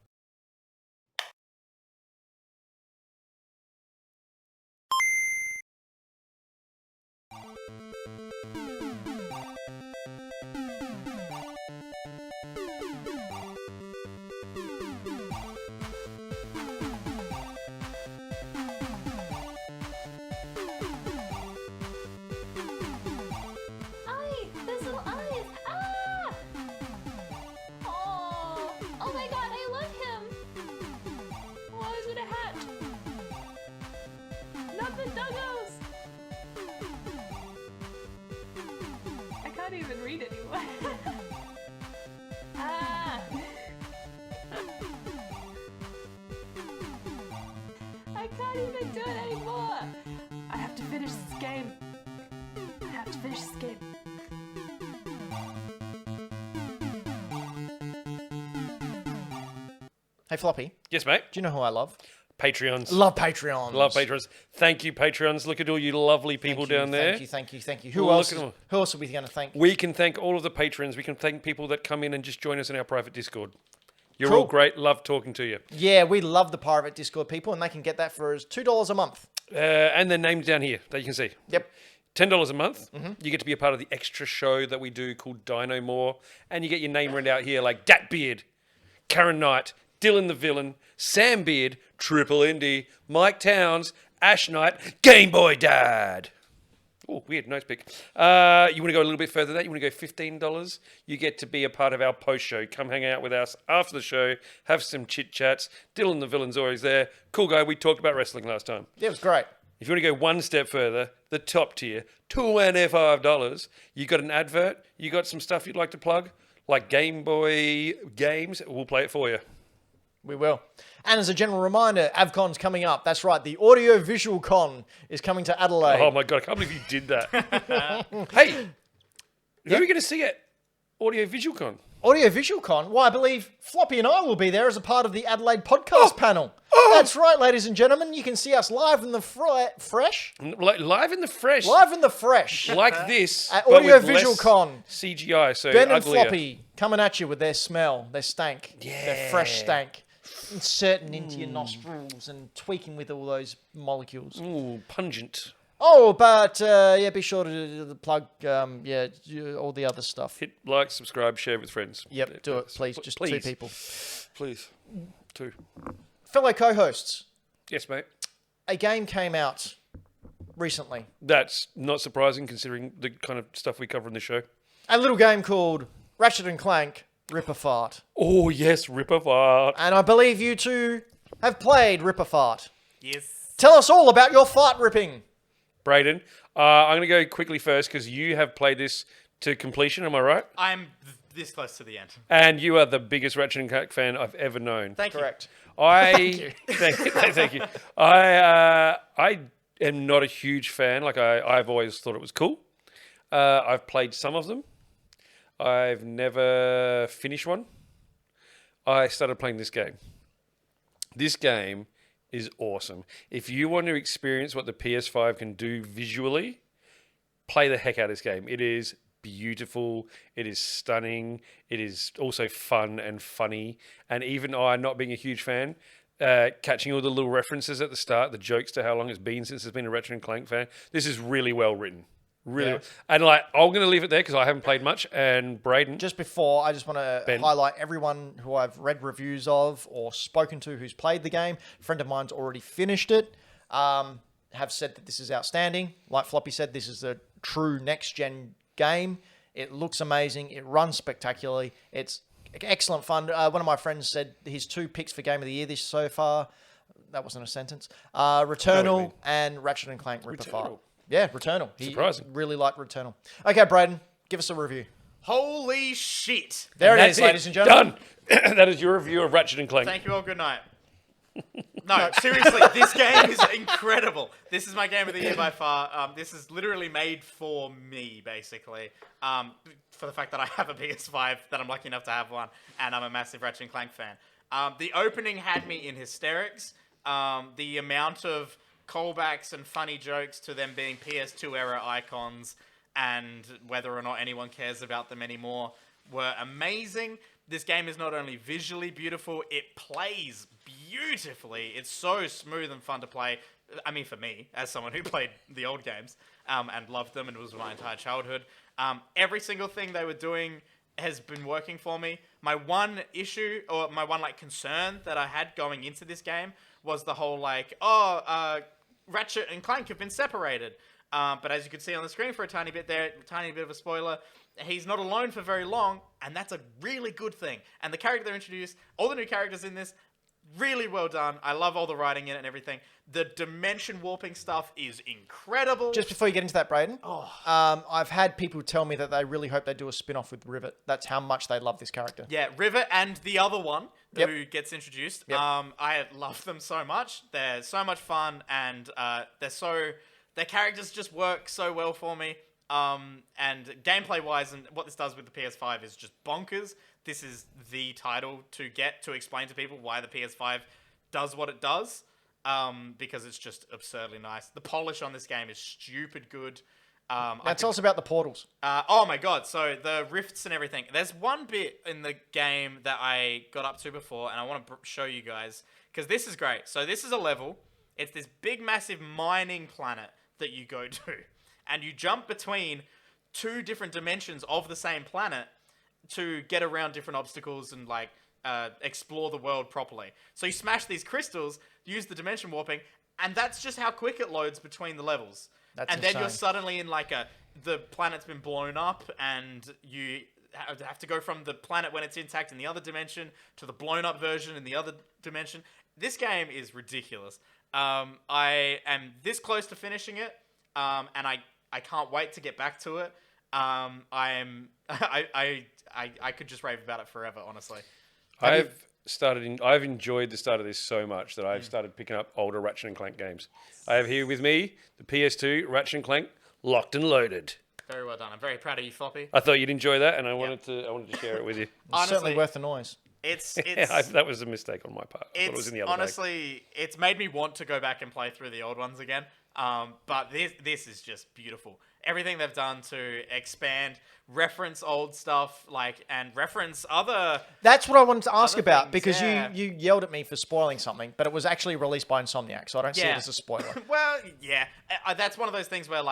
Eye! Those little eyes! Ah! Oh! Oh my god, I love him! Oh, he's got a hat! Not the doggos! I can't even read anymore. Ah! I can't even do it anymore! I have to finish this game. I have to finish this game. Hey, Floppy, Yes, mate. do you know who I love? Patreons. Love Patreon. Love Patreons. Thank you, Patreons. Look at all you lovely people down there. Thank you. Who Look else? at them. Who else are we going to thank? We can thank all of the patrons. We can thank people that come in and just join us in our private Discord. You're Cool. all great. Love talking to you. Yeah, we love the private Discord people, and they can get that for as $2 a month. And their names down here that you can see. Yep. $10 a month. You get to be a part of the extra show that we do called Dino More. And you get your name written out here like Dat Beard, Karen Knight, Dylan the Villain, Sam Beard, Triple Indy, Mike Towns, Ash Knight, Game Boy Dad. Oh, weird. Nice pick. You want to go a little bit further than that? You want to go $15? You get to be a part of our post show. Come hang out with us after the show. Have some chit chats. Dylan the Villain's always there. Cool guy. We talked about wrestling last time. Yeah, it was great. If you want to go one step further, the top tier, $25. You got an advert. You got some stuff you'd like to plug, like Game Boy games. We'll play it for you. We will. And as a general reminder, AvCon's coming up. That's right. The Audio Visual Con is coming to Adelaide. Oh my god! I can't believe you did that. Hey, who are we going to see at Audio Visual Con? Audio Visual Con? Well, I believe Floppy and I will be there as a part of the Adelaide podcast panel. That's right, ladies and gentlemen. You can see us live in the fresh. Live in the fresh. Live in the fresh. Like this. At but Audio with Visual less Con. CGI, so Ben and uglier. Floppy coming at you with their smell, their stank, their fresh stank. Inserting into your nostrils and tweaking with all those molecules. Ooh, pungent. Oh, but yeah, be sure to plug all the other stuff. Hit like, subscribe, share with friends. Yep, do it, please. Just please. 2 people. Please. 2. Fellow co-hosts, Yes, mate. a game came out recently. That's not surprising considering the kind of stuff we cover in the show. A little game called Ratchet and Clank Rip a Fart. Oh, yes, rip apart. And I believe you two have played Rip a Fart. Yes. Tell us all about your fart ripping. Braden, I'm going to go quickly first because you have played this to completion, am I right? I'm this close to the end. And you are the biggest Ratchet and Clank fan I've ever known. Thank you. Correct. Thank you. Thank you. I am not a huge fan. Like I've always thought it was cool. I've played some of them. I've never finished one. I started playing this game. This game is awesome. If you want to experience what the PS5 can do visually, play the heck out of this game. It is beautiful. It is stunning. It is also fun and funny. And even I, not being a huge fan, catching all the little references at the start, the jokes to how long it's been since there's been a Ratchet and Clank fan. This is really well written. Really. Yeah. And like, I'm going to leave it there because I haven't played much. And Braden. Just before, I just want to Ben. highlight everyone who I've read reviews of or spoken to who's played the game. A friend of mine's already finished it. Have said that this is outstanding. Like Floppy said, this is a true next-gen game. It looks amazing. It runs spectacularly. It's excellent fun. One of my friends said his 2 picks for Game of the Year this so far. That wasn't a sentence. Returnal and Ratchet and Clank Rip Apart. Returnal. Yeah, Returnal. He Surprising. really liked Returnal. Okay, Braden, give us a review. Holy shit. There it That's is, ladies and gentlemen. Done. That is your review of Ratchet and Clank. Thank you all. Good night. No, seriously, this game is incredible. This is my game of the year by far. This is literally made for me, basically. For the fact that I have a PS5, that I'm lucky enough to have one, and I'm a massive Ratchet and Clank fan. The opening had me in hysterics. The amount of callbacks and funny jokes to them being PS2 era icons and whether or not anyone cares about them anymore were amazing. This game is not only visually beautiful, it plays beautifully. It's so smooth and fun to play. I mean, for me, as someone who played the old games and loved them, and it was my entire childhood, every single thing they were doing has been working for me. My one issue, or my one concern that I had going into this game was the whole Ratchet and Clank have been separated. But as you can see on the screen for a tiny bit there, tiny bit of a spoiler, he's not alone for very long, and that's a really good thing. And the character they introduced, all the new characters in this, really well done. I love all the writing in it and everything. The dimension warping stuff is incredible. Just before you get into that, Braden, I've had people tell me that they really hope they do a spin-off with Rivet. That's how much they love this character. Yeah, Rivet and the other one Yep. who gets introduced. Yep. I love them so much. They're so much fun, and their characters just work so well for me. And gameplay-wise, and what this does with the PS5 is just bonkers. This is the title to get to explain to people why the PS5 does what it does, because it's just absurdly nice. The polish on this game is stupid good. Now tell us about the portals. Oh my god, so the rifts and everything. There's one bit in the game that I got up to before, and I want to show you guys, because this is great. So this is a level. It's this big, massive mining planet that you go to, and you jump between 2 different dimensions of the same planet to get around different obstacles and explore the world properly. So you smash these crystals, use the dimension warping, and that's just how quick it loads between the levels. That's and then you're insane. suddenly in like the planet's been blown up, and you have to go from the planet when it's intact in the other dimension to the blown up version in the other dimension. This game is ridiculous. I am this close to finishing it, and I can't wait to get back to it. I could just rave about it forever, honestly. I've enjoyed the start of this so much that I've started picking up older Ratchet and Clank games. I have here with me the PS2 Ratchet and Clank Locked and Loaded. Very well done. I'm very proud of you, Floppy. I thought you'd enjoy that, and I wanted to share it with you. It's certainly Honestly, worth the noise. It's That was a mistake on my part. I thought it was in the other bag. honestly, it's made me want to go back and play through the old ones again. But this is just beautiful. Everything they've done to expand, reference old stuff, and reference other. That's what I wanted to ask Other about things, because yeah. you yelled at me for spoiling something, but it was actually released by Insomniac, so I don't see it Yeah. as a spoiler. Well, yeah, that's one of those things where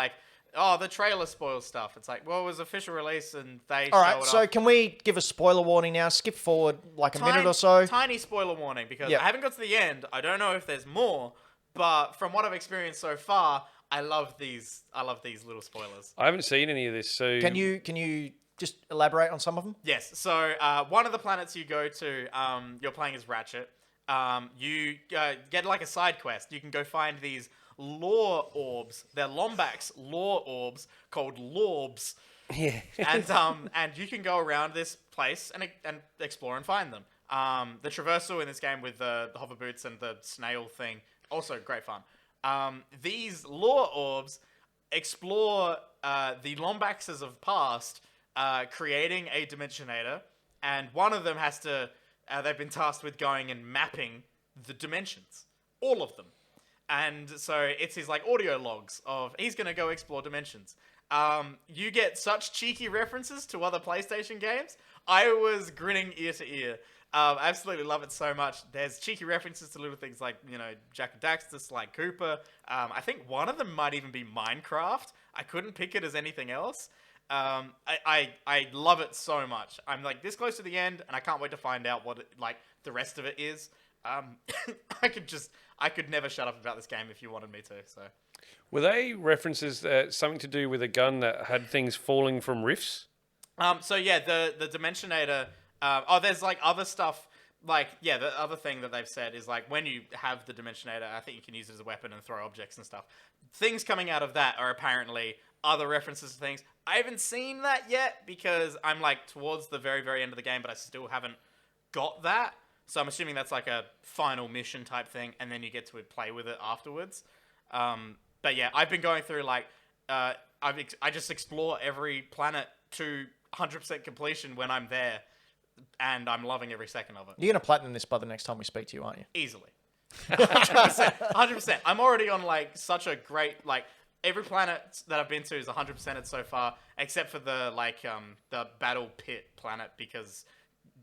oh, the trailer spoils stuff. It's like, well, it was official release and they All show right, it so off. can we give a spoiler warning now? Skip forward like a minute or so. Tiny spoiler warning because Yep. I haven't got to the end. I don't know if there's more, but from what I've experienced so far, I love these little spoilers. I haven't seen any of this, so Can you just elaborate on some of them? Yes. So one of the planets you go to, you're playing as Ratchet. You get like a side quest. You can go find these lore orbs. They're Lombax lore orbs called Lorbs. yeah. And you can go around this place and explore and find them. The traversal in this game with the hover boots and the snail thing, also great fun. These lore orbs explore the Lombaxes of past, creating a Dimensionator, and one of them has to. They've been tasked with going and mapping the dimensions, all of them. And so it's his audio logs of he's gonna go explore dimensions. You get such cheeky references to other PlayStation games. I was grinning ear to ear. I absolutely love it so much. There's cheeky references to little things like, Jack and Daxter, Sly Cooper. I think one of them might even be Minecraft. I couldn't pick it as anything else. I love it so much. I'm this close to the end, and I can't wait to find out what the rest of it is. I could never shut up about this game if you wanted me to. So, Were they references something to do with a gun that had things falling from rifts? so yeah, the Dimensionator. There's other stuff. The other thing that they've said is when you have the Dimensionator, I think you can use it as a weapon and throw objects and stuff. Things coming out of that are apparently other references to things. I haven't seen that yet because I'm towards the very, very end of the game, but I still haven't got that. So I'm assuming that's a final mission type thing, and then you get to play with it afterwards. But yeah, I've been going through I just explore every planet to 100% completion when I'm there, and I'm loving every second of it. You're going to platinum this by the next time we speak to you, aren't you? Easily. 100%. I'm already on such a great every planet that I've been to is 100%ed so far, except for the the Battle Pit planet because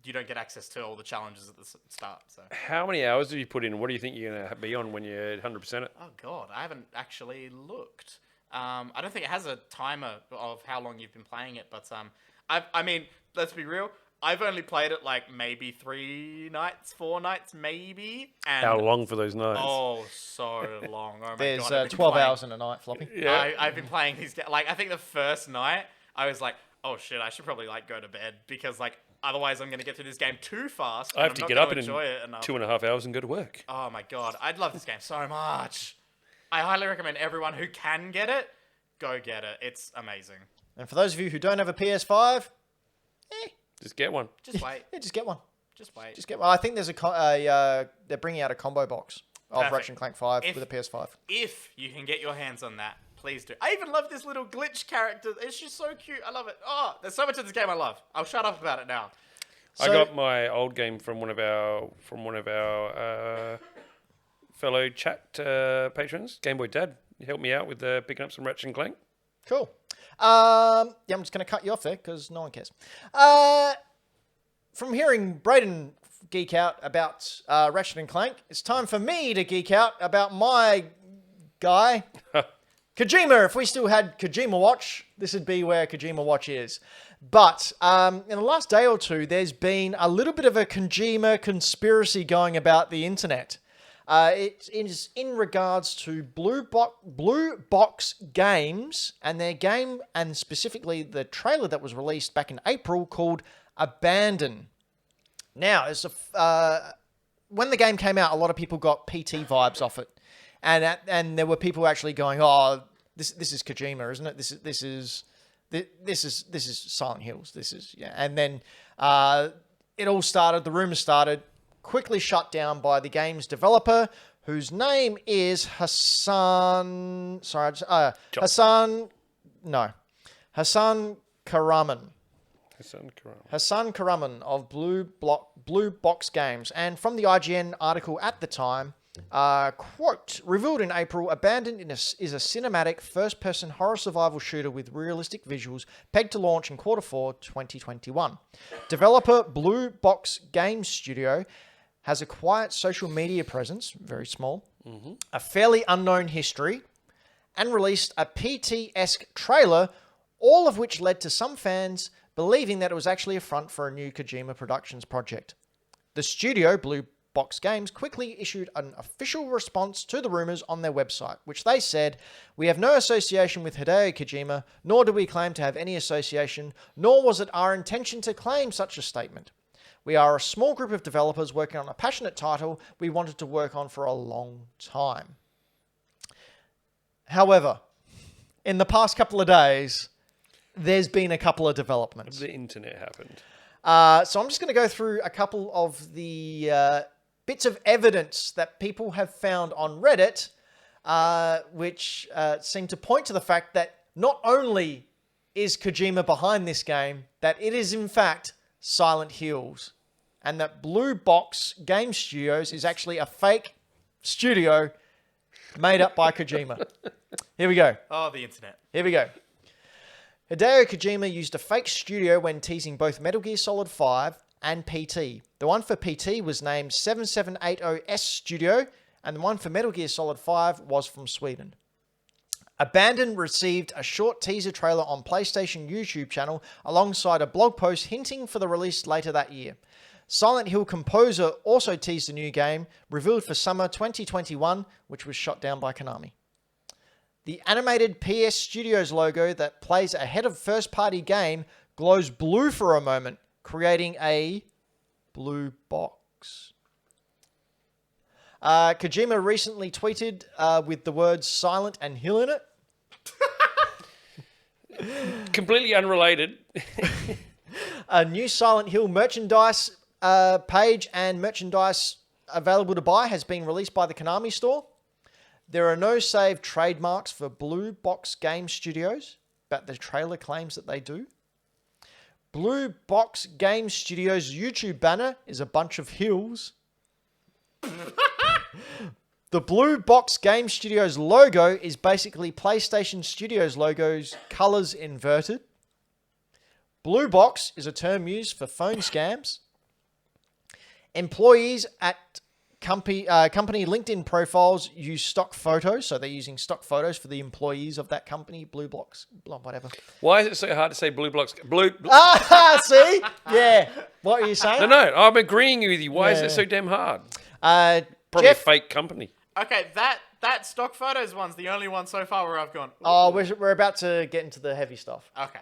you don't get access to all the challenges at the start. So. How many hours have you put in? What do you think you're going to be on when you're 100% it? Oh god, I haven't actually looked. I don't think it has a timer of how long you've been playing it, but I mean, let's be real. I've only played it maybe 4 nights, maybe. And How long for those nights? Oh, so long. Oh my There's god. I've been 12 playing- hours in a night, Floppy. Yeah. I've been playing these games. I think the first night I was oh shit, I should probably go to bed because otherwise I'm gonna get through this game too fast. I have and to I'm get not up gonna in enjoy it enough. 2.5 hours and go to work. Oh my god, I'd love this game so much. I highly recommend everyone who can get it, go get it. It's amazing. And for those of you who don't have a PS5, Just get one. Just wait. yeah, just get one. Just wait. Just get one. I think there's they're bringing out a combo box of Perfect. Ratchet and Clank 5 If- with a PS5. If you can get your hands on that, please do. I even love this little glitch character. It's just so cute. I love it. Oh, there's so much in this game I love. I'll shut up about it now. I So- got my old game from one of our fellow chat patrons, Game Boy Dad. He helped me out with picking up some Ratchet and Clank. Cool. Yeah, I'm just going to cut you off there because no one cares. From hearing Brayden geek out about Ratchet and Clank, it's time for me to geek out about my guy, Kojima. If we still had Kojima Watch, this would be where Kojima Watch is. But in the last day or two, there's been a little bit of a Kojima conspiracy going about the internet. It is in regards to Blue Box Games and their game, and specifically the trailer that was released back in April called Abandon. Now, when the game came out, a lot of people got PT vibes off it, and there were people actually going, "Oh, this is Kojima, isn't it? This is Silent Hills. This is yeah." And then it all started. The rumors started. Quickly shut down by the game's developer, whose name is Hassan. Sorry, Hassan Karaman. Hassan Karaman of Blue Box Games. And from the IGN article at the time, quote, revealed in April, Abandoned is a cinematic first-person horror survival shooter with realistic visuals, pegged to launch in Q4 2021. Developer Blue Box Games Studio has a quiet social media presence, very small, a fairly unknown history, and released a PT-esque trailer, all of which led to some fans believing that it was actually a front for a new Kojima Productions project. The studio, Blue Box Games, quickly issued an official response to the rumors on their website, which they said, "We have no association with Hideo Kojima, nor do we claim to have any association, nor was it our intention to claim such a statement. We are a small group of developers working on a passionate title we wanted to work on for a long time." However, in the past couple of days, there's been a couple of developments. The internet happened. So I'm just going to go through a couple of the bits of evidence that people have found on Reddit, which seem to point to the fact that not only is Kojima behind this game, that it is in fact Silent Hills, and that Blue Box Game Studios is actually a fake studio made up by Kojima. Here we go. Oh, the internet. Here we go. Hideo Kojima used a fake studio when teasing both Metal Gear Solid 5 and PT. The one for PT was named 7780S Studio, and the one for Metal Gear Solid 5 was from Sweden. Abandon received a short teaser trailer on PlayStation YouTube channel alongside a blog post hinting for the release later that year. Silent Hill composer also teased a new game, revealed for summer 2021, which was shot down by Konami. The animated PS Studios logo that plays ahead of first-party game glows blue for a moment, creating a blue box. Kojima recently tweeted with the words Silent and Hill in it. Completely unrelated. A new Silent Hill merchandise page and merchandise available to buy has been released by the Konami store. There are no saved trademarks for Blue Box Game Studios, but the trailer claims that they do. Blue Box Game Studios' YouTube banner is a bunch of hills. The Blue Box Game Studios logo is basically PlayStation Studios logo's colors inverted. Blue Box is a term used for phone scams. Employees at company LinkedIn profiles use stock photos, so they're using stock photos for the employees of that company. Blue Box, whatever. Why is it so hard to say Blue Blocks? See? Yeah. What are you saying? No, I'm agreeing with you. Why is it so damn hard? Probably Jeff, a fake company. Okay, that stock photos one's the only one so far where I've gone. Ooh. Oh, we're about to get into the heavy stuff. Okay.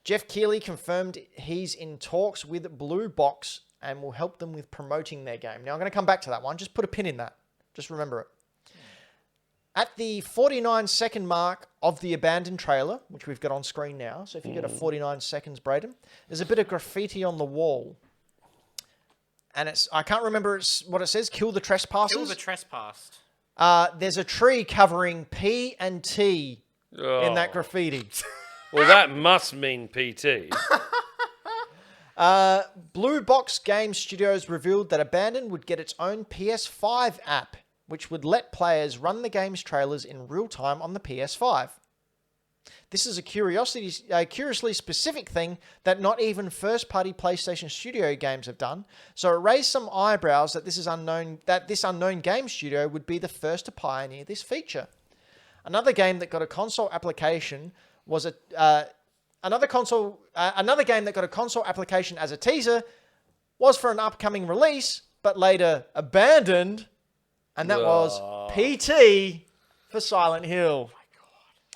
Jeff Keighley confirmed he's in talks with Blue Box and will help them with promoting their game. Now, I'm going to come back to that one. Just put a pin in that. Just remember it. At the 49-second mark of the Abandoned trailer, which we've got on screen now, so if you go to 49 seconds, Braden, there's a bit of graffiti on the wall. And I can't remember what it says, kill the trespassers. Kill the trespassed. There's a tree covering P and T in that graffiti. Well, that must mean PT. Blue Box Game Studios revealed that Abandon would get its own PS5 app, which would let players run the game's trailers in real time on the PS5. This is a curiously specific thing that not even first-party PlayStation Studio games have done, so it raised some eyebrows that this unknown game studio would be the first to pioneer this feature. Another game that got a console application was another game that got a console application as a teaser was for an upcoming release, but later abandoned And that was PT for Silent Hill.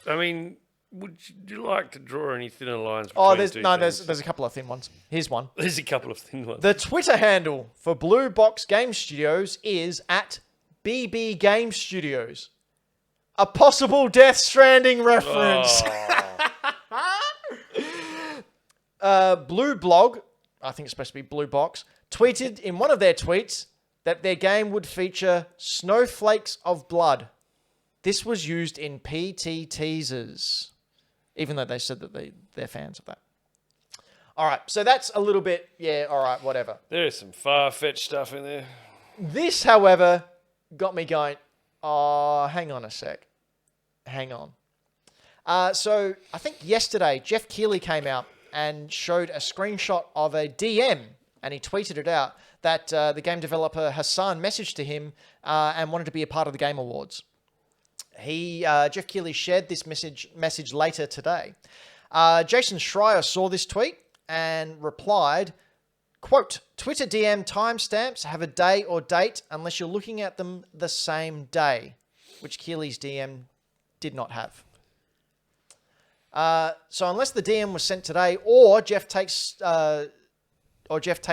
I mean, would you like to draw any thinner lines? Oh, between there's a couple of thin ones. Here's one. There's a couple of thin ones. The Twitter handle for Blue Box Game Studios is at BB Game Studios. A possible Death Stranding reference. Blue Blog, I think it's supposed to be Blue Box, tweeted in one of their tweets that their game would feature snowflakes of blood. This was used in PT teasers, even though they said that they're fans of that. All right, so that's a little bit, yeah, all right, whatever. There is some far-fetched stuff in there. This, however, got me going, oh, hang on a sec. Hang on. So I think yesterday, Jeff Keighley came out and showed a screenshot of a DM, and he tweeted it out, that the game developer Hassan messaged to him and wanted to be a part of the Game Awards. Jeff Keighley shared this message later today. Jason Schreier saw this tweet and replied, quote, Twitter DM timestamps have a day or date unless you're looking at them the same day, which Keighley's DM did not have. So unless the DM was sent today, or Jeff takes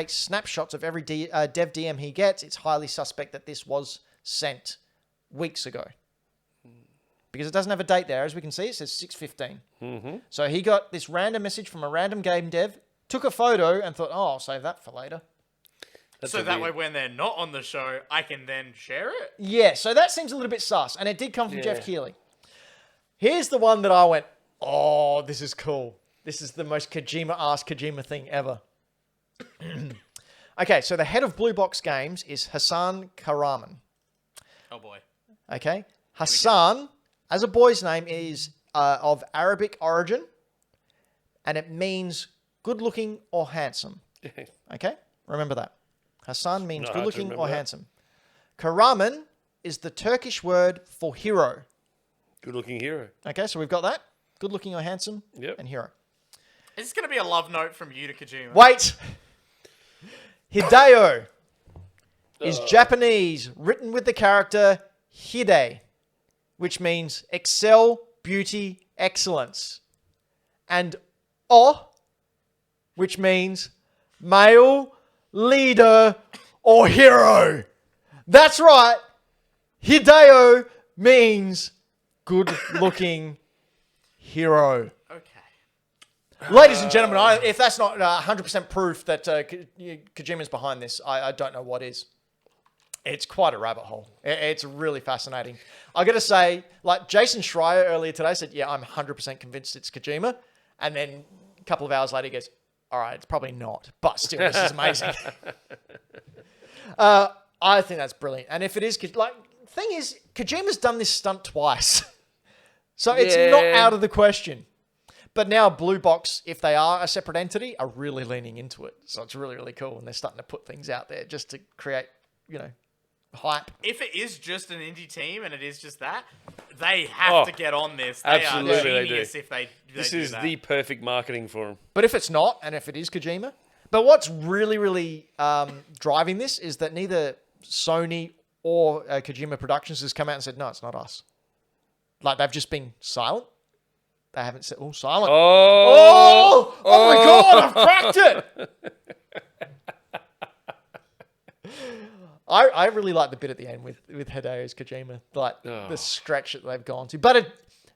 snapshots of every dev DM he gets, it's highly suspect that this was sent weeks ago. Because it doesn't have a date there. As we can see, it says 6:15. Mm-hmm. So he got this random message from a random game dev, took a photo, and thought, oh, I'll save that for later. So that way when they're not on the show, I can then share it? Yeah, so that seems a little bit sus. And it did come from Jeff Keighley. Here's the one that I went, oh, this is cool. This is the most Kojima-ass Kojima thing ever. Okay, so the head of Blue Box Games is Hassan Karaman. Oh, boy. Okay? Hassan, as a boy's name, is of Arabic origin, and it means good-looking or handsome. Okay? Remember that. Hassan means good-looking or handsome. Karaman is the Turkish word for hero. Good-looking hero. Okay, so we've got that. Good-looking or handsome and hero. Is this going to be a love note from you to Kojima? Wait! Hideo is Japanese, written with the character Hide, which means excel, beauty, excellence. And O, which means male, leader, or hero. That's right. Hideo means good-looking hero. Okay. Ladies and gentlemen, if that's not 100% proof that Kojima's behind this, I don't know what is. It's quite a rabbit hole. It's really fascinating. I got to say, like Jason Schreier earlier today said, yeah, I'm 100% convinced it's Kojima. And then a couple of hours later, he goes, all right, it's probably not. But still, this is amazing. I think that's brilliant. And if it is, like, thing is, Kojima's done this stunt twice. So it's not out of the question. But now Blue Box, if they are a separate entity, are really leaning into it. So it's really, really cool. And they're starting to put things out there just to create, hype. If it is just an indie team and it is just that, they have to get on this. They absolutely are genius they do. if they This do is that. the perfect marketing for them. But if it's not, and if it is Kojima, but what's really, really driving this is that neither Sony or Kojima Productions has come out and said, no, it's not us. Like, they've just been silent. They haven't said, oh, silent. Oh my God, I've cracked it. I really like the bit at the end with Hideo's Kojima, like the stretch that they've gone to. But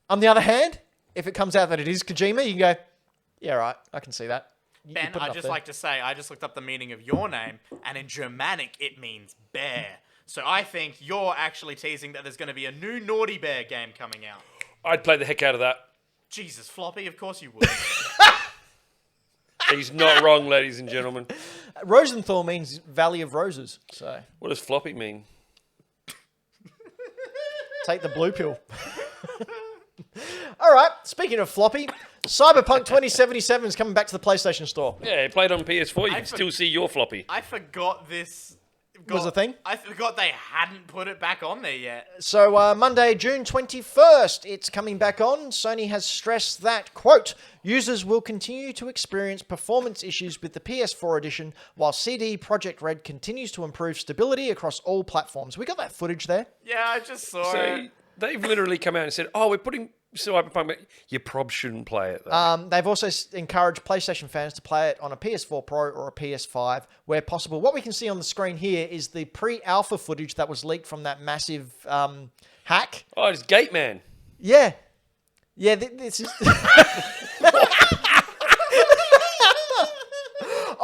on the other hand, if it comes out that it is Kojima, you can go, yeah, right, I can see that. Ben, I'd just like to say, I just looked up the meaning of your name, and in Germanic, it means bear. So I think you're actually teasing that there's going to be a new Naughty Bear game coming out. I'd play the heck out of that. Jesus, Floppy, of course you would. He's not wrong, ladies and gentlemen. Rosenthal means Valley of Roses, so What does floppy mean? take the blue pill. All right, speaking of floppy, Cyberpunk 2077 is coming back to the PlayStation Store. Yeah, play it on PS4. You can still see your floppy. I forgot this was a thing. I forgot they hadn't put it back on there yet. So Monday, June 21st, it's coming back on. Sony has stressed that, quote, users will continue to experience performance issues with the PS4 edition while CD Projekt Red continues to improve stability across all platforms. We got that footage there. Yeah, I just saw So it. they've literally come out and said, "Oh, we're putting Cyberpunk, but you probably shouldn't play it." Though. They've also encouraged PlayStation fans to play it on a PS4 Pro or a PS5 where possible. What we can see on the screen here is the pre-alpha footage that was leaked from that massive hack. Oh, it's Gate Man. Yeah. Yeah, this is...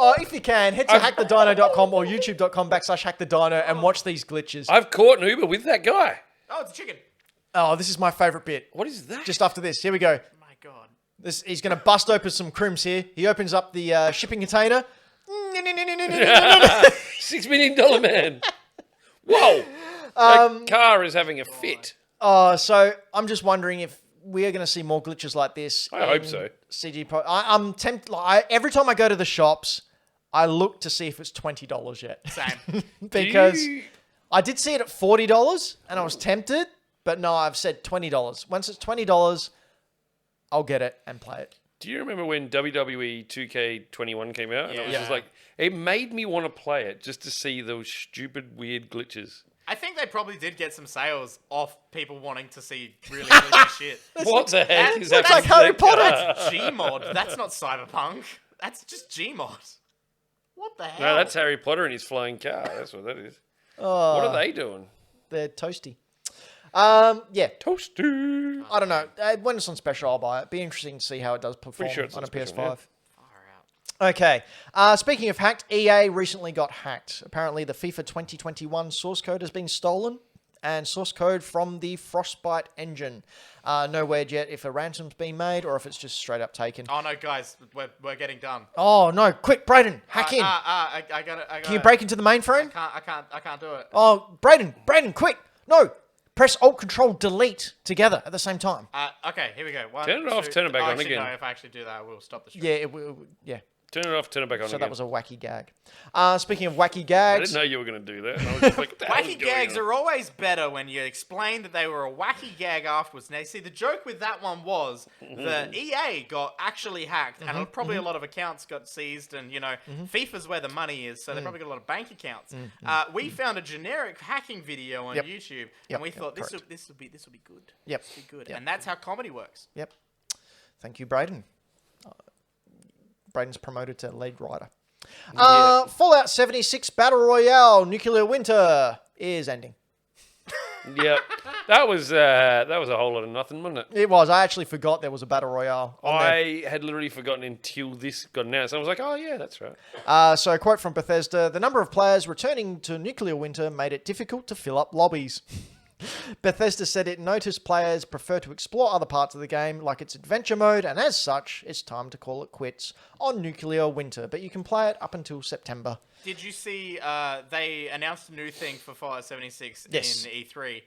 Oh, if you can, head to hackthedino.com or youtube.com/hackthedino and watch these glitches. I've caught an Uber with that guy. Oh, it's a chicken. Oh, this is my favourite bit. What is that? Just after this. Here we go. My God. He's going to bust open some crims here. He opens up the shipping container. $6 million man. Whoa. That car is having a fit. So I'm just wondering if we are going to see more glitches like this. I hope in so. CG Pro. I'm tempted. Every time I go to the shops, I look to see if it's $20 yet. Same. Because Do you- I did see it at $40 and I was tempted, but no, I've said $20. Once it's $20, I'll get it and play it. Do you remember when WWE 2K21 came out? And I was Yeah. just like, it made me want to play it just to see those stupid, weird glitches. I think they probably did get some sales off people wanting to see really glitchy shit. What the heck is that? looks like Harry Potter. That's Gmod. That's not Cyberpunk. That's just Gmod. What the hell? No, that's Harry Potter and his flying car. That's what that is. What are they doing? They're toasty. Yeah, Toasty. I don't know. When it's on special, I'll buy it. Be interesting to see how it does perform sure it's on on a special, PS5. yeah. Far out. Okay. Speaking of hacked, EA recently got hacked. Apparently, the FIFA 2021 source code has been stolen, and source code from the Frostbite engine. No word yet if a ransom's been made or if it's just straight up taken. Oh no, guys, we're getting done. Oh no! Quick, Brayden, hack in. I got it. Can you break into the mainframe? I can't do it. Oh, Brayden, quick! No, press Alt Control Delete together at the same time. Okay, here we go. One, Turn it off, two- turn it back oh, on actually, again. No, if I actually do that, I will stop the stream. Yeah, yeah. Turn it off, turn it back on So again. that was a wacky gag. Speaking of wacky I gags, didn't know you were going to do that. I was just like, what the hell is Wacky going gags on? are always better when you explain that they were a wacky gag afterwards. Now, see, the joke with that one was the EA got actually hacked, and probably a lot of accounts got seized, and, you know, FIFA's where the money is, so they probably got a lot of bank accounts. We found a generic hacking video on Yep. YouTube, Yep, and we thought this correct. will be good. Yep. This will be good. Yep. And that's how comedy works. Yep. Thank you, Brayden. Brayden's promoted to lead writer. Fallout 76 Battle Royale Nuclear Winter is ending. Yeah, that was a whole lot of nothing, wasn't it? It was. I actually forgot there was a Battle Royale on there. I had literally forgotten until this got announced. I was like, oh yeah, that's right. So, a quote from Bethesda, the number of players returning to Nuclear Winter made it difficult to fill up lobbies. Bethesda said it noticed players prefer to explore other parts of the game, like its adventure mode, and as such, it's time to call it quits on Nuclear Winter, but you can play it up until September. Did you see they announced a new thing for Fallout 76 Yes. in E3?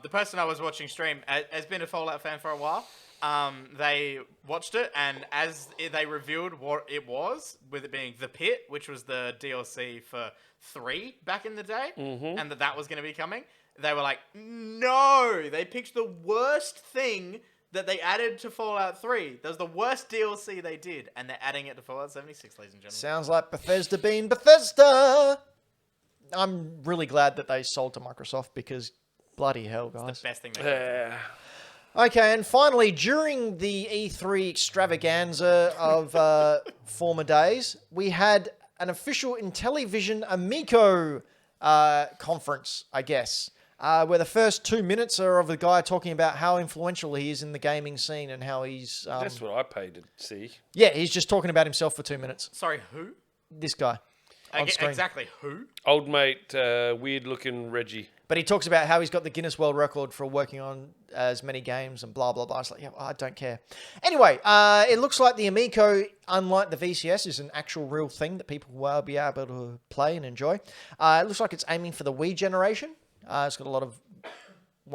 The person I was watching stream has been a Fallout fan for a while. They watched it, and as they revealed what it was, with it being The Pit, which was the DLC for 3 back in the day, and that was going to be coming, they were like, no! They picked the worst thing that they added to Fallout 3. That was the worst DLC they did, and they're adding it to Fallout 76, ladies and gentlemen. Sounds like Bethesda being Bethesda! I'm really glad that they sold to Microsoft because bloody hell, guys. Best thing they did. Okay, and finally, during the E3 extravaganza of former days, we had an official Intellivision Amico conference, I guess, where the first 2 minutes are of the guy talking about how influential he is in the gaming scene and how he's... That's what I paid to see. yeah, he's just talking about himself for 2 minutes. Sorry, who? This guy on screen. Exactly who? Old mate, weird looking Reggie. But he talks about how he's got the Guinness World Record for working on as many games and blah, blah, blah. It's like, yeah, I don't care. Anyway, it looks like the Amico, unlike the VCS, is an actual real thing that people will be able to play and enjoy. It looks like it's aiming for the Wii generation. It's got a lot of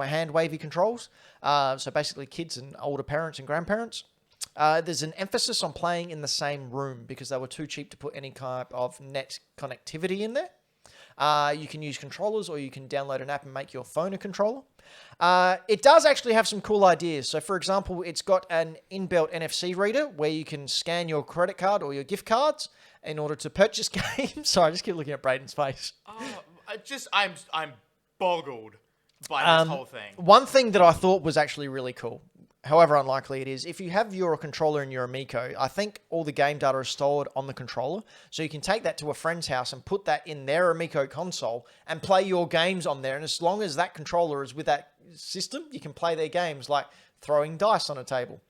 hand wavy controls. So basically kids and older parents and grandparents. There's an emphasis on playing in the same room because they were too cheap to put any kind of net connectivity in there. You can use controllers, or you can download an app and make your phone a controller. It does actually have some cool ideas. So, for example, it's got an inbuilt NFC reader where you can scan your credit card or your gift cards in order to purchase games. Sorry, I just keep looking at Braden's face. Oh, I'm boggled by this whole thing. One thing that I thought was actually really cool, however unlikely it is, if you have your controller in your Amico, I think all the game data is stored on the controller. So you can take that to a friend's house and put that in their Amico console and play your games on there. And as long as that controller is with that system, you can play their games, like throwing dice on a table.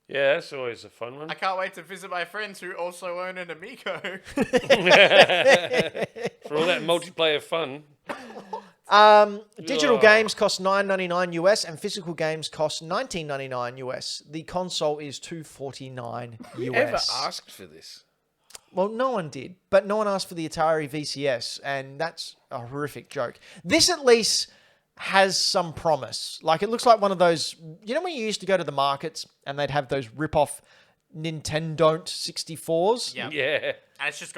Yeah, that's always a fun one. I can't wait to visit my friends who also own an Amico. For all that multiplayer fun. Digital Ugh. games cost $9.99 US and physical games cost $19.99 US. The console is $249 US. Ever asked for this? Well, no one did, but no one asked for the Atari VCS, and that's a horrific joke. This at least has some promise. Like, it looks like one of those, you know when you used to go to the markets and they'd have those rip-off Nintendo 64s? Yeah. Yeah. And it's just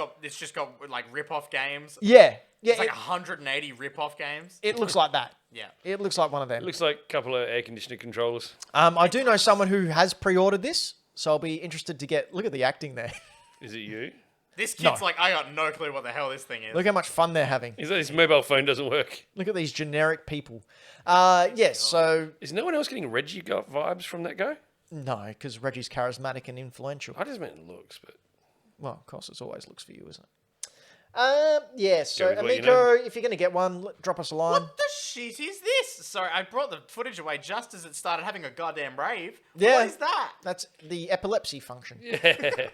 got like rip-off games. Yeah. Yeah, It's like 180 rip-off games. it looks like that. Yeah. It looks like one of them. Looks like a couple of air conditioner controllers. I do know someone who has pre-ordered this, so I'll be interested to get... Look at the acting there. Is it you? This kid's No. like, I got no clue what the hell this thing is. Look how much fun they're having. Is that his mobile phone doesn't work? Look at these generic people. Yes, so... Is no one else getting Reggie got vibes from that guy? No, because Reggie's charismatic and influential. I just meant looks, but Well, of course, it always looks for you, isn't it? Yeah, so Go with what you Amico, know. if you're going to get one, drop us a line. What the shit is this? Sorry, I brought the footage away just as it started having a goddamn rave. Yeah. What is that? That's the epilepsy function. yeah.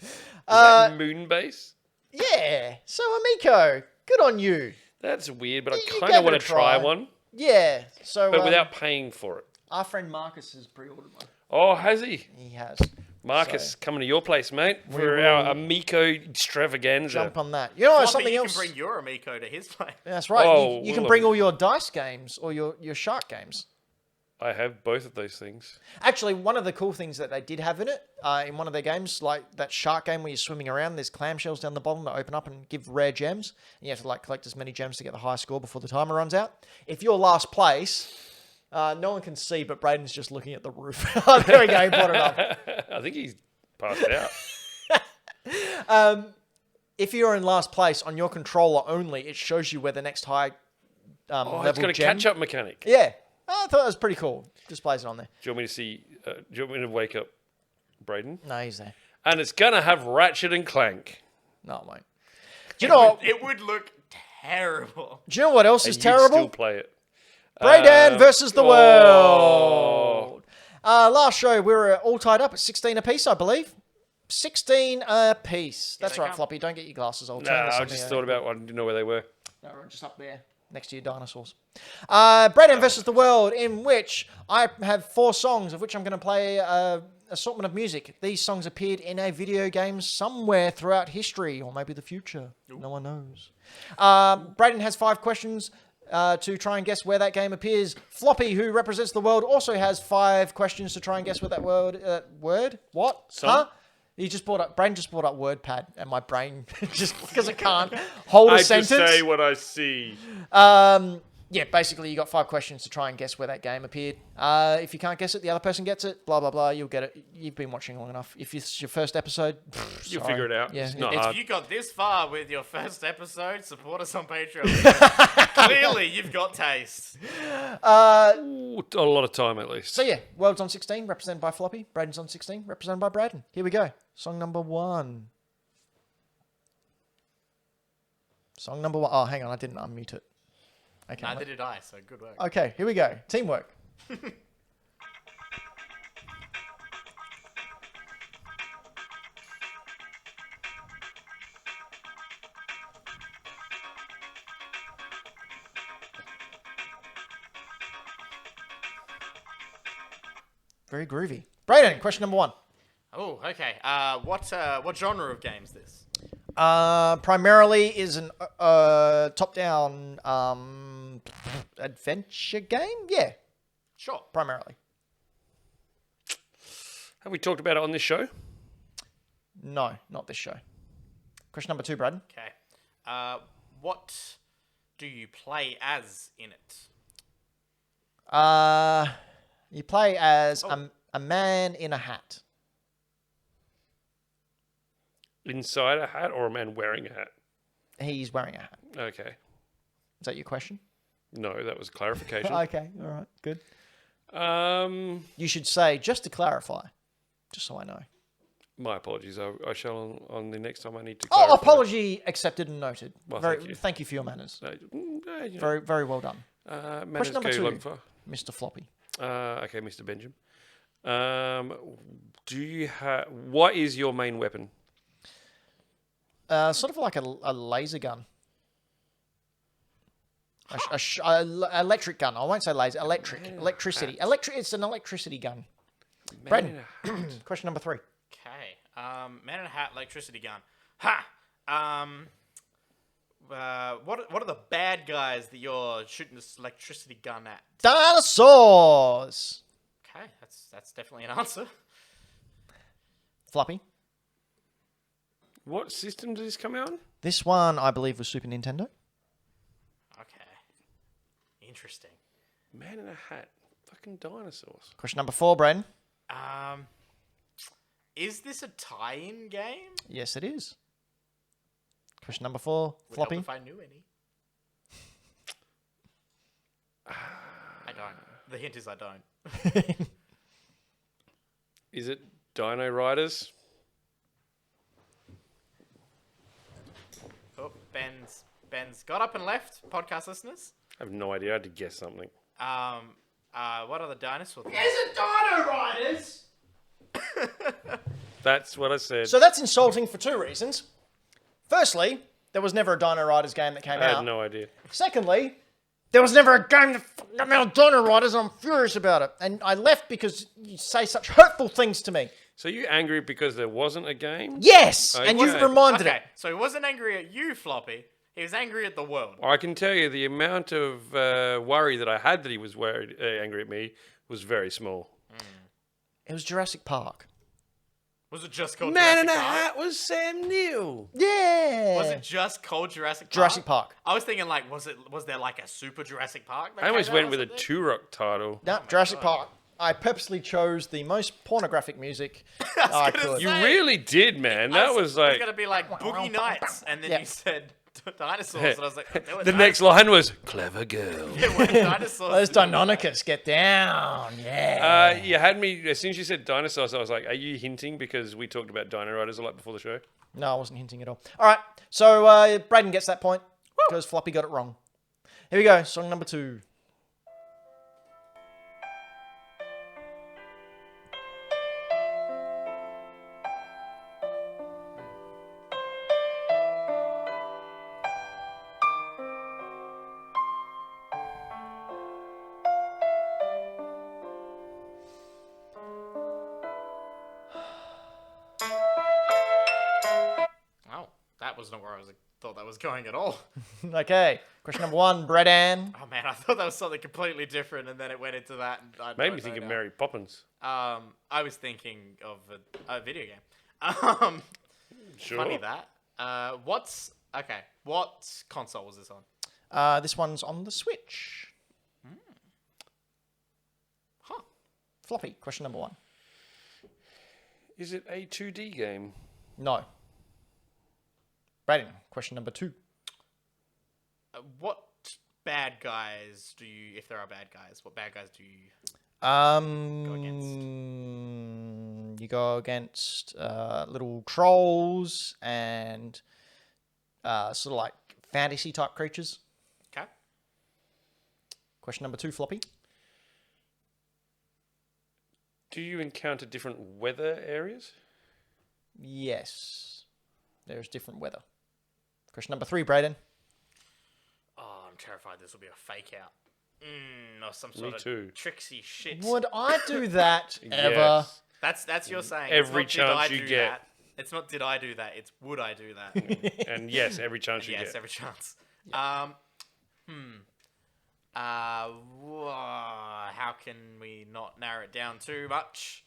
Is that Moonbase? Yeah, so Amico, good on you. That's weird, but I You kind gave of want it to a try try. one, Yeah, so but without paying for it. our friend Marcus has pre-ordered one. Oh, has he? He has. Marcus, So- coming to your place, mate, We for will our Amico extravaganza. Jump on that. You know Floppy, something you else? can bring your Amico to his place. That's right. Oh, you can well, bring all your dice games or your shark games. I have both of those things. Actually, one of the cool things that they did have in it, in one of their games, like that shark game where you're swimming around, there's clamshells down the bottom that open up and give rare gems. And you have to like collect as many gems to get the high score before the timer runs out. If you're last place, no one can see, but Braden's just looking at the roof. Oh, there we go, he brought it up. I think he's passed out. If you're in last place on your controller only, it shows you where the next high Oh, level it's got a gem. catch-up mechanic. Yeah, I thought that was pretty cool. Displays it on there. Do you want me to see? Do you want me to wake up Braden? No, he's there. And it's gonna have Ratchet and Clank. No, it won't. Do you know what? It would look terrible. Do you know what else is And you'd terrible? still play it. Braden versus the oh. world. Last show, we were all tied up at 16 apiece, I believe. 16 apiece. That's they right, come. Floppy. Don't get your glasses all Nah, turned. I just thought about one. Didn't know where they were. No, we're just up there next to your dinosaurs. Braden versus the world, in which I have 4 songs, of which I'm going to play assortment of music. These songs appeared in a video game somewhere throughout history, or maybe the future. No one knows. Braden has 5 questions to try and guess where that game appears. Floppy, who represents the world, also has 5 questions to try and guess where that word? What? Song? Huh? He just brought up. Braden just brought up WordPad, and my brain just because it can't hold a sentence. what I see. Yeah, basically, you got 5 questions to try and guess where that game appeared. If you can't guess it, the other person gets it. Blah blah blah. You'll get it. You've been watching long enough. If it's your first episode, You'll sorry. figure it out. Yeah, It's not it's- hard. If you got this far with your first episode, support us on Patreon. Clearly, you've got taste. Ooh, a lot of time at least. So yeah, world's on 16, represented by Floppy. Braden's on 16, represented by Braden. Here we go. Song number 1. Song number 1. Oh, hang on, I didn't unmute it. Okay. Neither did I, so good work. Okay, here we go. Teamwork. Very groovy. Braden, question number 1. Oh, okay. What genre of game is this? Primarily is an top-down adventure game. Yeah, Sure. primarily. Have we talked about it on this show? No, not this show. Question number 2, Braden. Okay. what do you play as in it? You play as Oh. a man in a hat. Inside a hat or a man wearing a hat? He's wearing a hat. Okay. Is that your question? No, that was clarification. Okay, all right, good. You should say, just to clarify, just so I know. My apologies. I shall on the next time I need to Oh, clarify. apology accepted and noted. Well, very, thank you. for your manners. You know, Very, very well done, manners number go 2. long far. Mr. Floppy. Okay, Mr. Benjamin. Do you have... What is your main weapon? Sort of like a laser gun. Electric gun. I won't say laser. Electricity. It's an electricity gun. Man in a hat. Question number 3. Okay. Man in a hat, electricity gun. Ha! What are the bad guys that you're shooting this electricity gun at? Dinosaurs. Okay, that's definitely an answer. Floppy. What system does this come out on? This one, I believe, was Super Nintendo. Okay. Interesting. Man in a hat. Fucking dinosaurs. Question number 4, Braden. Is this a tie-in game? Yes, it is. Question number 4, Would help Floppy. if I knew any. I don't. The hint is I don't. Is it Dino Riders? Oh, Ben's got up and left. Podcast listeners. I have no idea. I had to guess something. What are the dinosaurs? Is it Dino Riders? That's what I said. So that's insulting for 2 reasons. Firstly, there was never a Dino Riders game that came I out. had no idea. Secondly, there was never a game that got me on Dino Riders, and I'm furious about it. And I left because you say such hurtful things to me. So you angry because there wasn't a game? Yes, and you've Okay. reminded Okay, it. so he wasn't angry at you, Floppy. He was angry at the world. I can tell you the amount of worry that I had that he was angry at me was very small. It was Jurassic Park. Was it just called Man in Jurassic a Park? hat was Sam Neill. Yeah. Was it just called Jurassic Park? Jurassic Park? I was thinking like, was there like a super Jurassic Park? that I always came out went or with a something? Turok title. No, Jurassic Park. I purposely chose the most pornographic music I gonna could. You say- really did, man. That was It's like gonna be like Boogie Nights, and then Yeah. you said dinosaurs, and I was like, there were the next line was clever girl. there were dinosaurs. Those Deinonychus, get down. Yeah. You had me as soon as you said dinosaurs. I was like, "Are you hinting because we talked about Dino Riders a lot before the show?" No, I wasn't hinting at all. All right, so Braden gets that point because Floppy got it wrong. Here we go, song number 2. Oh, that was not where I thought that was going at all. Okay, question number 1, Braden. Oh man, I thought that was something completely different, and then it went into that. And I Made don't me think know of now. Mary Poppins. I was thinking of a video game. Sure. Funny that. What console was this on? This one's on the Switch. Huh. Floppy, question number 1. Is it a 2D game? No. Braden, question number 2. What bad guys do you, if there are bad guys, what bad guys do you? You go against little trolls and sort of like fantasy type creatures. Okay. Question number 2, Floppy. Do you encounter different weather areas? Yes. There's different weather. Question number 3, Braden. Oh, I'm terrified this will be a fake out. Or some sort too. of tricksy shit. Would I do that ever? Yes. That's your saying. Every It's not, did I chance you do get. that. It's not did I do that. It's would I do that. And yes, every chance you Yes, get. every chance. How can we not narrow it down too much?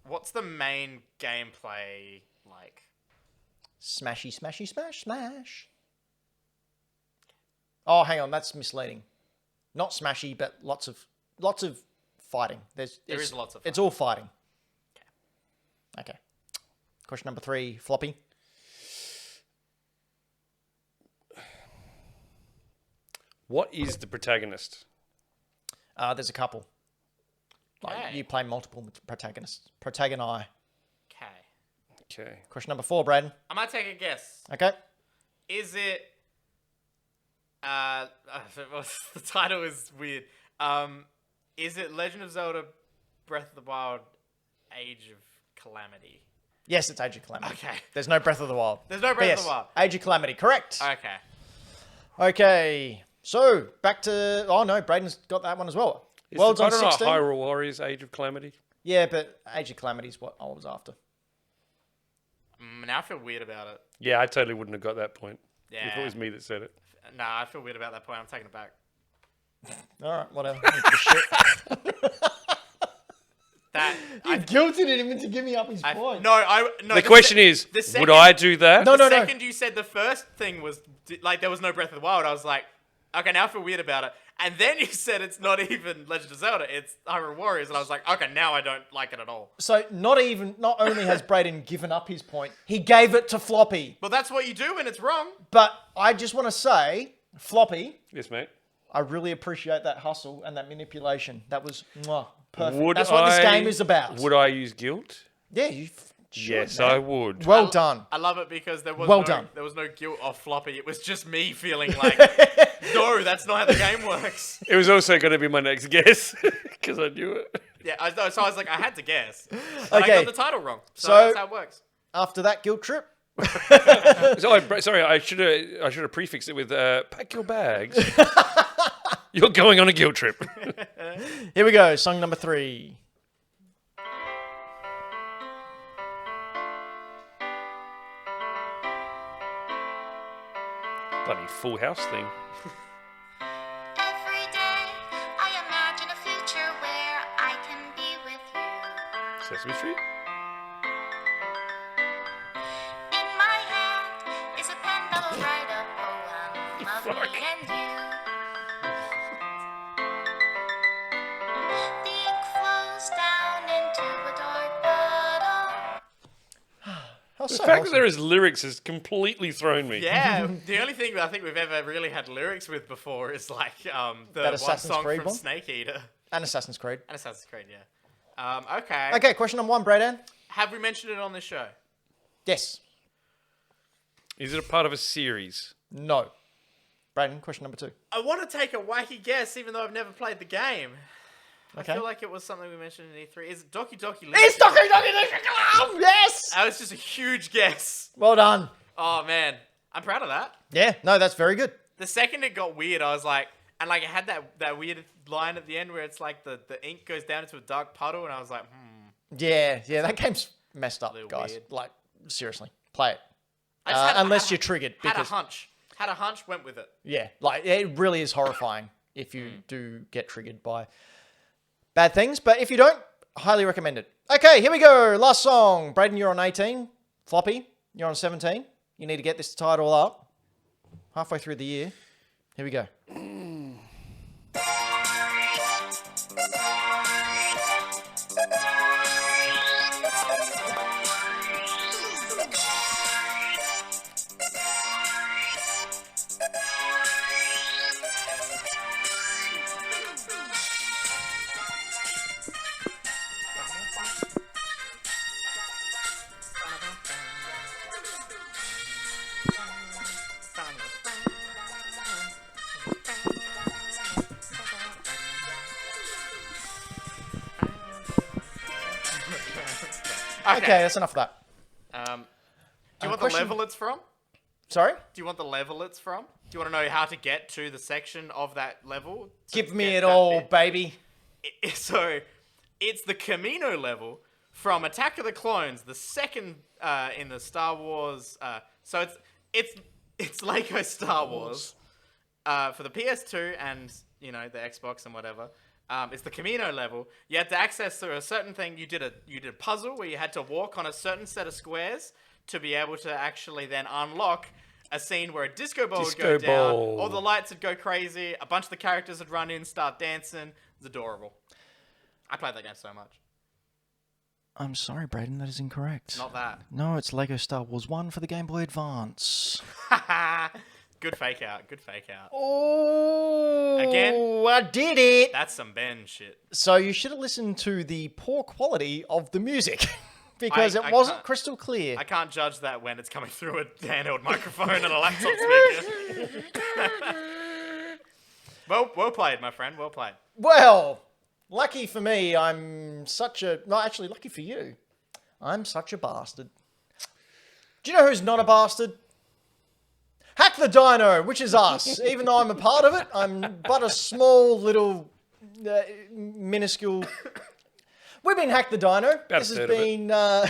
What's the main gameplay like? Smashy, smashy, smash, smash. Oh, hang on, that's misleading. Not smashy, but lots of fighting. There is lots of It's all fighting. Okay. Question number 3, Floppy. What is the protagonist? There's a couple. Like, Okay. you play multiple protagonists. Protagoni. Okay. Okay. Question number 4, Braden. I might take a guess. Okay. Is it? The title is weird. Is it Legend of Zelda: Breath of the Wild, Age of Calamity? Yes, it's Age of Calamity. Okay. There's no Breath of the Wild. There's no But Breath yes, of the Wild. Age of Calamity. Correct. Okay. Okay. So, back to... Oh, no, Braden's got that one as well. Is World's the, on I don't know, 16. Hyrule Warriors Age of Calamity? Yeah, but Age of Calamity is what I was after. Now I feel weird about it. Yeah, I totally wouldn't have got that point. Yeah. If it was me that said it. Nah, I feel weird about that point. I'm taking it back. All right, whatever. I don't give a shit. That You guilted him into giving up his point. no. The question is, the second- would I do that? No, The no. second you said the first thing was like there was no Breath of the Wild, I was like, okay, now I feel weird about it. And then you said it's not even Legend of Zelda, it's Hyrule Warriors, and I was like, okay, now I don't like it at all. So not only has Braden given up his point, he gave it to Floppy. But that's what you do when it's wrong. But I just want to say, Floppy, Yes, mate. I really appreciate that hustle and that manipulation. That was perfect. Would That's what this I- game is about. Would I use guilt? Yeah, you should, Yes, man. I would. Well done. I love it because there was Well done. there was no guilt off Floppy. It was just me feeling like, no, that's not how the game works. It was also going to be my next guess because I knew it. Yeah, so I was like, I had to guess. But Okay. I got the title wrong. So, So- that's how it works. After that guilt trip, Sorry, I should have prefixed it with pack your bags. You're going on a guilt trip. here we go. Song number 3. Bloody Full House thing. Every day I imagine a future where I can be with you. Sesame Street. In my hand is a pen that'll write a poem of me and you. The ink flows down into a dark puddle. Oh, The so fact wholesome. that there is lyrics has completely thrown me. Yeah, the only thing I think we've ever really had lyrics with before is like the That one Assassin's song Creed from one? Snake Eater And Assassin's Creed. and Assassin's Creed. Yeah. Okay. Okay, question number 1, Braden. Have we mentioned it on this show? Yes. Is it a part of a series? No. Braden, question number 2. I want to take a wacky guess, even though I've never played the game. Okay. I feel like it was something we mentioned in E3. Is it Doki Doki Literature? It's Doki Doki Literature! Yes! That was just a huge guess. Well done. Oh man, I'm proud of that. Yeah, no, that's very good. The second it got weird, I was like, and like it had that weird line at the end where it's like the ink goes down into a dark puddle, and I was like, Yeah, that game's messed up, Little guys. weird. Like, seriously, play it. I just Unless you're triggered. Had a Because, hunch. Had a hunch, went with it. yeah, like, it really is horrifying if you do get triggered by bad things. But if you don't, highly recommend it. Okay, here we go. Last song. Braden, you're on 18. Floppy, you're on 17. You need to get this title up. Halfway through the year. Here we go. Okay, that's enough of that. Do you want question- the level it's from? Sorry? Do you want the level it's from? Do you want to know how to get to the section of that level? to Give me get it that all, bit? baby. So, it's the Camino level from Attack of the Clones, the second in the Star Wars. So it's Lego Star Wars for the PS2 and the Xbox and whatever. It's the Camino level. You had to access through a certain thing. You did a puzzle where you had to walk on a certain set of squares to be able to actually then unlock a scene where a disco ball would go Disco down, ball. all the lights would go crazy, a bunch of the characters would run in, start dancing. It was adorable. I played that game so much. I'm sorry, Braden, that is incorrect. Not that. No, it's Lego Star Wars 1 for the Game Boy Advance. Good fake out. Good fake out. Oh, Again? I did it. That's some Ben shit. So you should have listened to the poor quality of the music because I it wasn't can't- crystal clear. I can't judge that when it's coming through a handheld microphone and a laptop speaker. Well played, my friend. Well played. Well, lucky for me, I'm such a... No, actually, lucky for you. I'm such a bastard. Do you know who's not a bastard? Hack the Dino, which is us. Even though I'm a part of it, I'm but a small little minuscule... We've been Hack the Dino. This has third of it. been...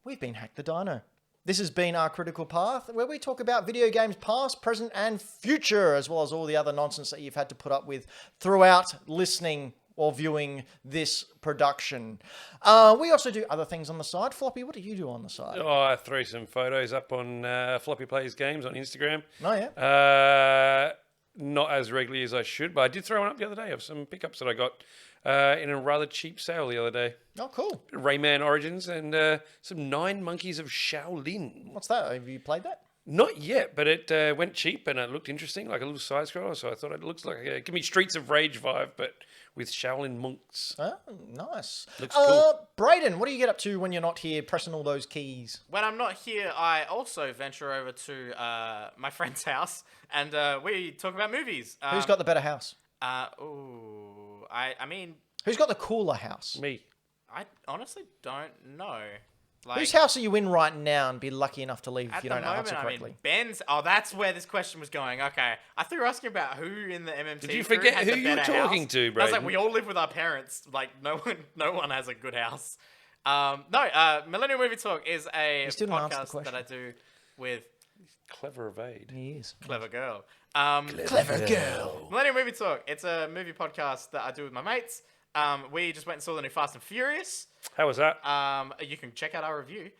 We've been Hack the Dino. This has been our Critical Path, where we talk about video games past, present, and future, as well as all the other nonsense that you've had to put up with throughout listening or viewing this production. We also do other things on the side. Floppy, what do you do on the side? Oh, I threw some photos up on Floppy Plays Games on Instagram. Oh, yeah. Not as regularly as I should, but I did throw one up the other day of some pickups that I got in a rather cheap sale the other day. Oh, cool. Rayman Origins and some 9 Monkeys of Shaolin. What's that? Have you played that? Not yet, but it went cheap and it looked interesting, like a little side scroller. So I thought it looks like give me Streets of Rage vibe, but with Shaolin monks. Oh, nice. Looks cool. Braden, what do you get up to when you're not here pressing all those keys? When I'm not here, I also venture over to my friend's house and we talk about movies. Who's got the better house? I mean, Who's got the cooler house? Me. I honestly don't know. Like, Whose house are you in right now and be lucky enough to leave if at you the don't moment, answer I correctly? mean, Ben's. Oh, that's where this question was going. Okay, I thought you were asking about who in the MMT. Did you crew forget had who the you were better talking house. to, I was Braden? like, we all live with our parents. Like, no one has a good house. Millennial Movie Talk is a still didn't answer the podcast that question. I do with Clever evade. He is. Clever Girl. Clever girl. Millennial Movie Talk. It's a movie podcast that I do with my mates. We just went and saw the new Fast and Furious. How was that? You can check out our review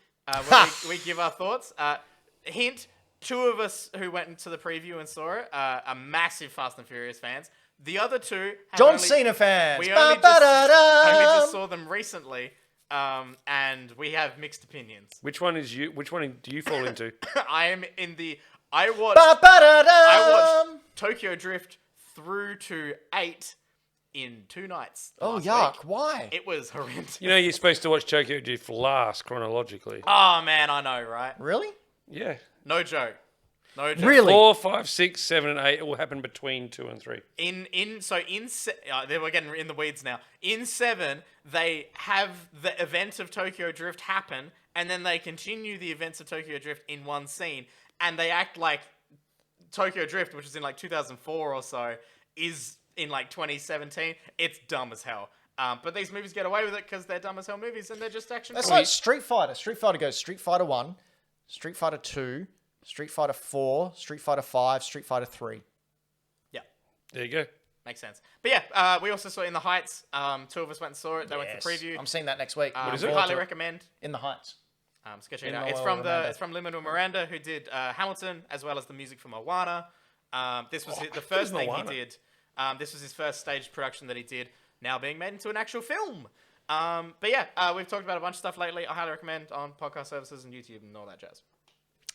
where we give our thoughts. Hint: 2 of us who went into the preview and saw it are massive Fast and Furious fans. The other 2, have John only- Cena fans. We only just Ba-ba-da-dum. saw them recently, and we have mixed opinions. Which one is you? Which one do you fall into? I am in the. I watched Ba-ba-da-dum. Tokyo Drift through to 8 in 2 nights. Oh, last yuck. week. Why? It was horrendous. You know you're supposed to watch Tokyo Drift last chronologically. Oh man, I know, right? Really? Yeah. No joke. No joke. Really? 4, 5, 6, 7, and 8 all happen between 2 and 3. We're getting in the weeds now. In 7, they have the event of Tokyo Drift happen, and then they continue the events of Tokyo Drift in one scene, and they act like Tokyo Drift, which was in like 2004 or so, is in like 2017. It's dumb as hell. But these movies get away with it because they're dumb as hell movies, and they're just action. That's movies. like Street Fighter. Street Fighter goes Street Fighter 1, Street Fighter 2, Street Fighter 4, Street Fighter 5, Street Fighter 3. Yeah. There you go. Makes sense. But yeah, we also saw In the Heights. 2 of us went and saw it. They went for preview. I'm seeing that next week. is We it? highly recommend. In the Heights. So go check it Lin-Manuel out. It's from Miranda. it's from Lin-Manuel Miranda, who did Hamilton as well as the music for Moana. This was the first thing Moana. he did. This was his first staged production that he did, now being made into an actual film. But yeah, we've talked about a bunch of stuff lately. I highly recommend on podcast services and YouTube and all that jazz.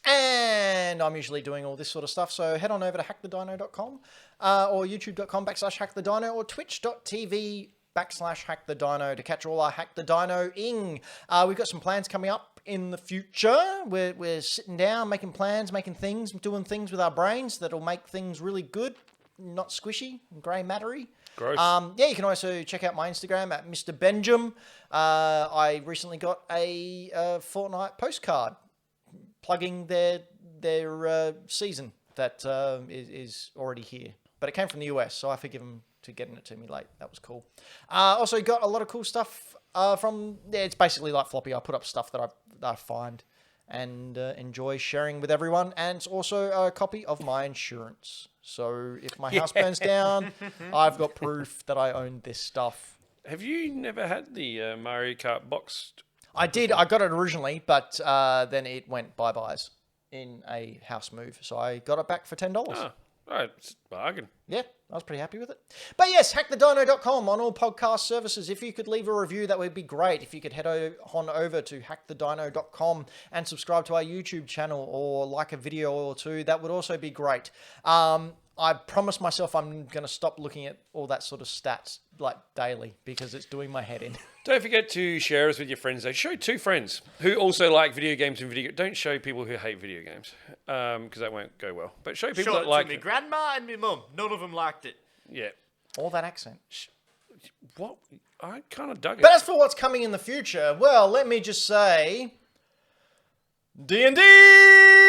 And I'm usually doing all this sort of stuff, so head on over to hackthedino.com or youtube.com/hackthedino or twitch.tv/hackthedino to catch all our Hack the Dino-ing. We've got some plans coming up in the future. We're sitting down, making plans, making things, doing things with our brains that'll make things really good, not squishy and grey mattery. Gross. Yeah, you can also check out my Instagram at Mr. Benjam. I recently got a Fortnite postcard plugging their season that is already here. But it came from the US, so I forgive them to getting it to me late. That was cool. Also got a lot of cool stuff from... Yeah, it's basically like Floppy. I put up stuff that I find and enjoy sharing with everyone. And it's also a copy of my insurance. So if my house burns down, I've got proof that I own this stuff. Have you never had the Mario Kart boxed? I did. I got it originally, but then it went bye-byes in a house move. So I got it back for $10. Oh, right, it's a bargain. Yeah, I was pretty happy with it. But yes, hackthedino.com on all podcast services. If you could leave a review, that would be great. If you could head on over to hackthedino.com and subscribe to our YouTube channel or like a video or two, that would also be great. I promised myself I'm going to stop looking at all that sort of stats like daily because it's doing my head in. Don't forget to share us with your friends. Though. Show 2 friends who also like video games and video. Don't show people who hate video games because that won't go well. But show people Show that it like to me them. grandma and me mum. None of them liked it. Yeah. All that accent. What? I kind of dug it. But as for what's coming in the future, well, let me just say... D&D!